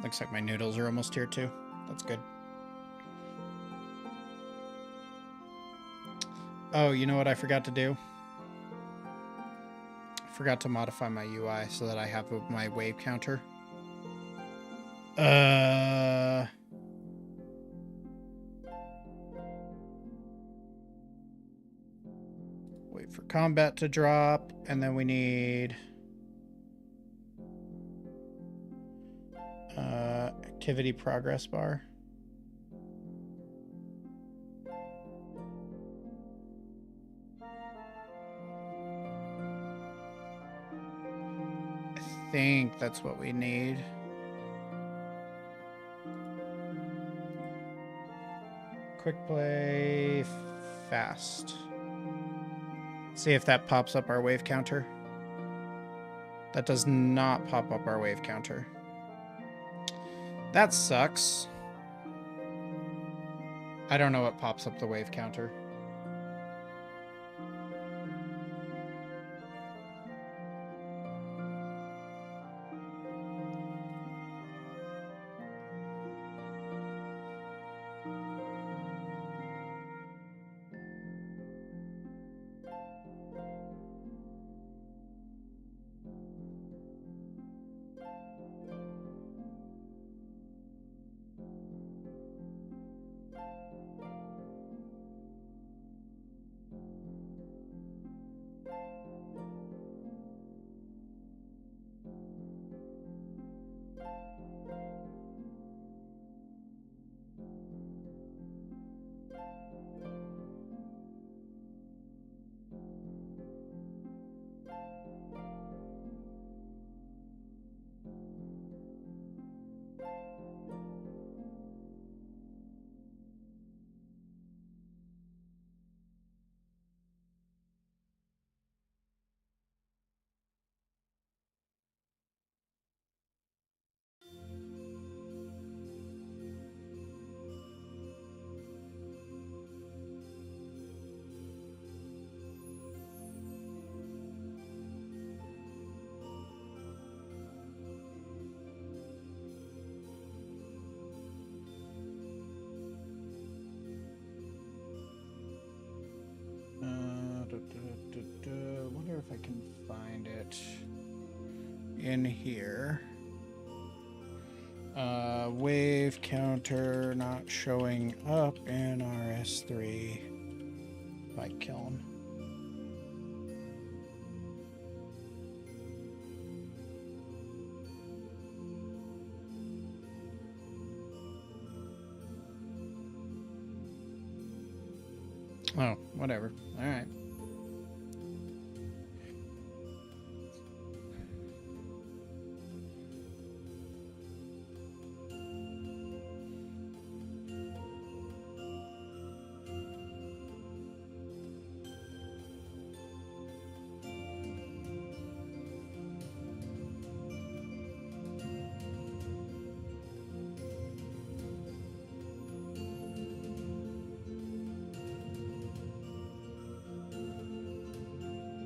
Speaker 1: Looks like my noodles are almost here too. That's good. Oh, you know what I forgot to do? I forgot to modify my UI so that I have my wave counter. Wait for combat to drop, and then we need activity progress bar. I think that's what we need. Quick play fast. See if that pops up our wave counter. That does not pop up our wave counter. That sucks. I don't know what pops up the wave counter. Wonder if I can find it in here. Wave counter not showing up in RS3. If I kill him. Oh, whatever. All right.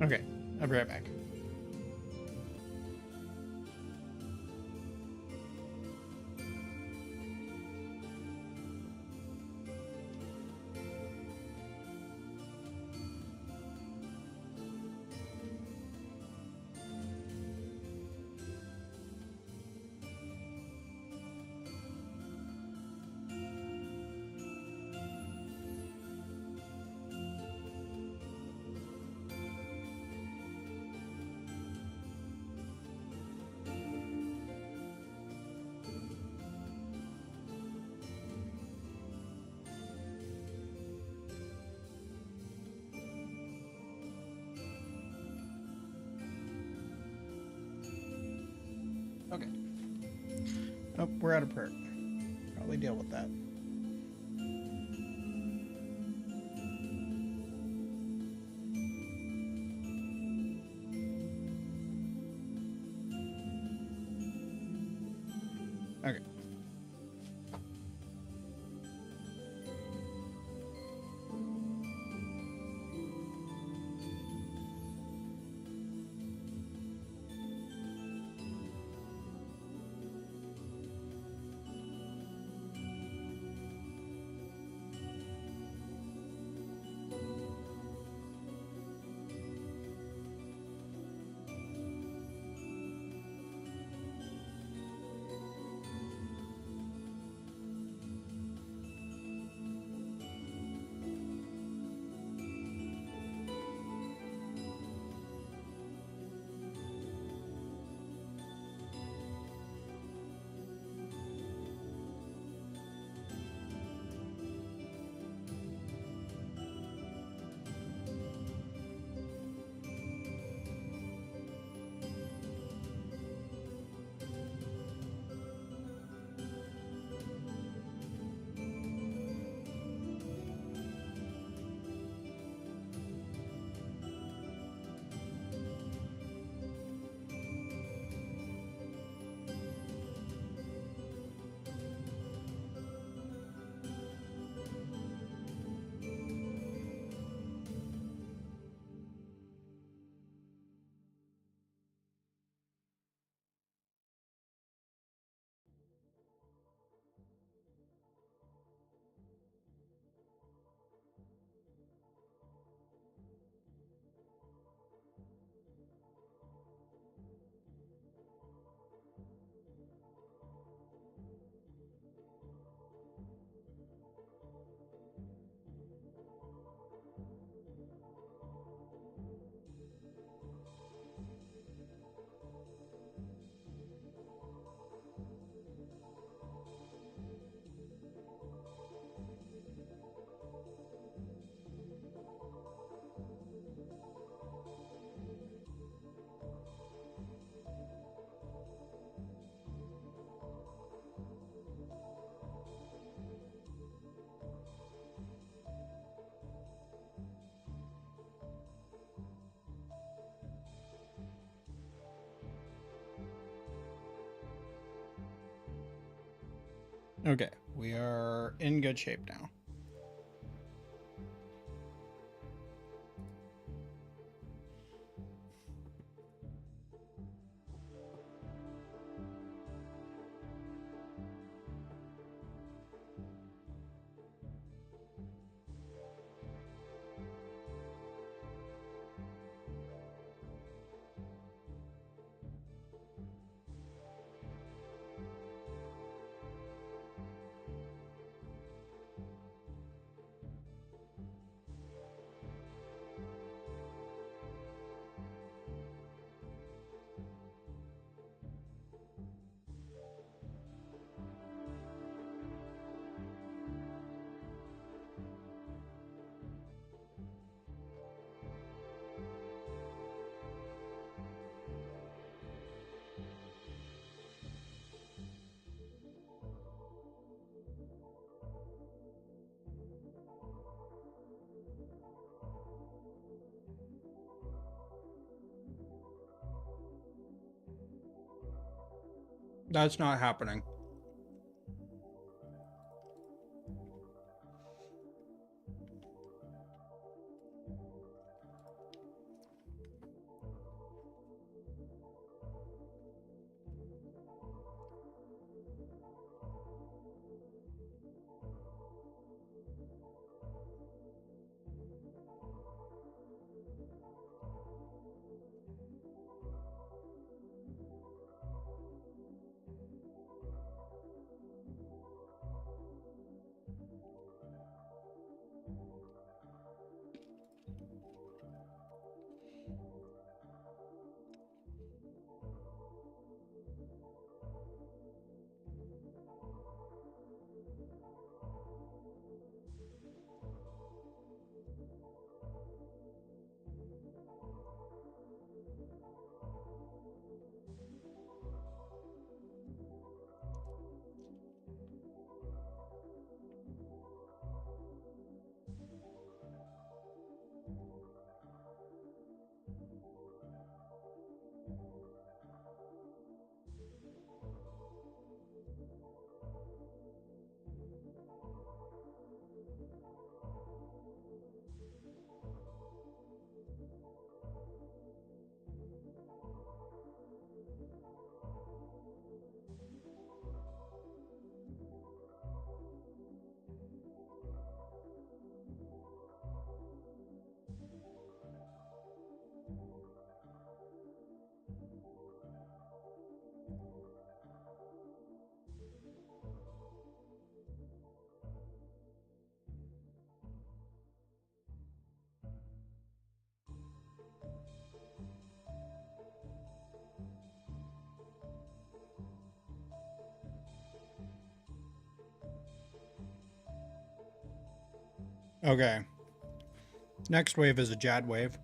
Speaker 1: Okay, I'll be right back. Okay. Oh, we're out of perk. Probably deal with that. Okay. Okay, we are in good shape now. That's not happening. Okay. Next wave is a Jad wave.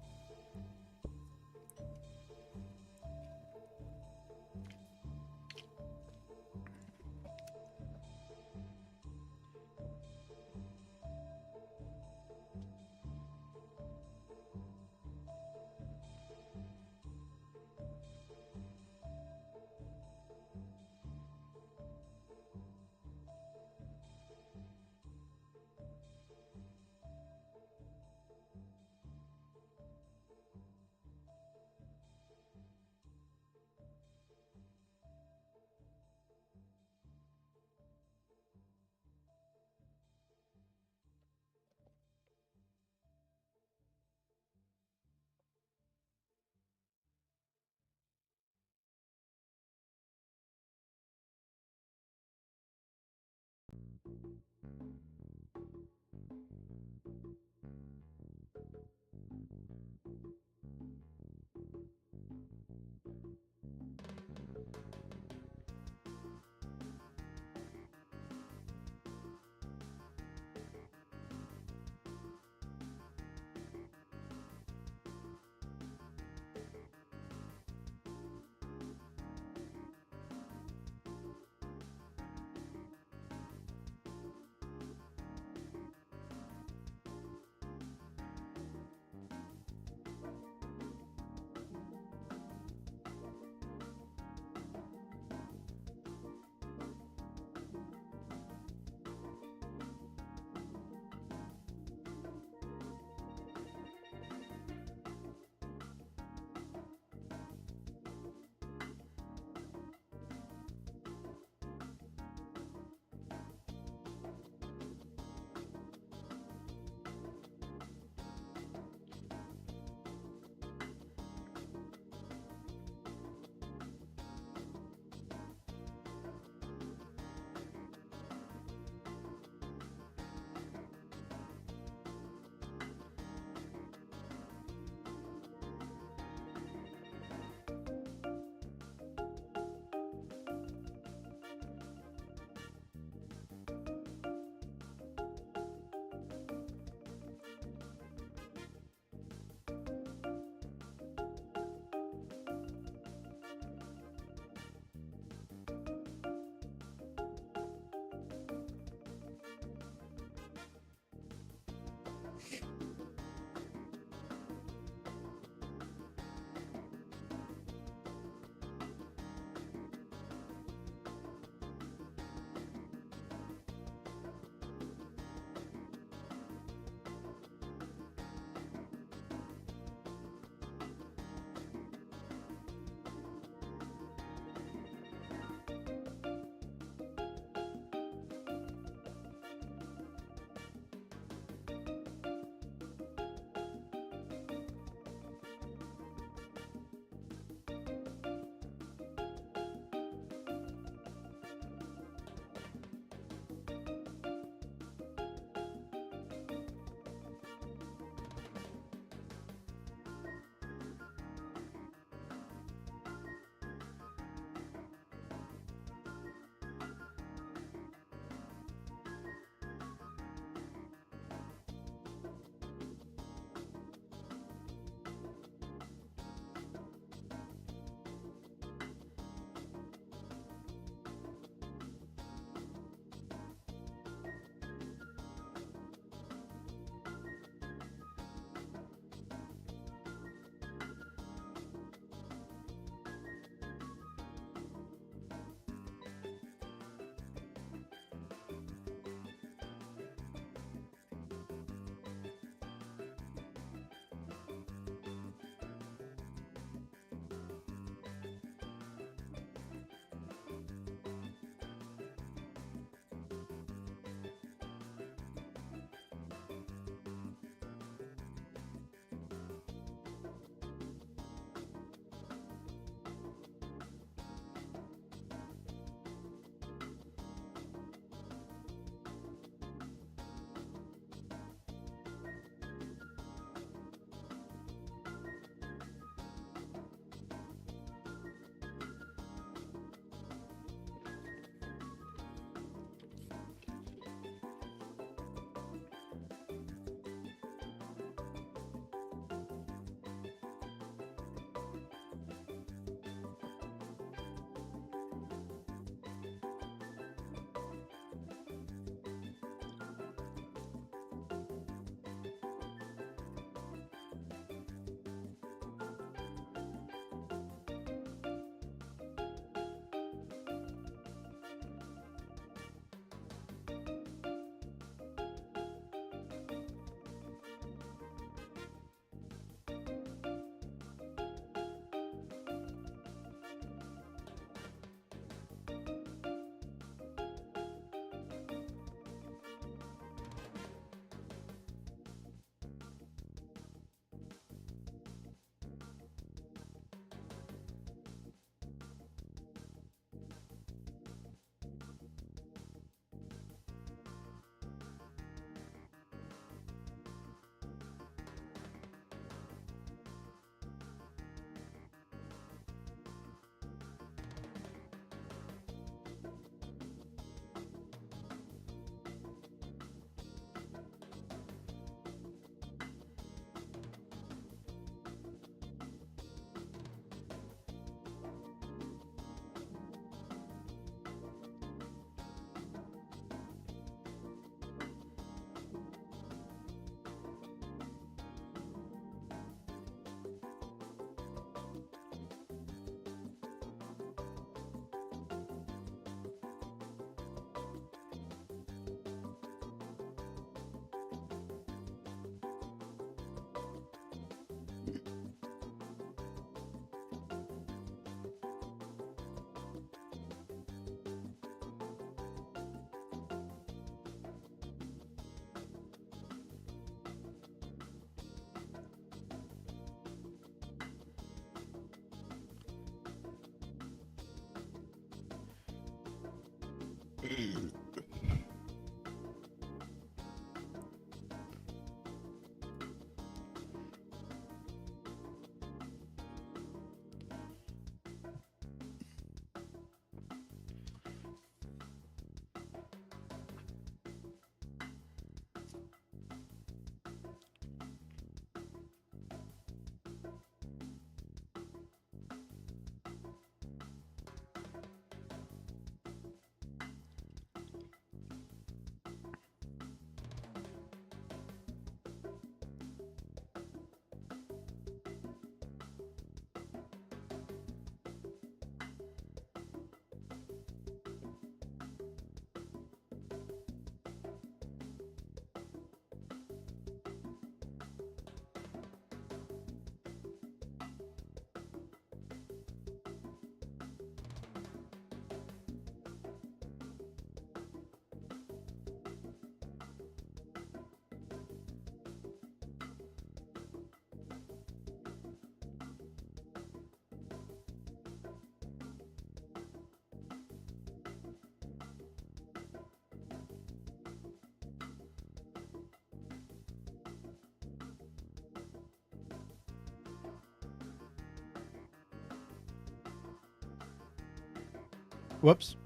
Speaker 1: Whoops.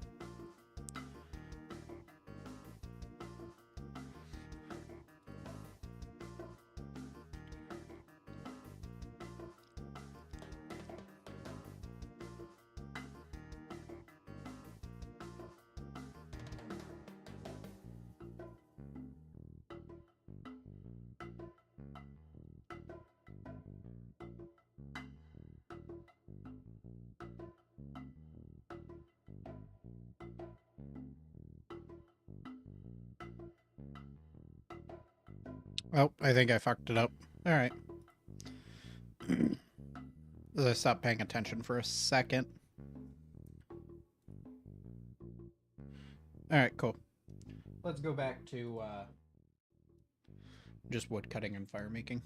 Speaker 1: Oh, I think I fucked it up. All right. I stopped paying attention for a second. All right, cool. Let's go back to just wood cutting and fire making.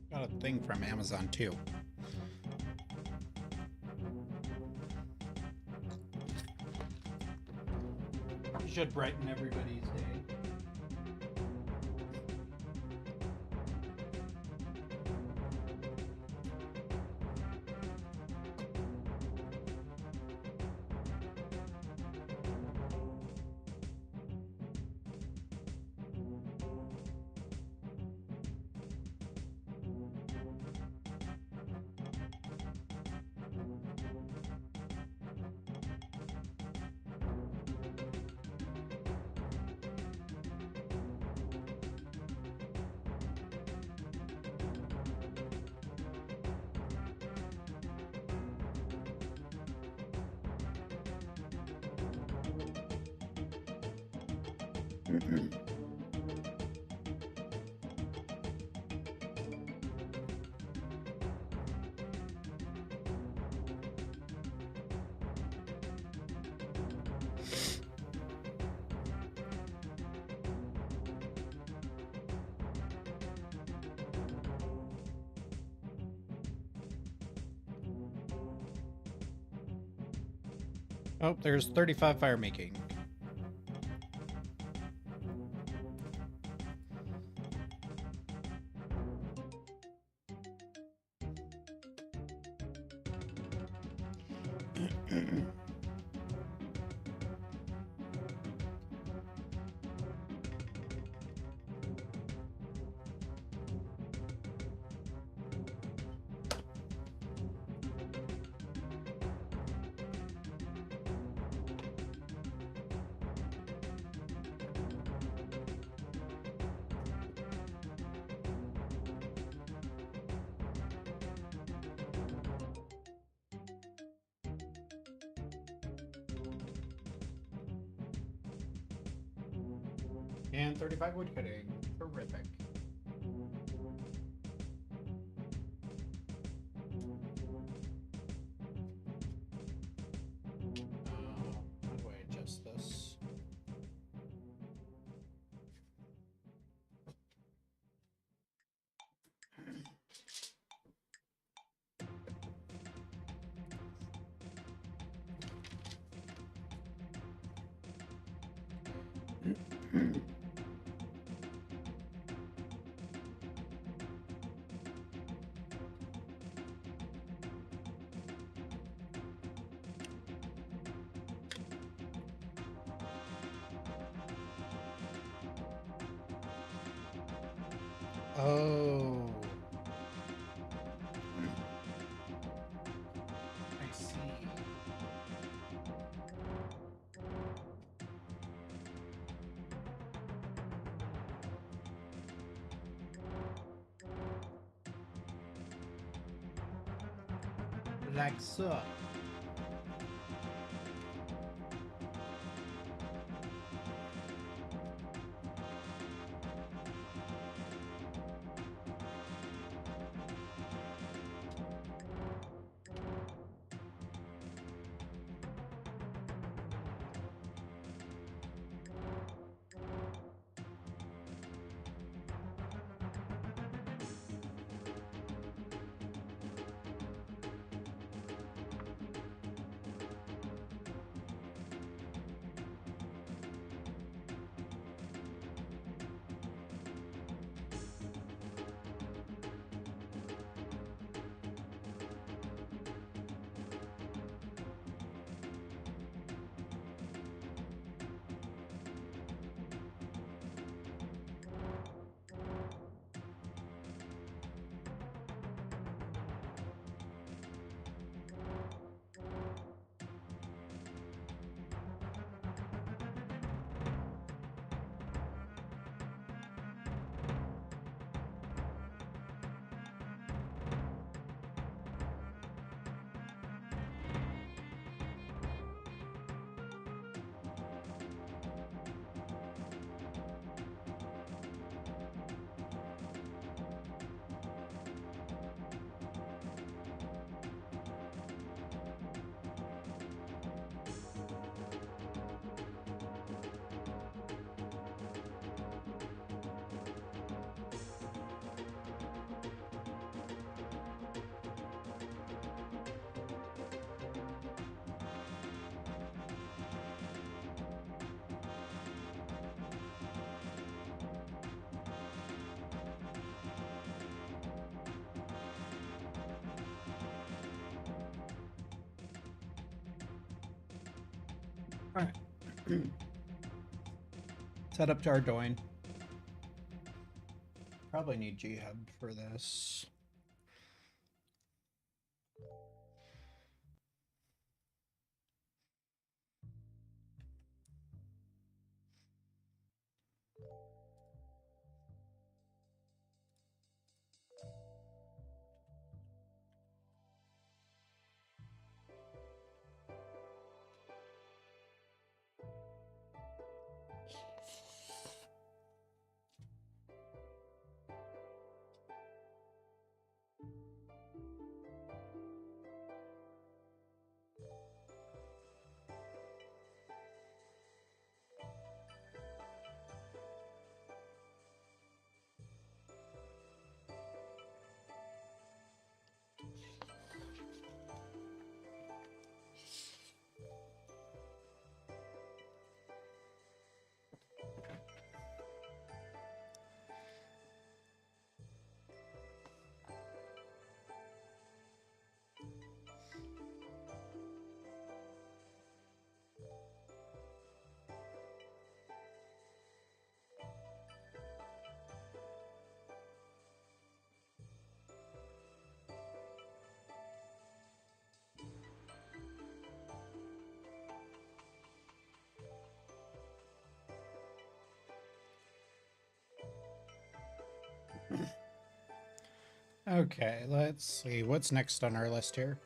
Speaker 1: Got a thing from Amazon too. Should brighten everybody's day. Oh, there's 35 fire making. And 35 wood cutting. Terrific. How do I adjust this? Oh. I see. Like so. Alright. Set up to Ardoin. Probably need G-Hub for this. Okay, let's see. What's next on our list here?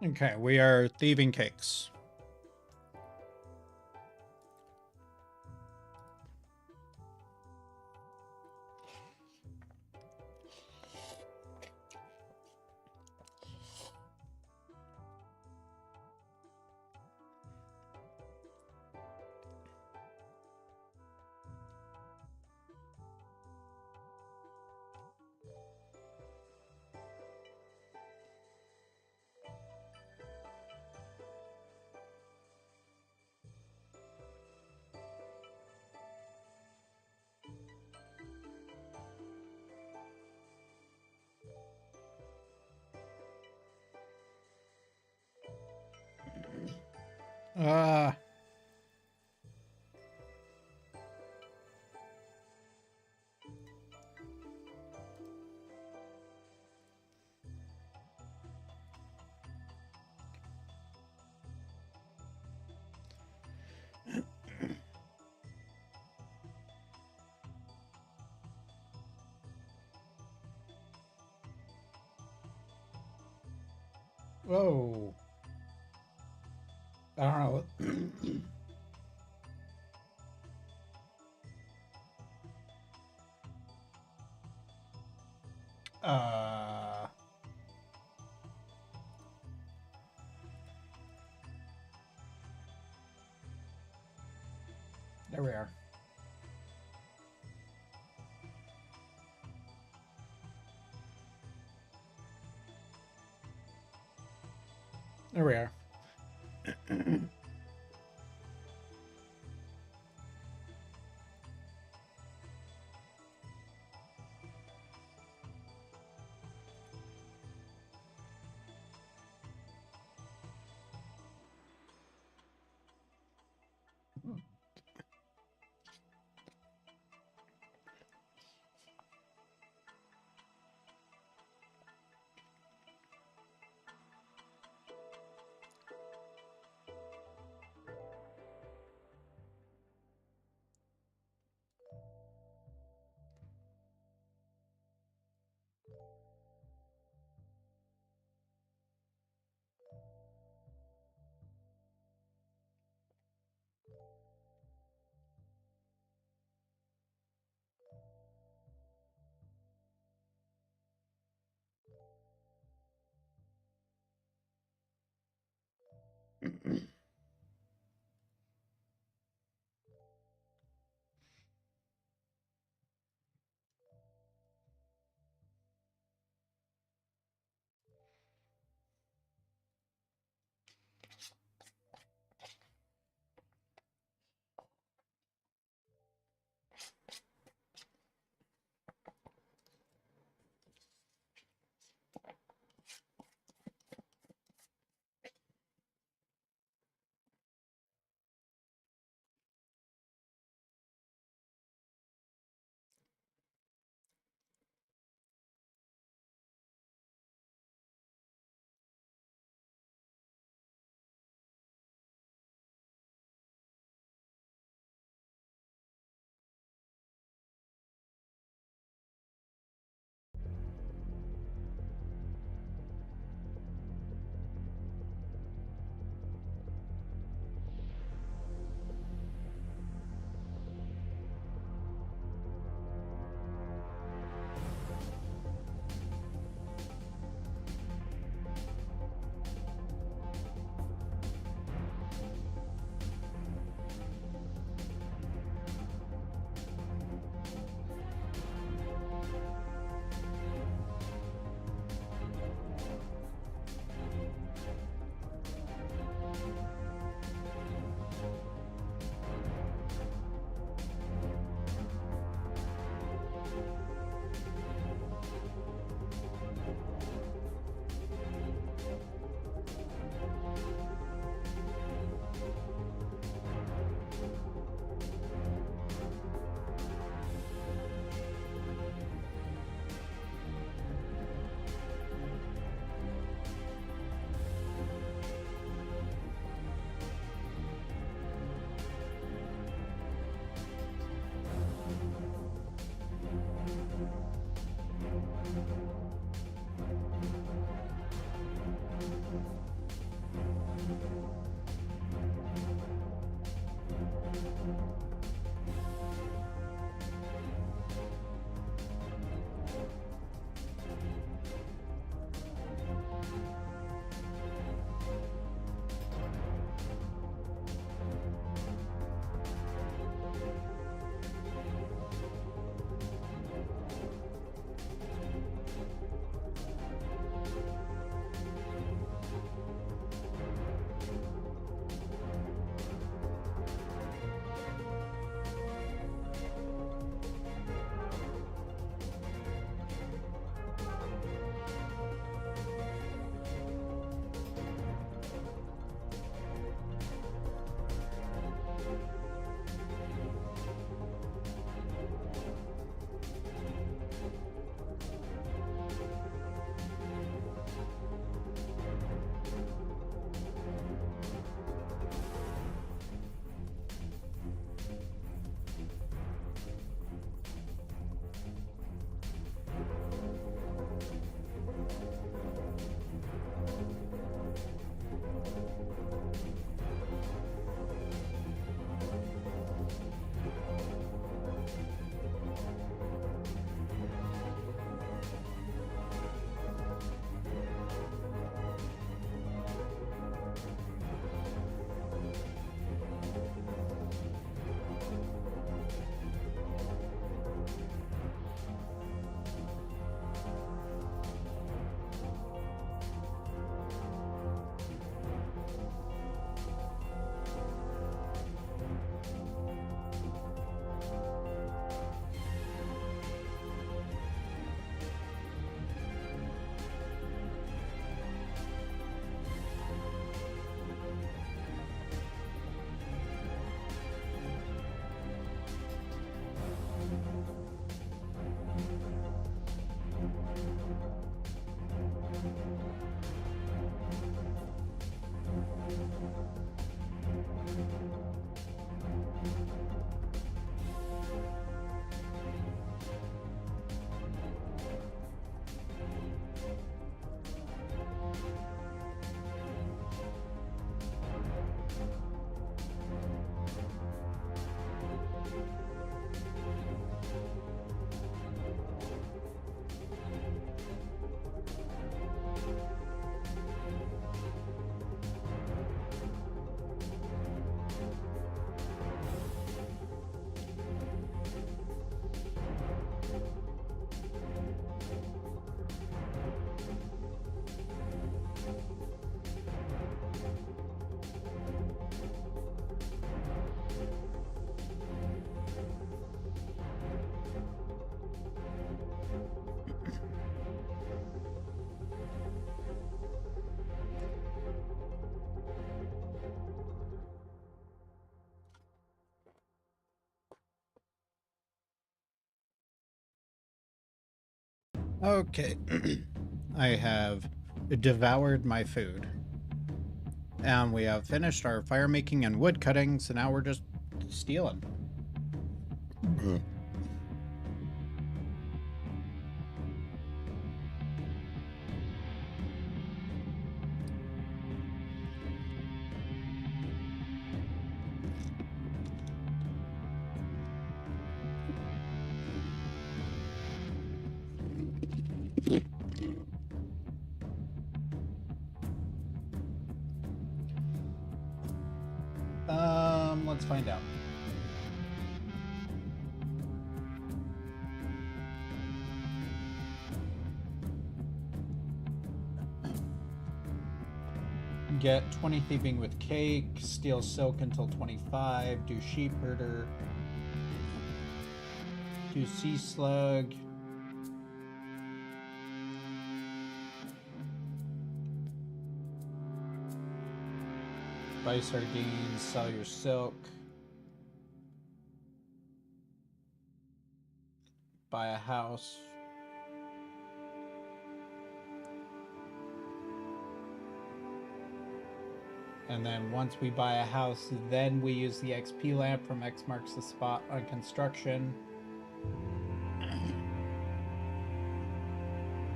Speaker 1: Okay, we are thieving cakes. Ah. Whoa. I don't know. uh. There we are. There we are. Okay. I have devoured my food. And we have finished our fire making and wood cutting, so now we're just stealing. Let's find out. Get 20 thieving with cake, steal silk until 25, do sheep herder, do sea slug, buy sardines, sell your silk, buy a house, and then once we buy a house, then we use the XP lamp from X marks the spot on construction,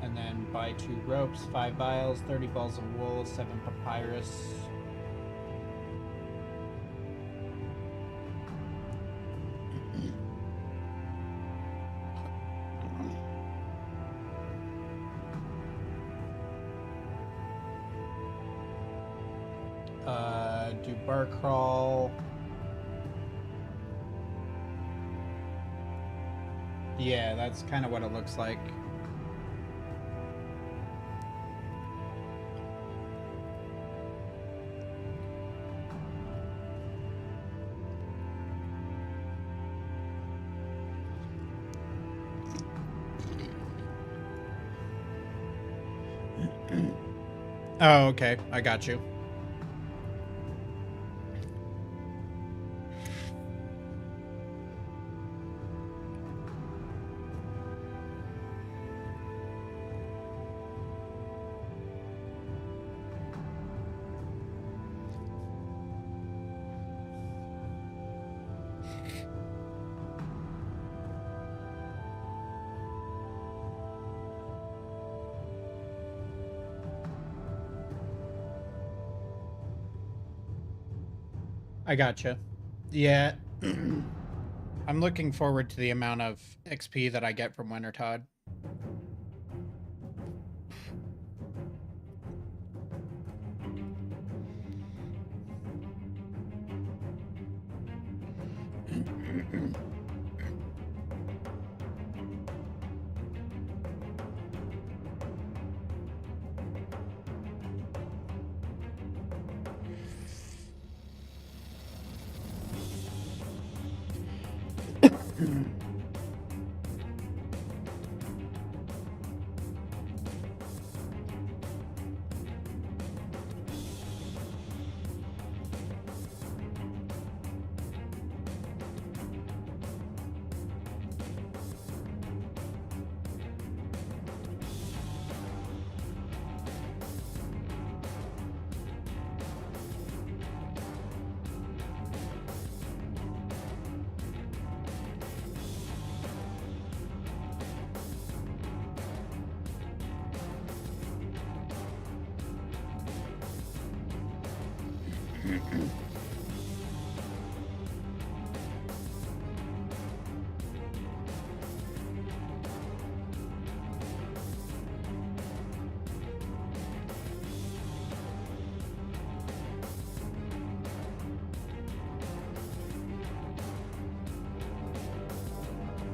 Speaker 1: and then buy 2 ropes, 5 vials, 30 balls of wool, 7 papyrus. Do bar crawl. Yeah, that's kind of what it looks like. Oh, okay. I got you. I gotcha. Yeah. I'm looking forward to the amount of XP that I get from Winter Todd.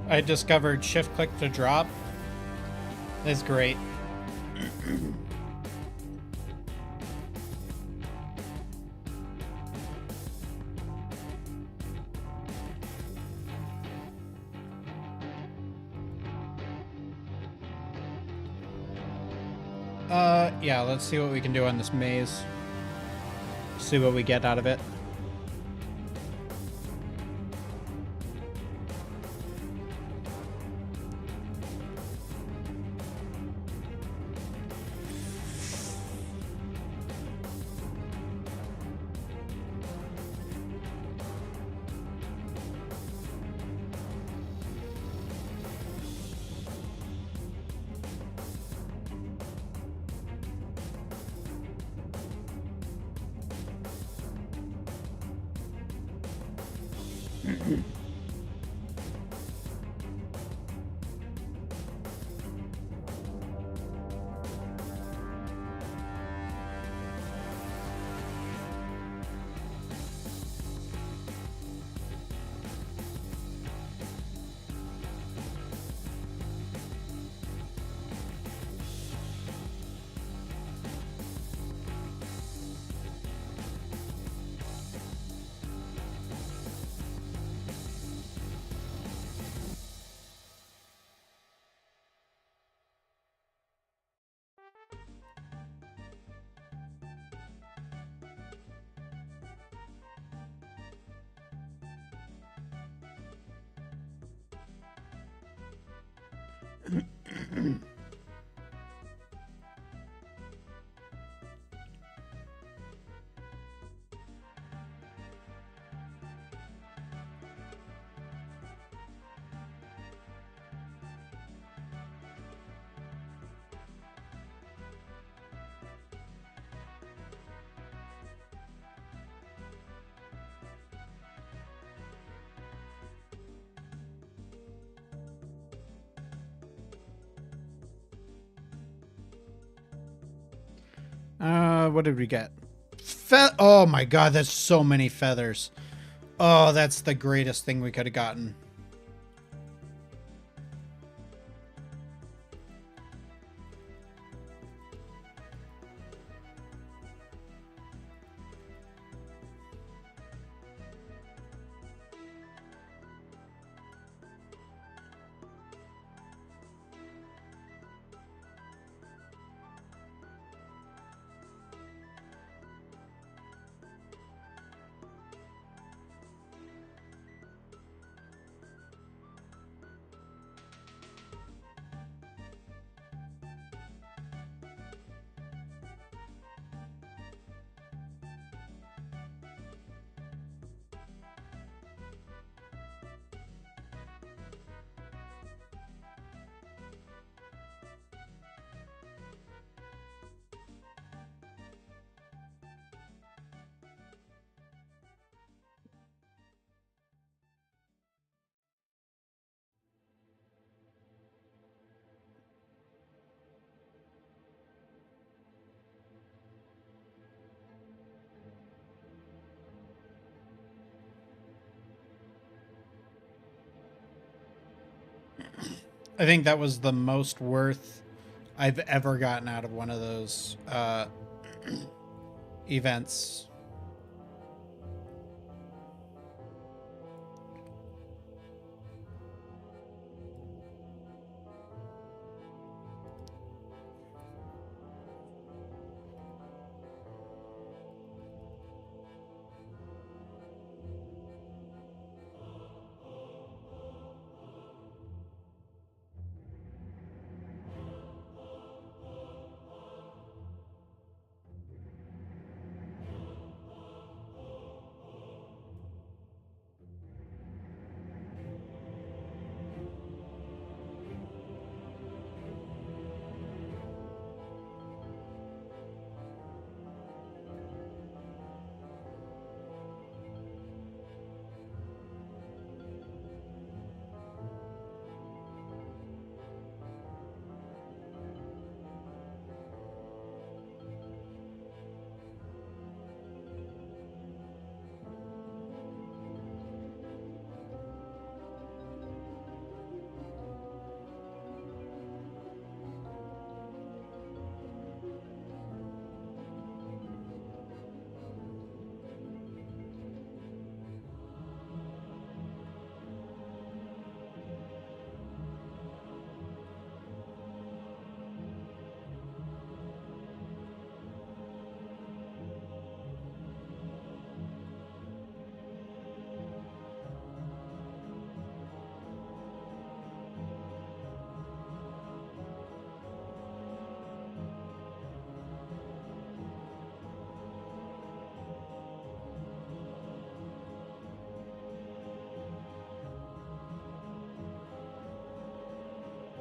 Speaker 1: I discovered shift click to drop. That's great. Yeah, let's see what we can do on this maze. See what we get out of it. What did we get? Oh my god, that's so many feathers. Oh, that's the greatest thing we could have gotten. I think that was the most worth I've ever gotten out of one of those events.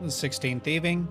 Speaker 1: The 16 thieving.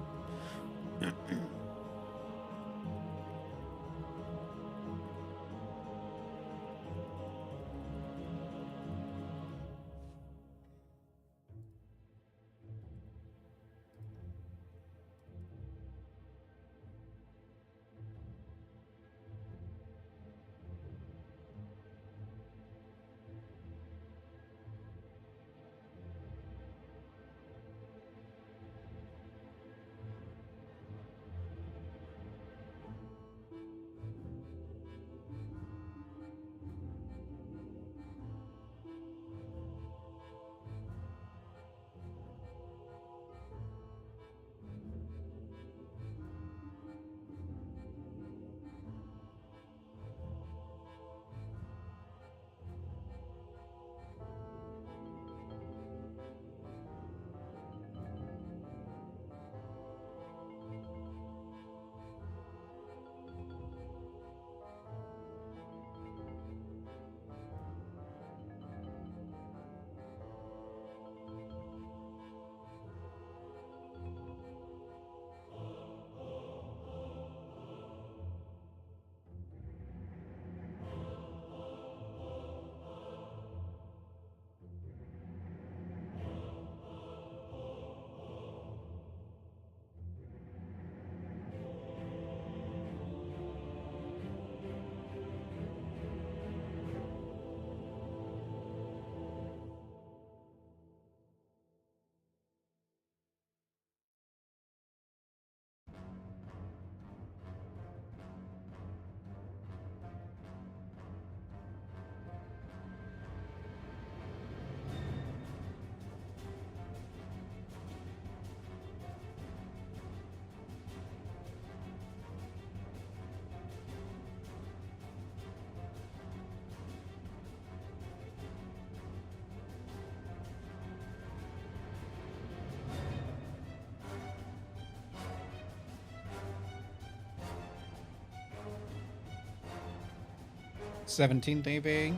Speaker 1: 17 thieving.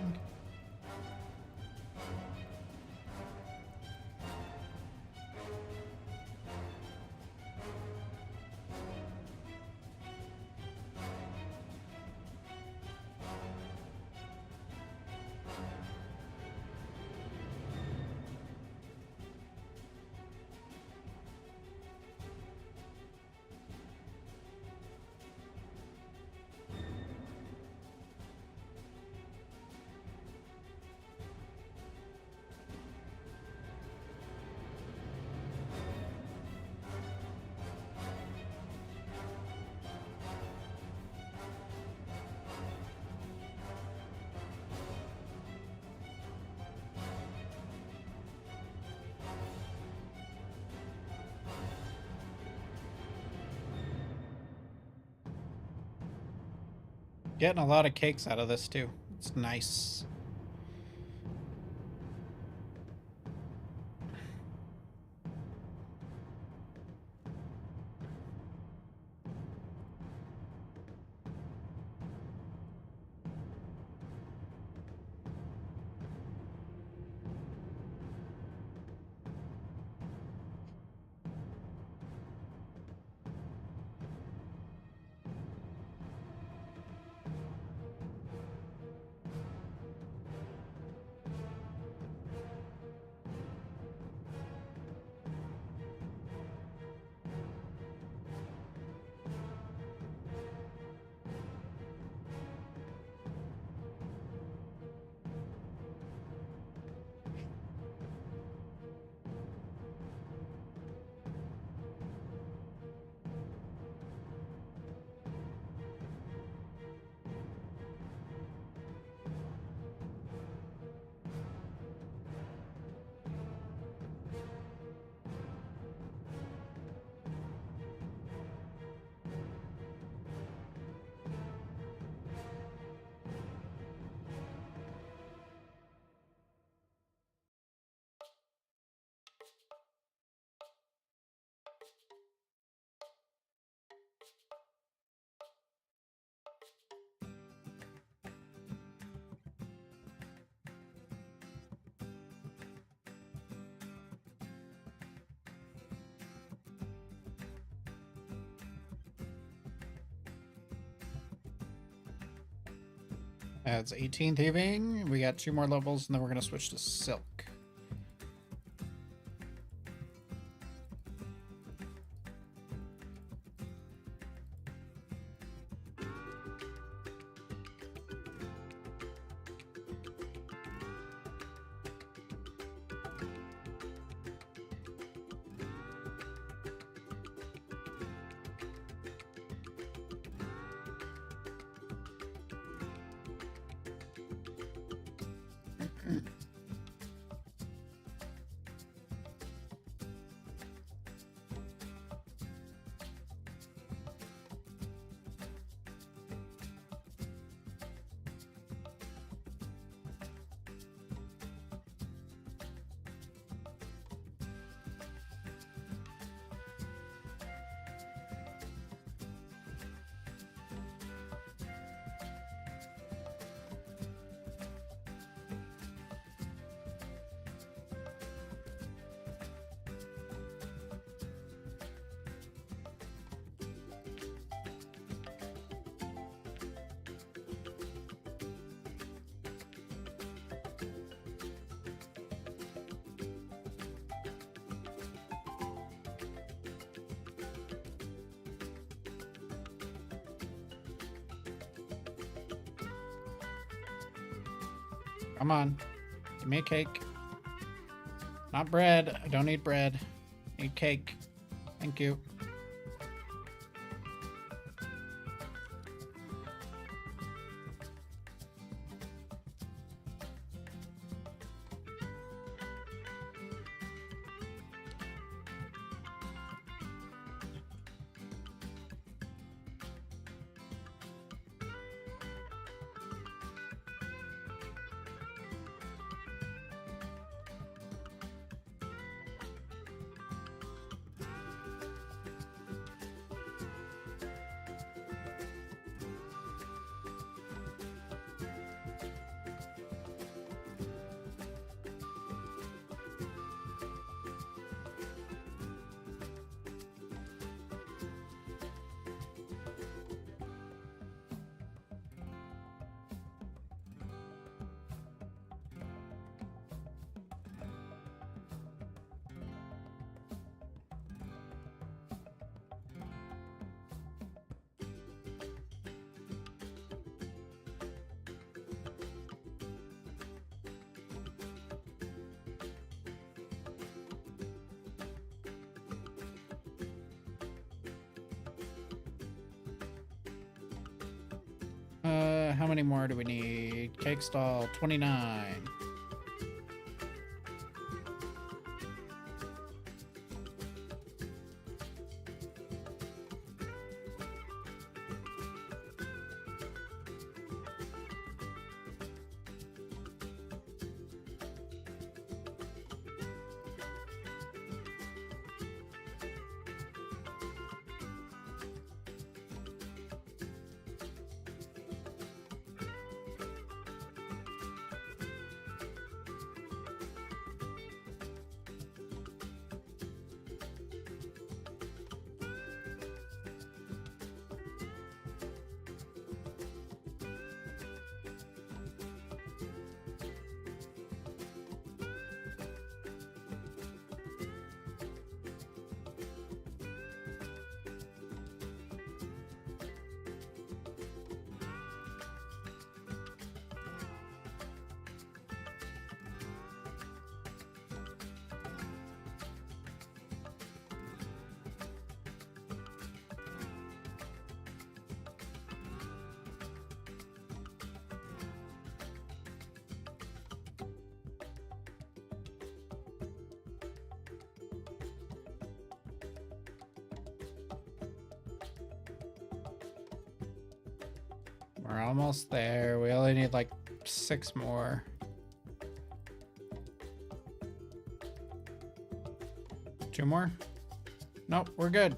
Speaker 1: Getting a lot of cakes out of this too. It's nice. Adds 18 thieving. We got 2 more levels, and then we're going to switch to silk. Come on. Give me a cake. Not bread. I don't need bread. I need cake. Thank you. how many more do we need? Cake stall, 29. We're almost there. We only need like 6 more. Two more? Nope, we're good.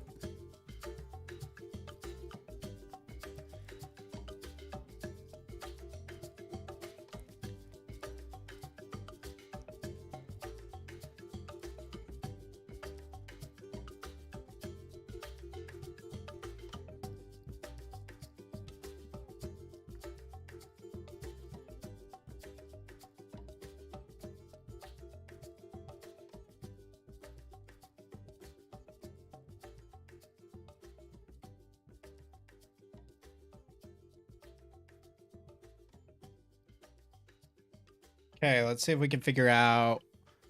Speaker 1: Okay, let's see if we can figure out.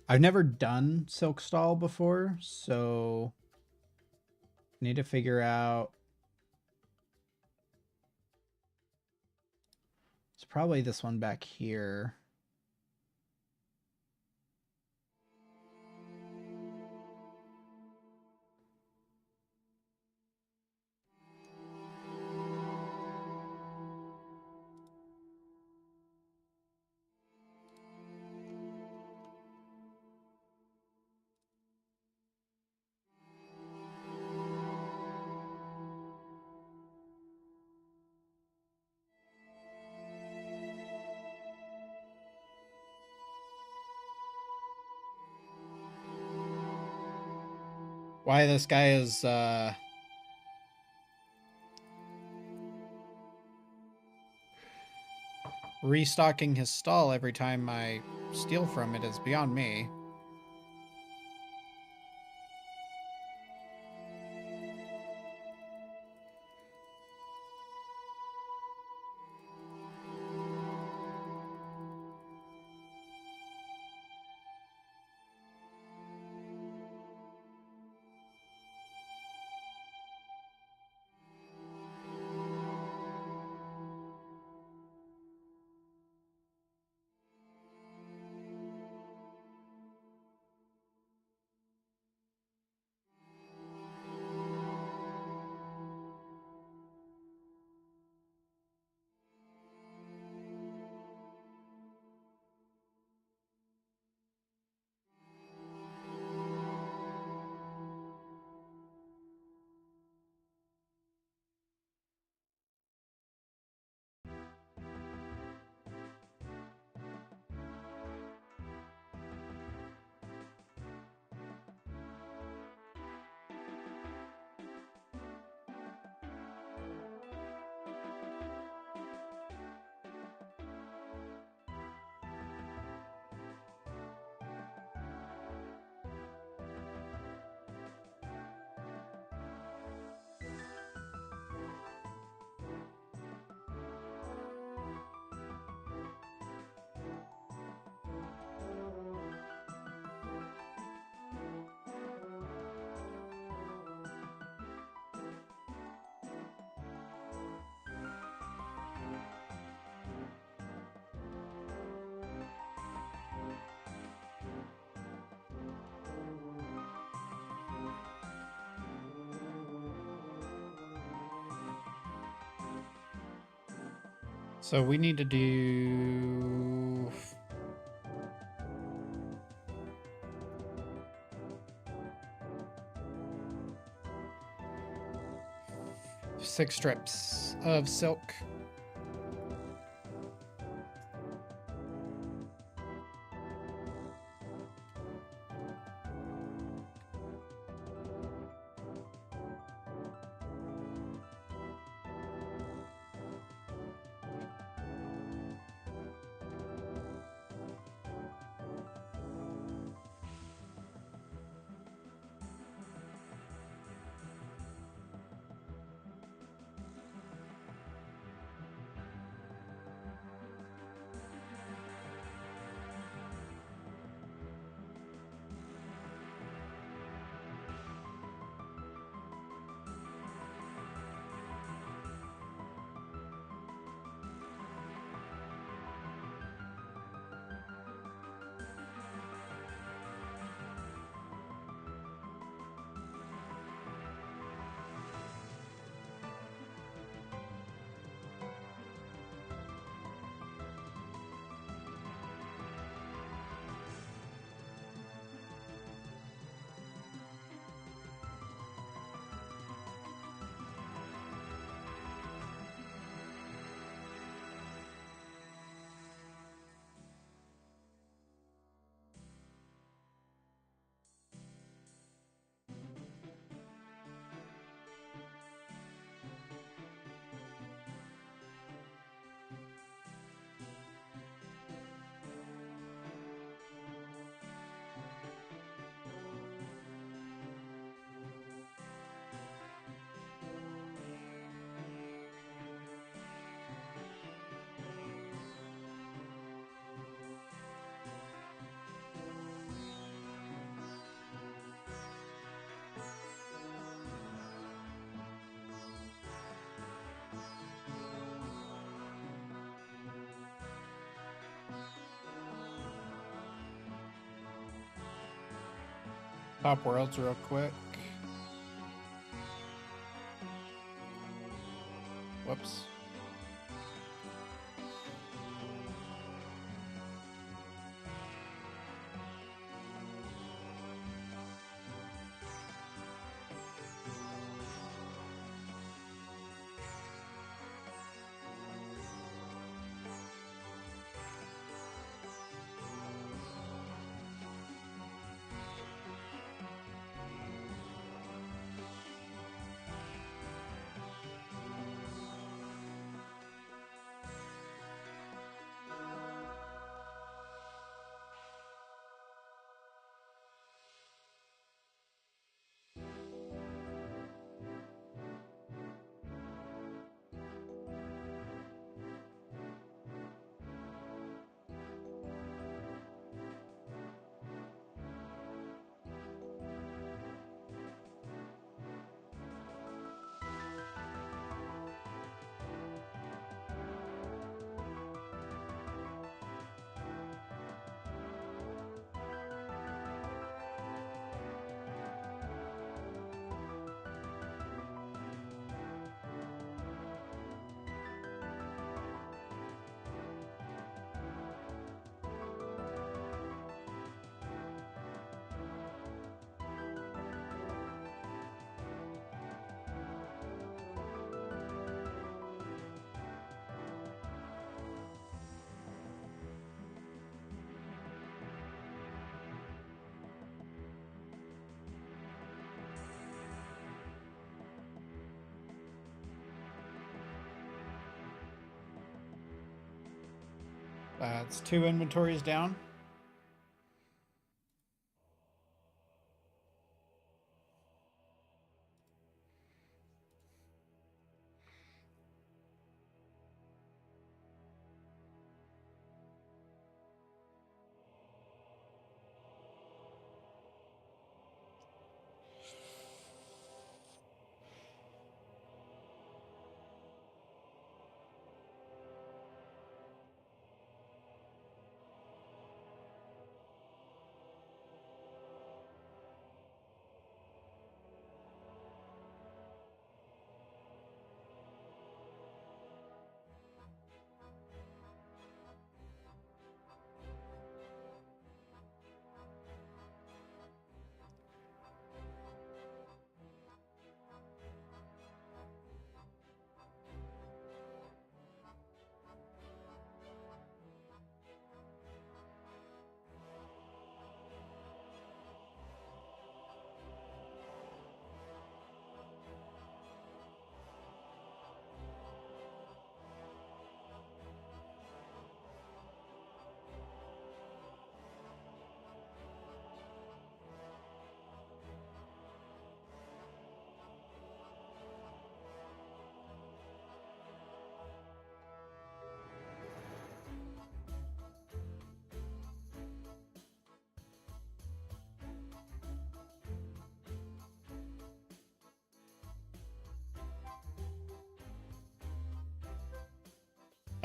Speaker 1: I've never done Silk Stall before, so need to figure out. It's probably this one back here. Why this guy is restocking his stall every time I steal from it is beyond me. So we need to do... six strips of silk. Top worlds real quick. Whoops. That's 2 inventories down.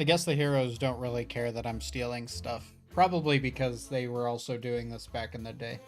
Speaker 1: I guess the heroes don't really care that I'm stealing stuff. Probably because they were also doing this back in the day.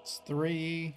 Speaker 1: It's 3.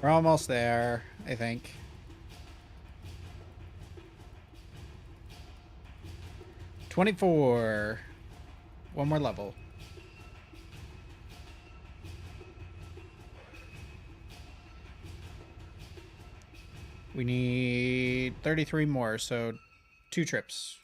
Speaker 1: We're almost there, I think. $24. One more level. We need 33 more, so 2 trips.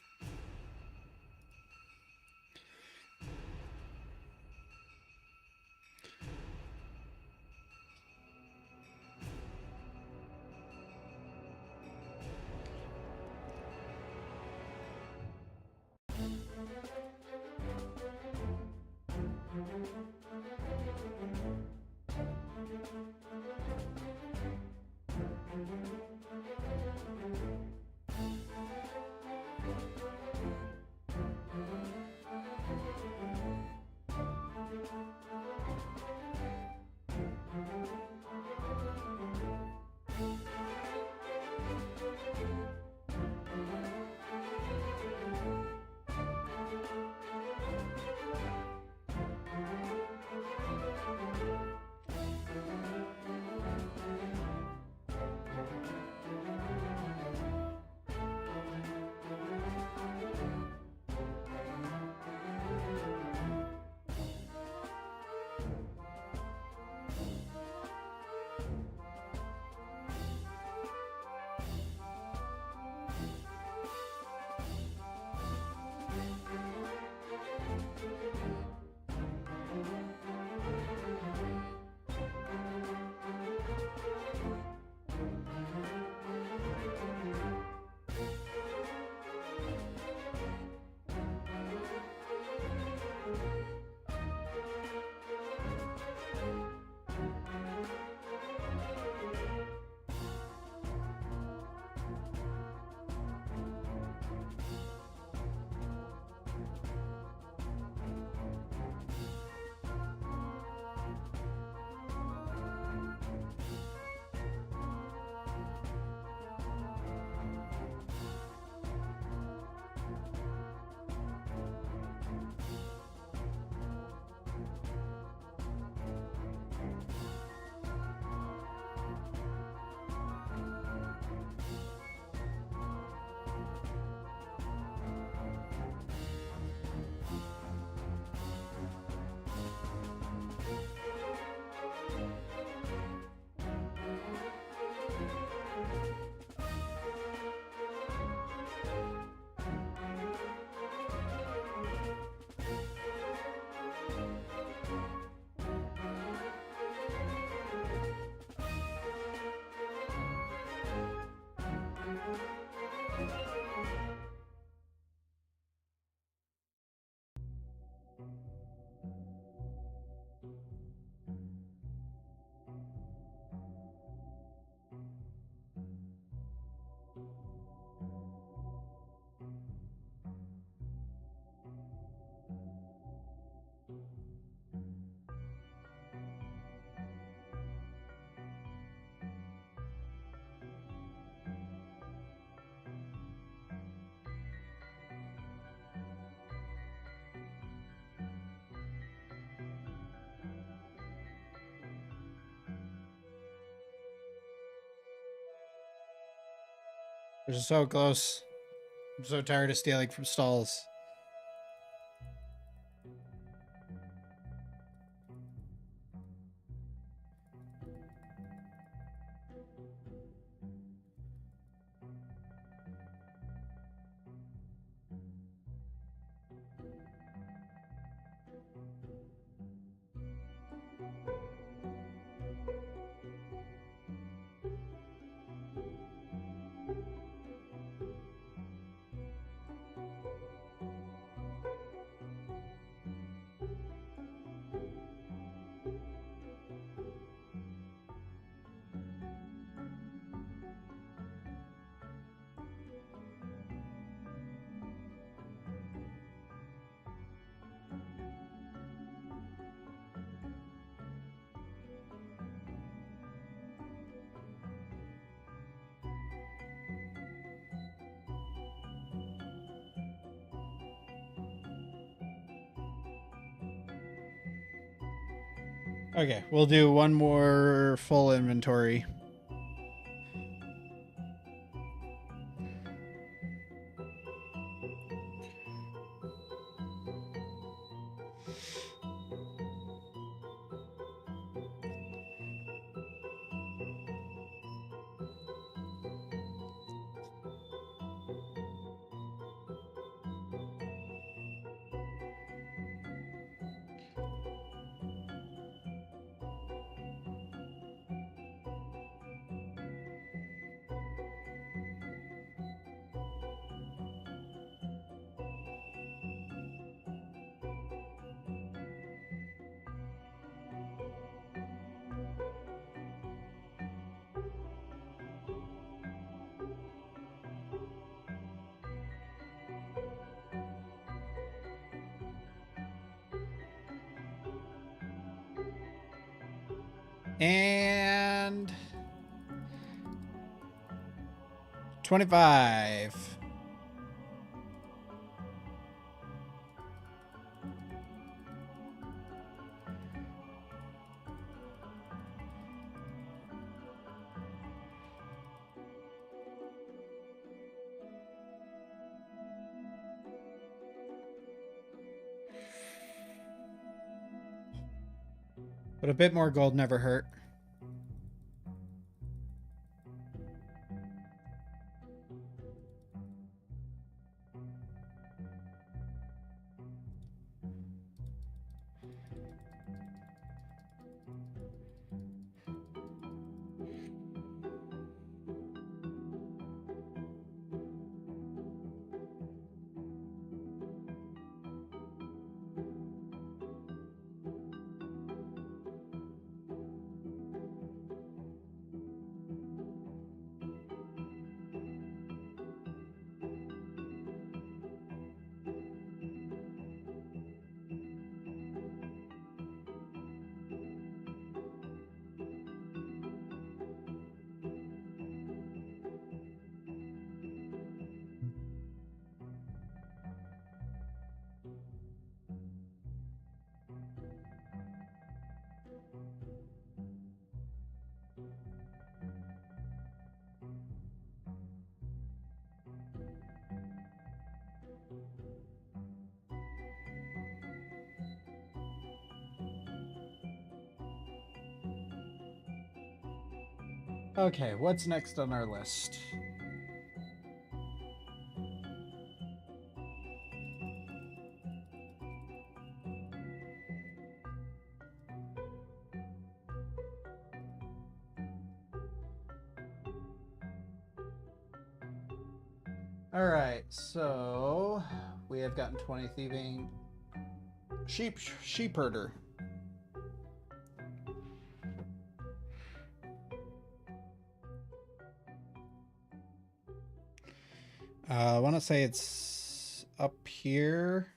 Speaker 1: We're so close. I'm so tired of stealing from stalls. Okay, we'll do one more full inventory. And 25. But a bit more gold never hurt. Okay, what's next on our list? All right, so we have gotten 20 thieving. Sheep herder. I want to say it's up here.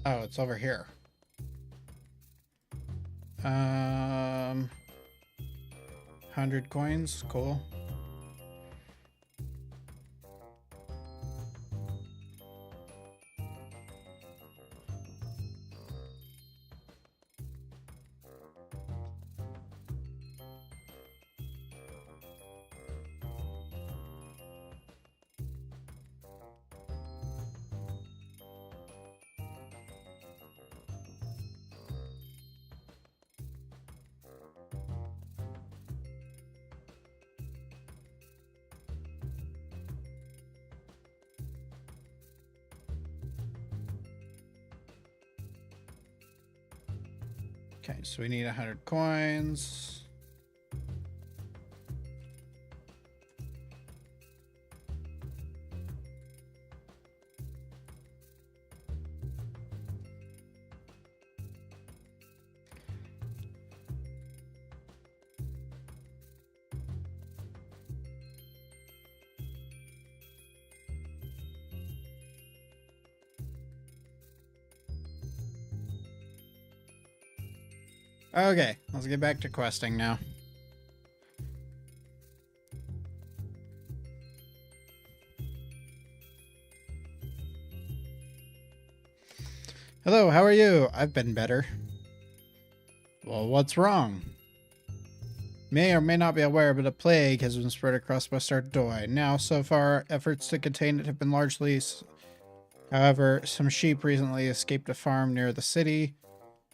Speaker 1: Oh, it's over here. 100 coins, cool. Okay, so we need 100 coins. Okay, let's get back to questing now. Hello, how are you? I've been better. Well, what's wrong? May or may not be aware, but a plague has been spread across West Artois. Now, so far, efforts to contain it have been largely... However, some sheep recently escaped a farm near the city.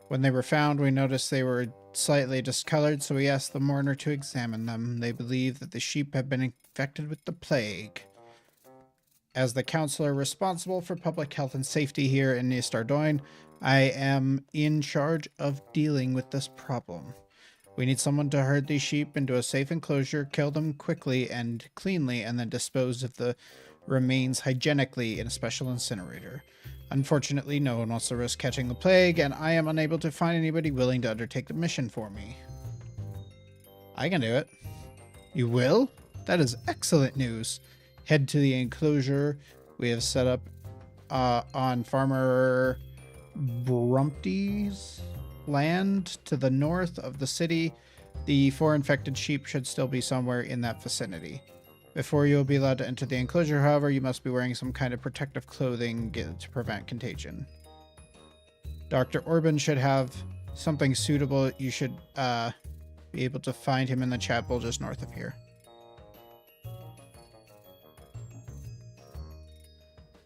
Speaker 1: When they were found, we noticed they were slightly discolored, so we asked the mourner to examine them. They believe that the sheep have been infected with the plague. As the counselor responsible for public health and safety here in East Ardoin, I am in charge of dealing with this problem. We need someone to herd these sheep into a safe enclosure, kill them quickly and cleanly, and then dispose of the remains hygienically in a special incinerator. Unfortunately, no one wants to risk catching the plague, and I am unable to find anybody willing to undertake the mission for me. I can do it. You will? That is excellent news. Head to the enclosure we have set up on Farmer Brumpty's land to the north of the city. The 4 infected sheep should still be somewhere in that vicinity. Before you will be allowed to enter the enclosure, however, you must be wearing some kind of protective clothing to prevent contagion. Dr. Orban should have something suitable. You should be able to find him in the chapel just north of here.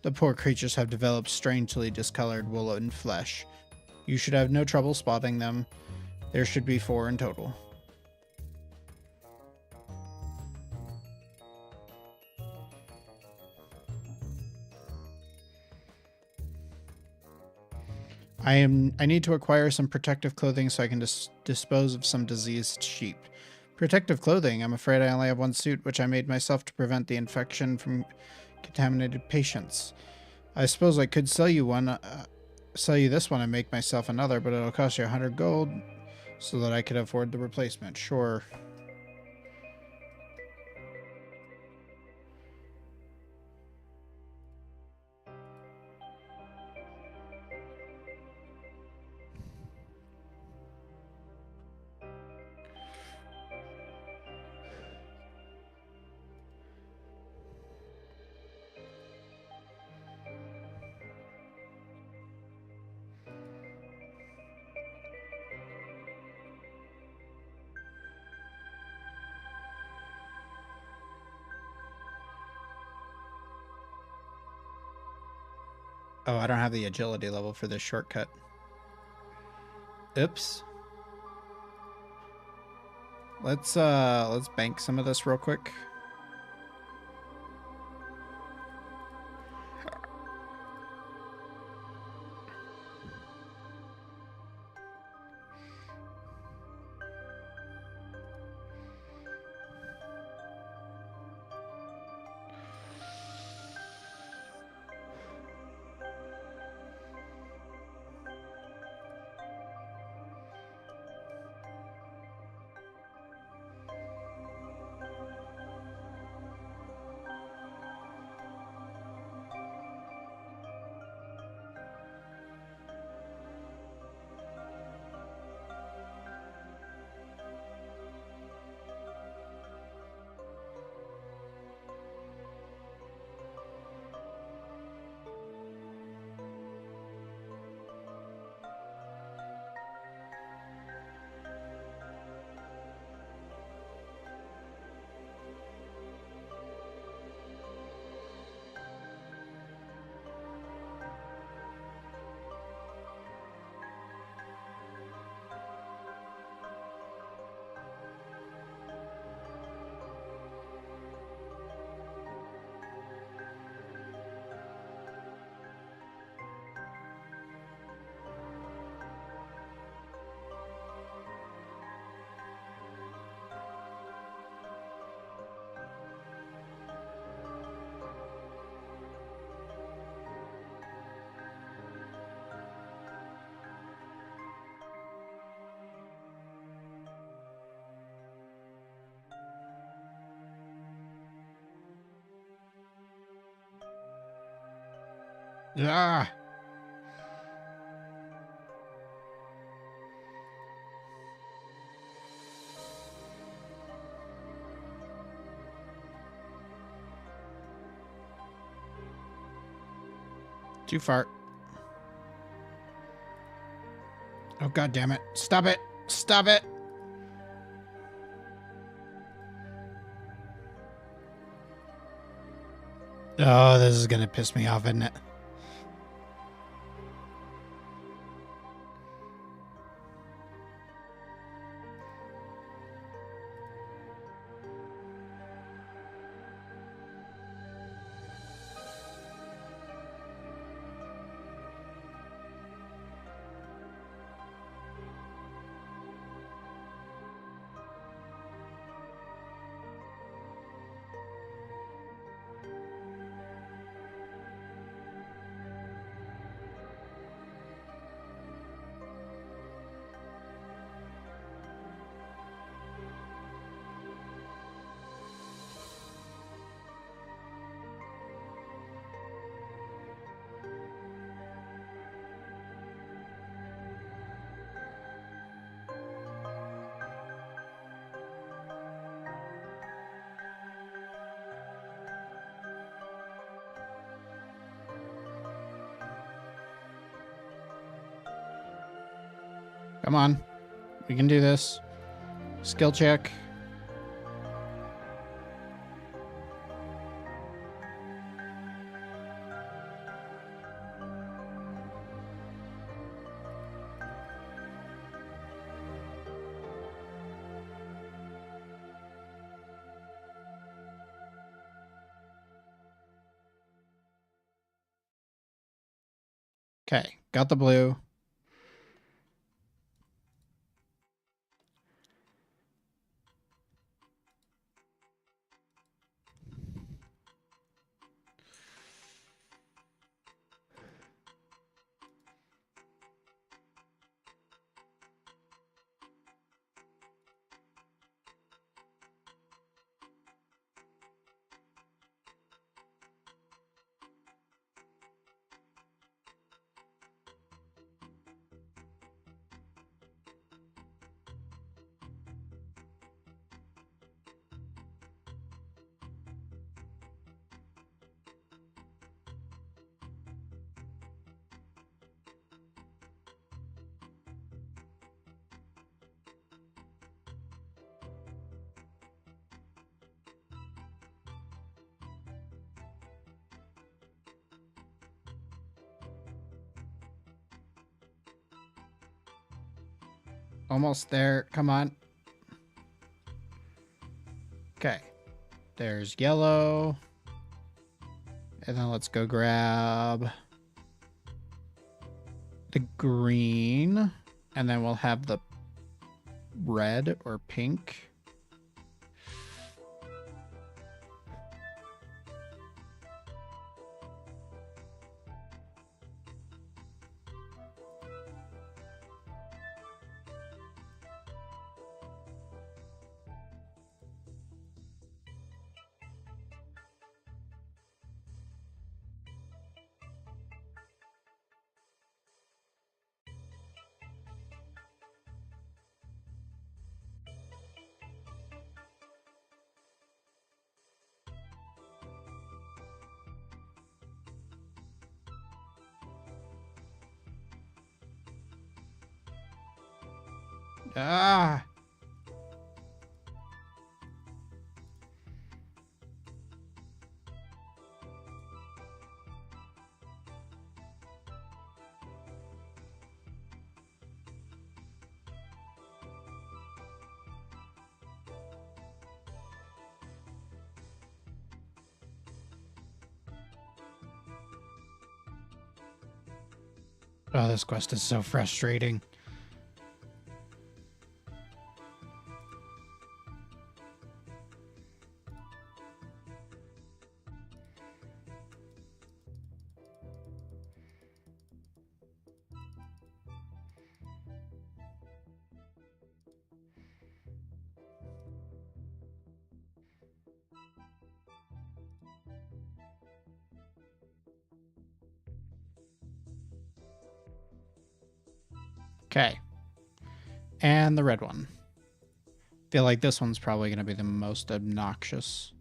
Speaker 1: The poor creatures have developed strangely discolored woolen flesh. You should have no trouble spotting them. There should be 4 in total. I need to acquire some protective clothing so I can dispose of some diseased sheep. Protective clothing? I'm afraid I only have 1 suit, which I made myself to prevent the infection from contaminated patients. I suppose I could sell you one, sell you this one and make myself another, but it'll cost you 100 gold so that I could afford the replacement. Sure. Oh, I don't have the agility level for this shortcut. Oops. Let's bank some of this real quick. Ah. Too far. Oh, God damn it. Stop it. Stop it. Oh, this is going to piss me off, isn't it? Come on. We can do this. Skill check. Okay, got the blue. Almost there. Come on. Okay. There's yellow. And then let's go grab the green. And then we'll have the red or pink. Ah. Oh, this quest is so frustrating. Okay. And the red one. Feel like this one's probably going to be the most obnoxious.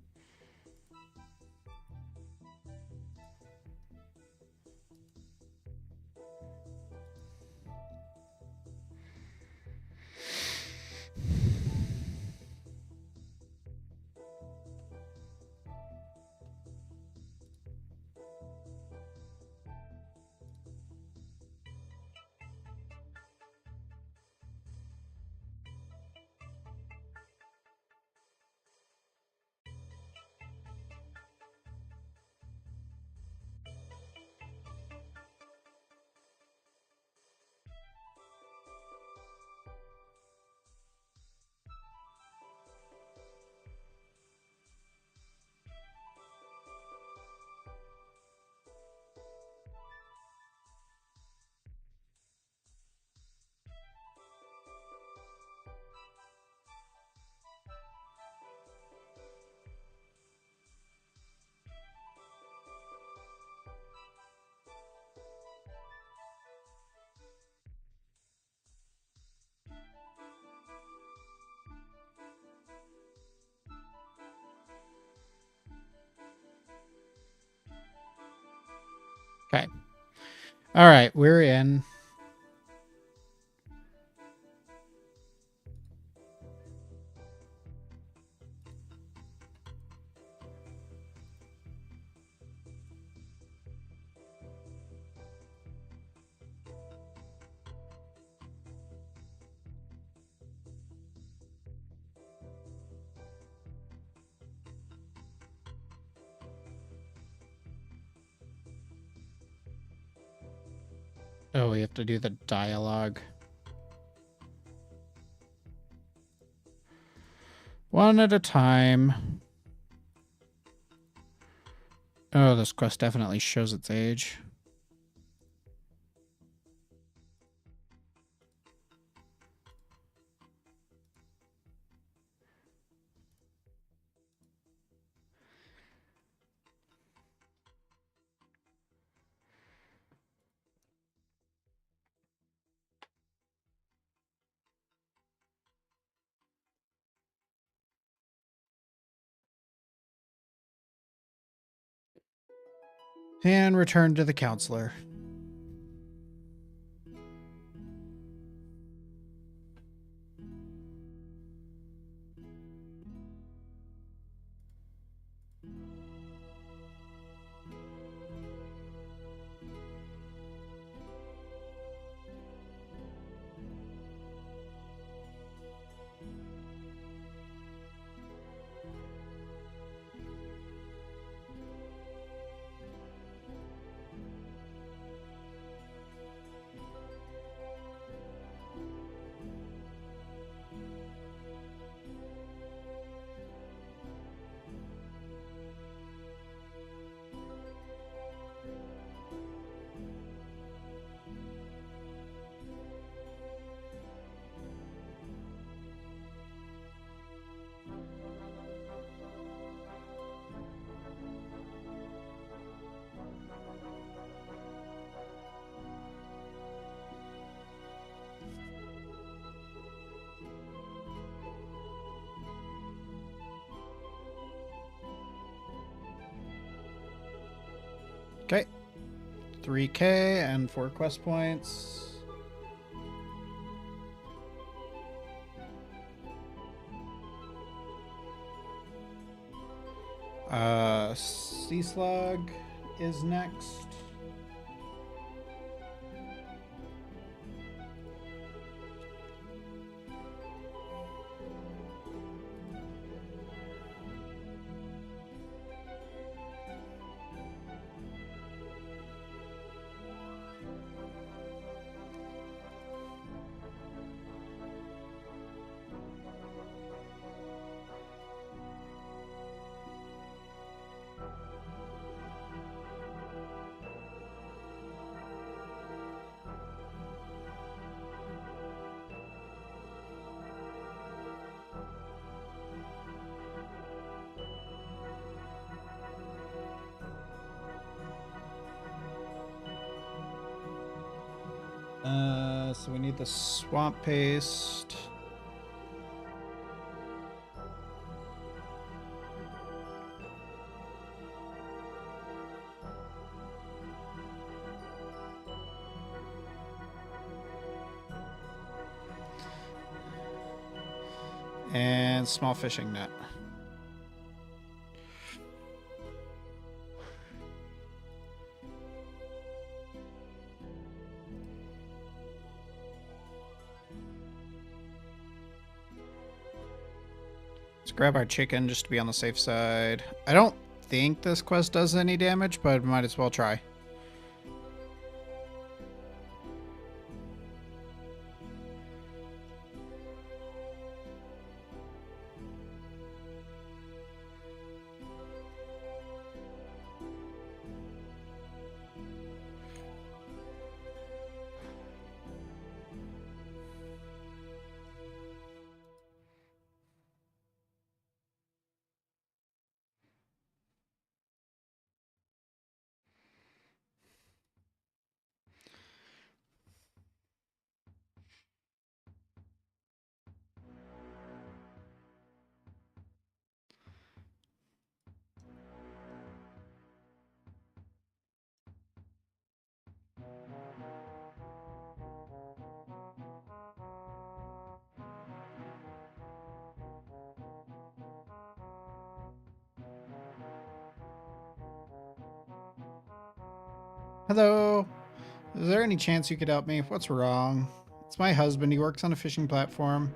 Speaker 1: Okay. All right, we're in. Oh, we have to do the dialogue. One at a time. Oh, this quest definitely shows its age. And return to the counselor. Okay. 3K and 4 quest points. Sea Slug is next. So we need the swamp paste. And small fishing net. Let's grab our chicken just to be on the safe side. I don't think this quest does any damage, but might as well try. Hello. Is there any chance you could help me? What's wrong? It's my husband. He works on a fishing platform.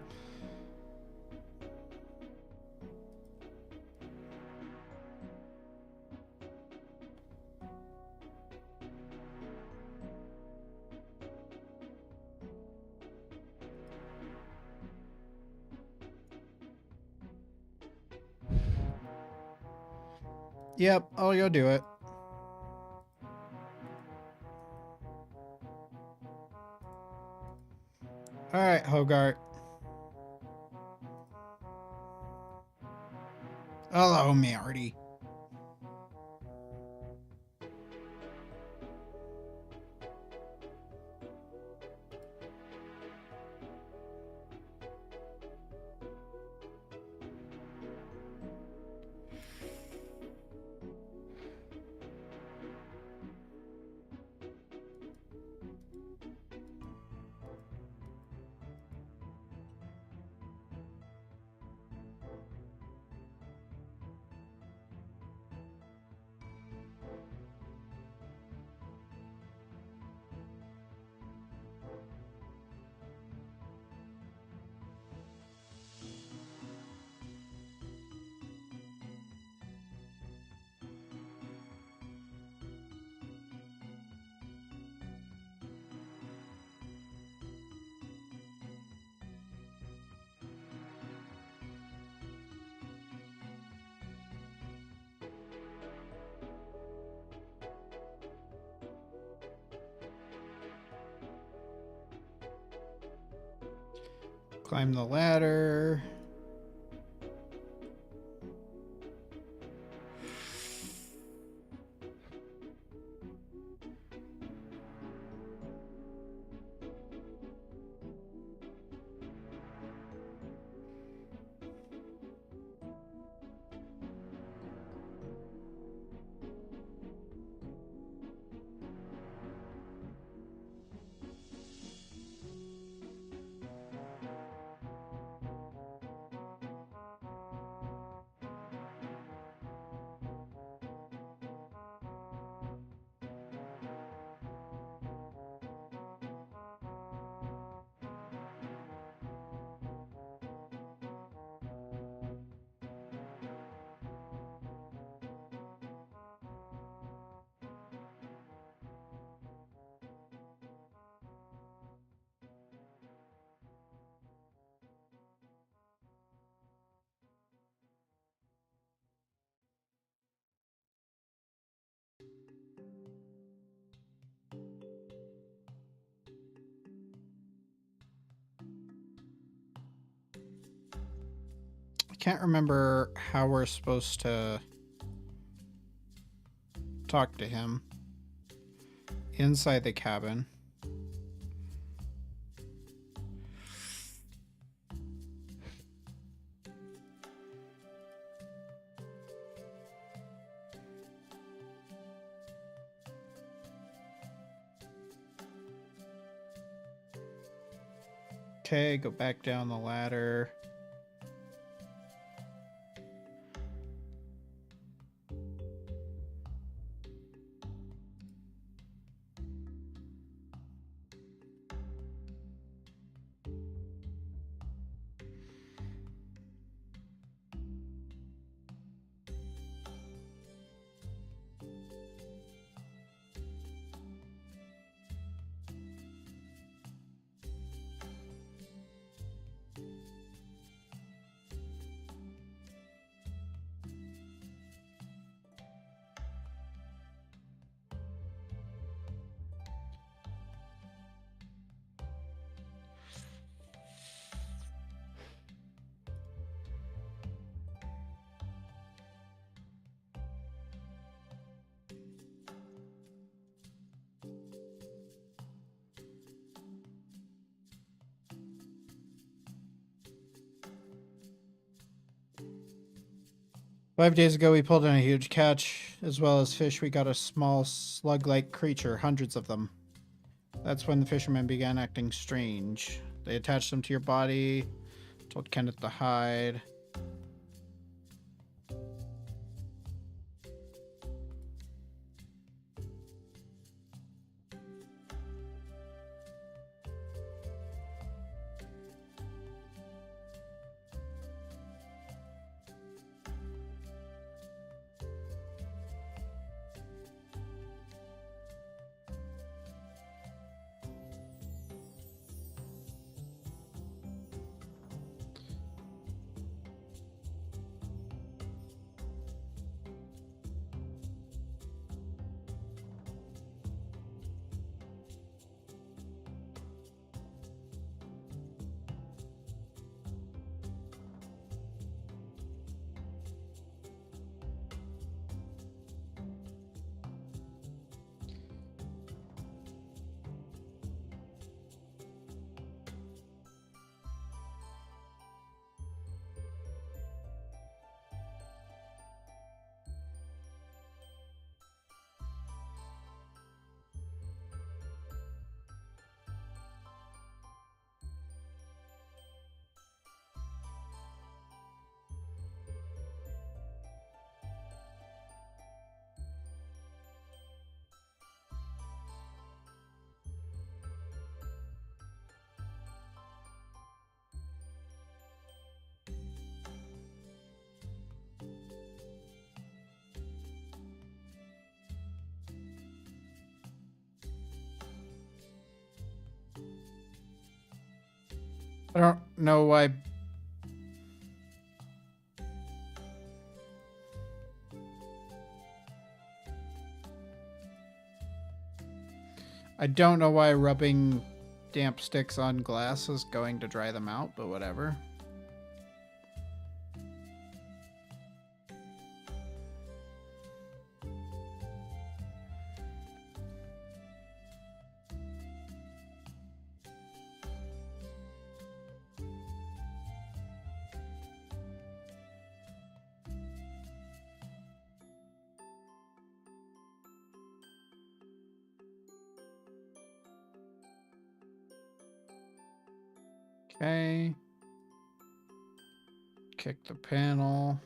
Speaker 1: Yep, I'll go do it. Alright, Hogarth. Hello, Marty. Climb the ladder. I can't remember how we're supposed to talk to him inside the cabin. Okay, go back down the ladder. Five days ago, we pulled in a huge catch. As well as fish, we got a small slug-like creature, hundreds of them. That's when the fishermen began acting strange. They attached them to your body, told Kenneth to hide. I don't know why. I don't know why rubbing damp sticks on glass is going to dry them out, but whatever. Okay. Kick the panel.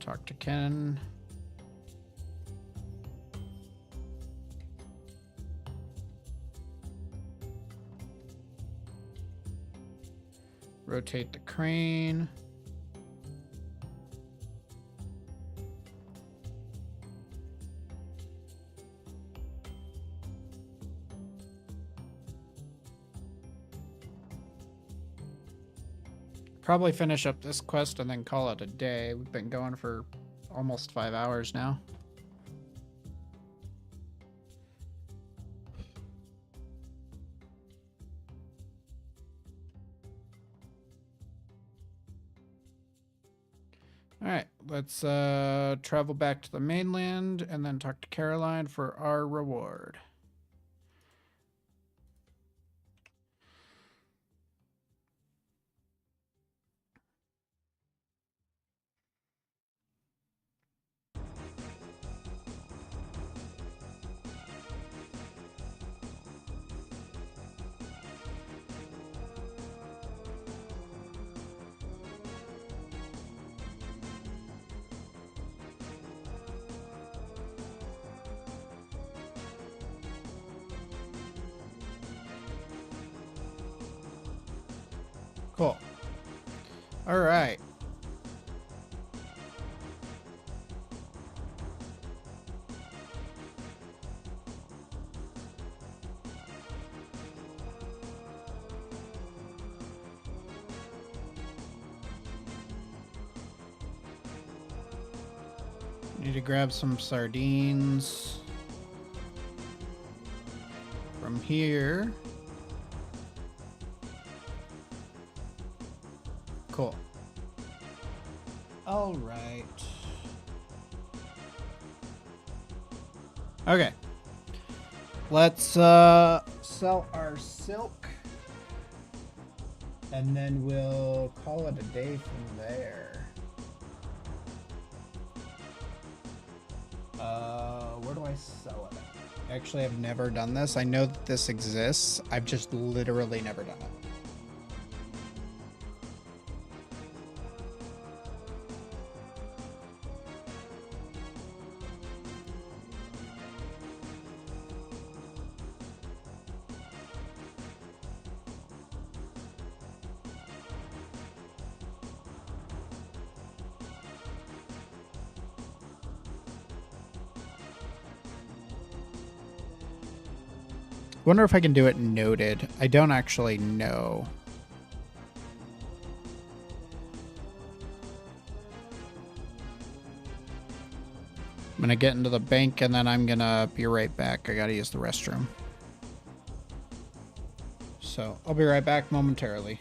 Speaker 1: Talk to Ken. Rotate the crane. Probably finish up this quest and then call it a day. We've been going for almost 5 hours now. All right, let's travel back to the mainland and then talk to Caroline for our reward. Cool. All right. Need to grab some sardines from here. Cool. All right. Okay. Let's sell our silk and then we'll call it a day from there. Where do I sell it? Actually, I've never done this. I know that this exists. I've just literally never done it. Wonder if I can do it noted. I don't actually know. I'm gonna get into the bank and then I'm gonna be right back. I gotta use the restroom. So I'll be right back momentarily.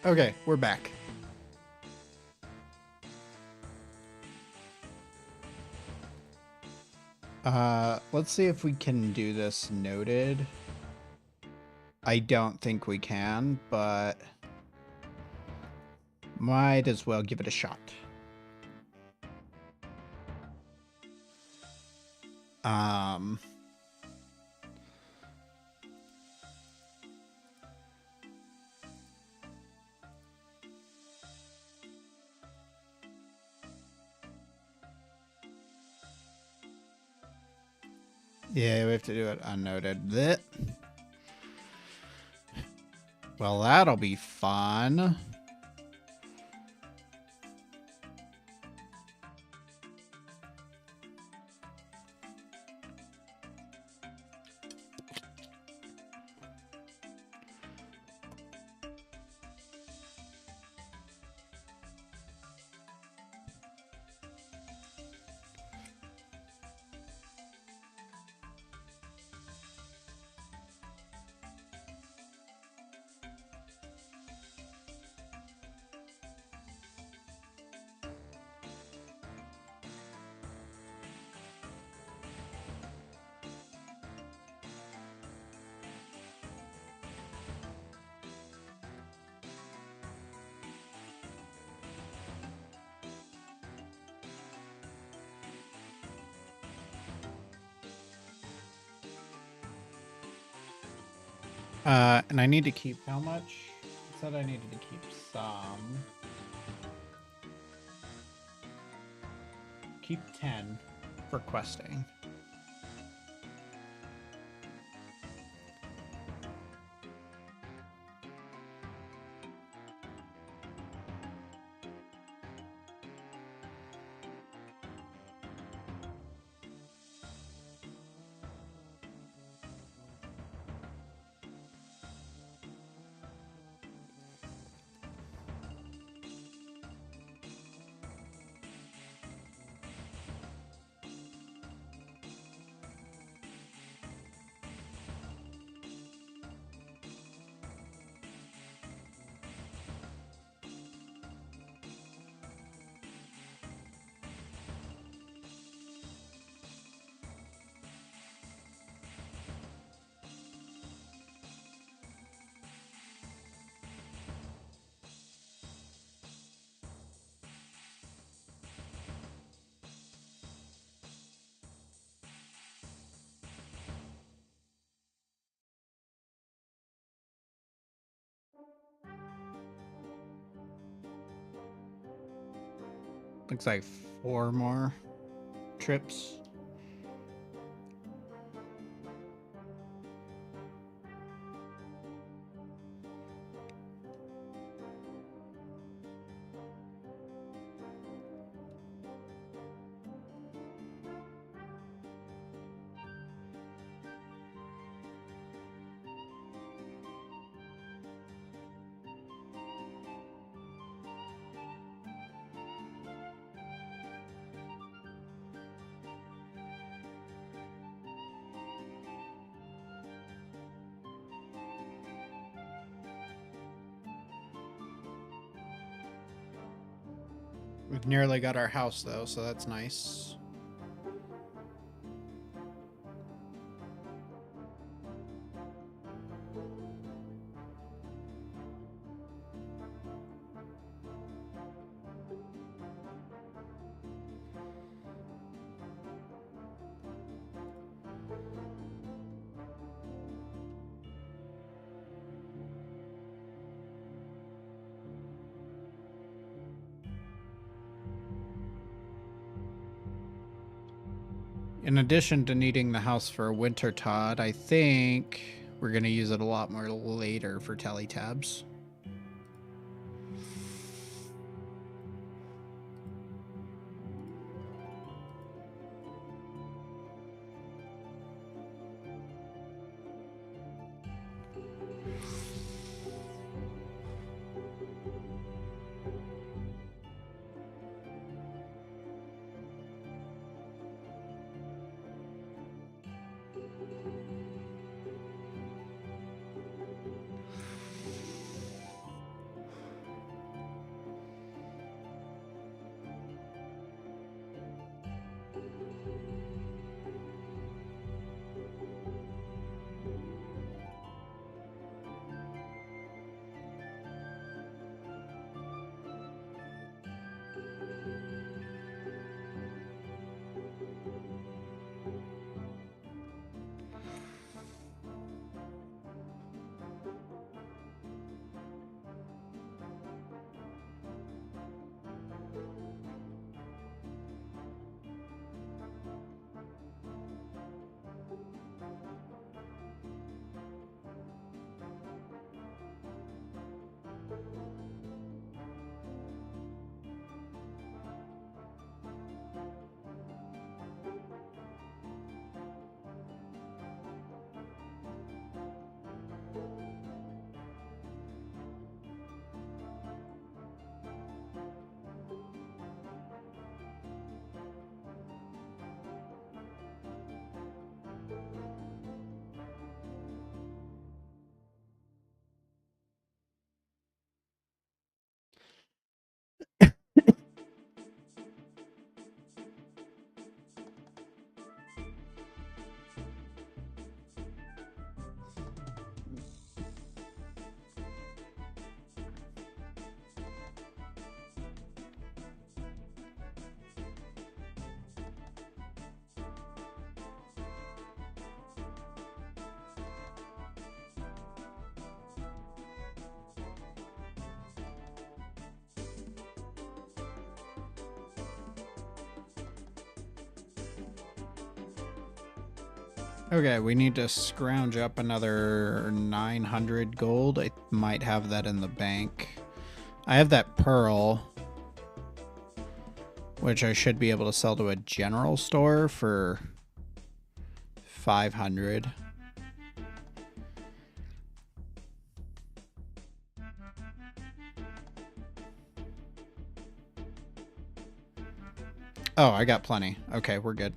Speaker 1: Okay, we're back. Let's see if we can do this noted. I don't think we can, but might as well give it a shot. Yeah, we have to do it unnoted. Blech. Well, that'll be fun. And I need to keep how much? I said I needed to keep some. Keep 10 for questing. Looks like 4 more trips. We've nearly got our house though, so that's nice. In addition to needing the house for a winter Todd, I think we're going to use it a lot more later for tally tabs. Okay, we need to scrounge up another 900 gold. I might have that in the bank. I have that pearl, which I should be able to sell to a general store for 500. Oh, I got plenty. Okay, we're good.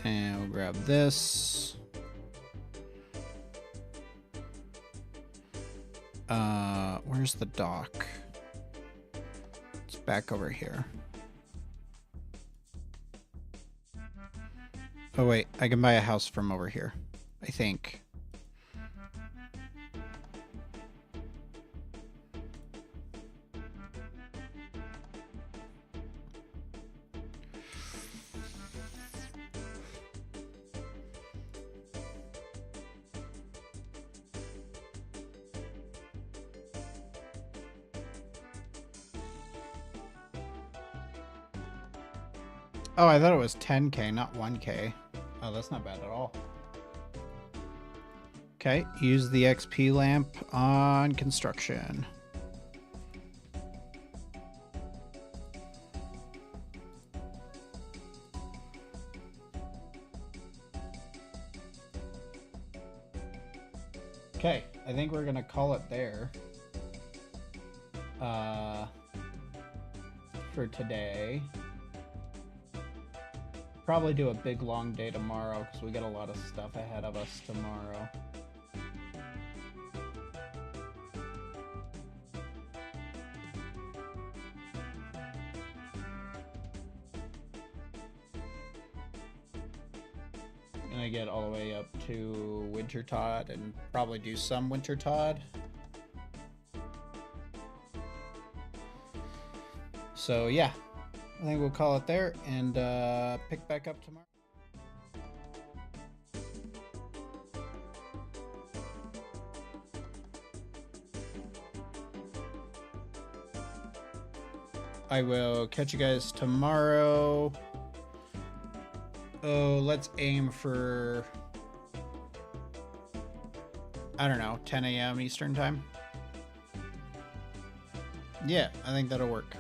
Speaker 1: And we'll grab this. Where's the dock? It's back over here. Oh wait, I can buy a house from over here, I think. Oh, I thought it was 10k, not 1k. Oh, that's not bad at all. Okay, use the XP lamp on construction. Okay, I think we're gonna call it there. For today. Probably do a big long day tomorrow because we got a lot of stuff ahead of us tomorrow. Gonna get all the way up to Wintertod and probably do some Wintertod. So yeah, I think we'll call it there and pick back up tomorrow. I will catch you guys tomorrow. Oh, let's aim for, I don't know, 10 a.m. Eastern time. Yeah, I think that'll work.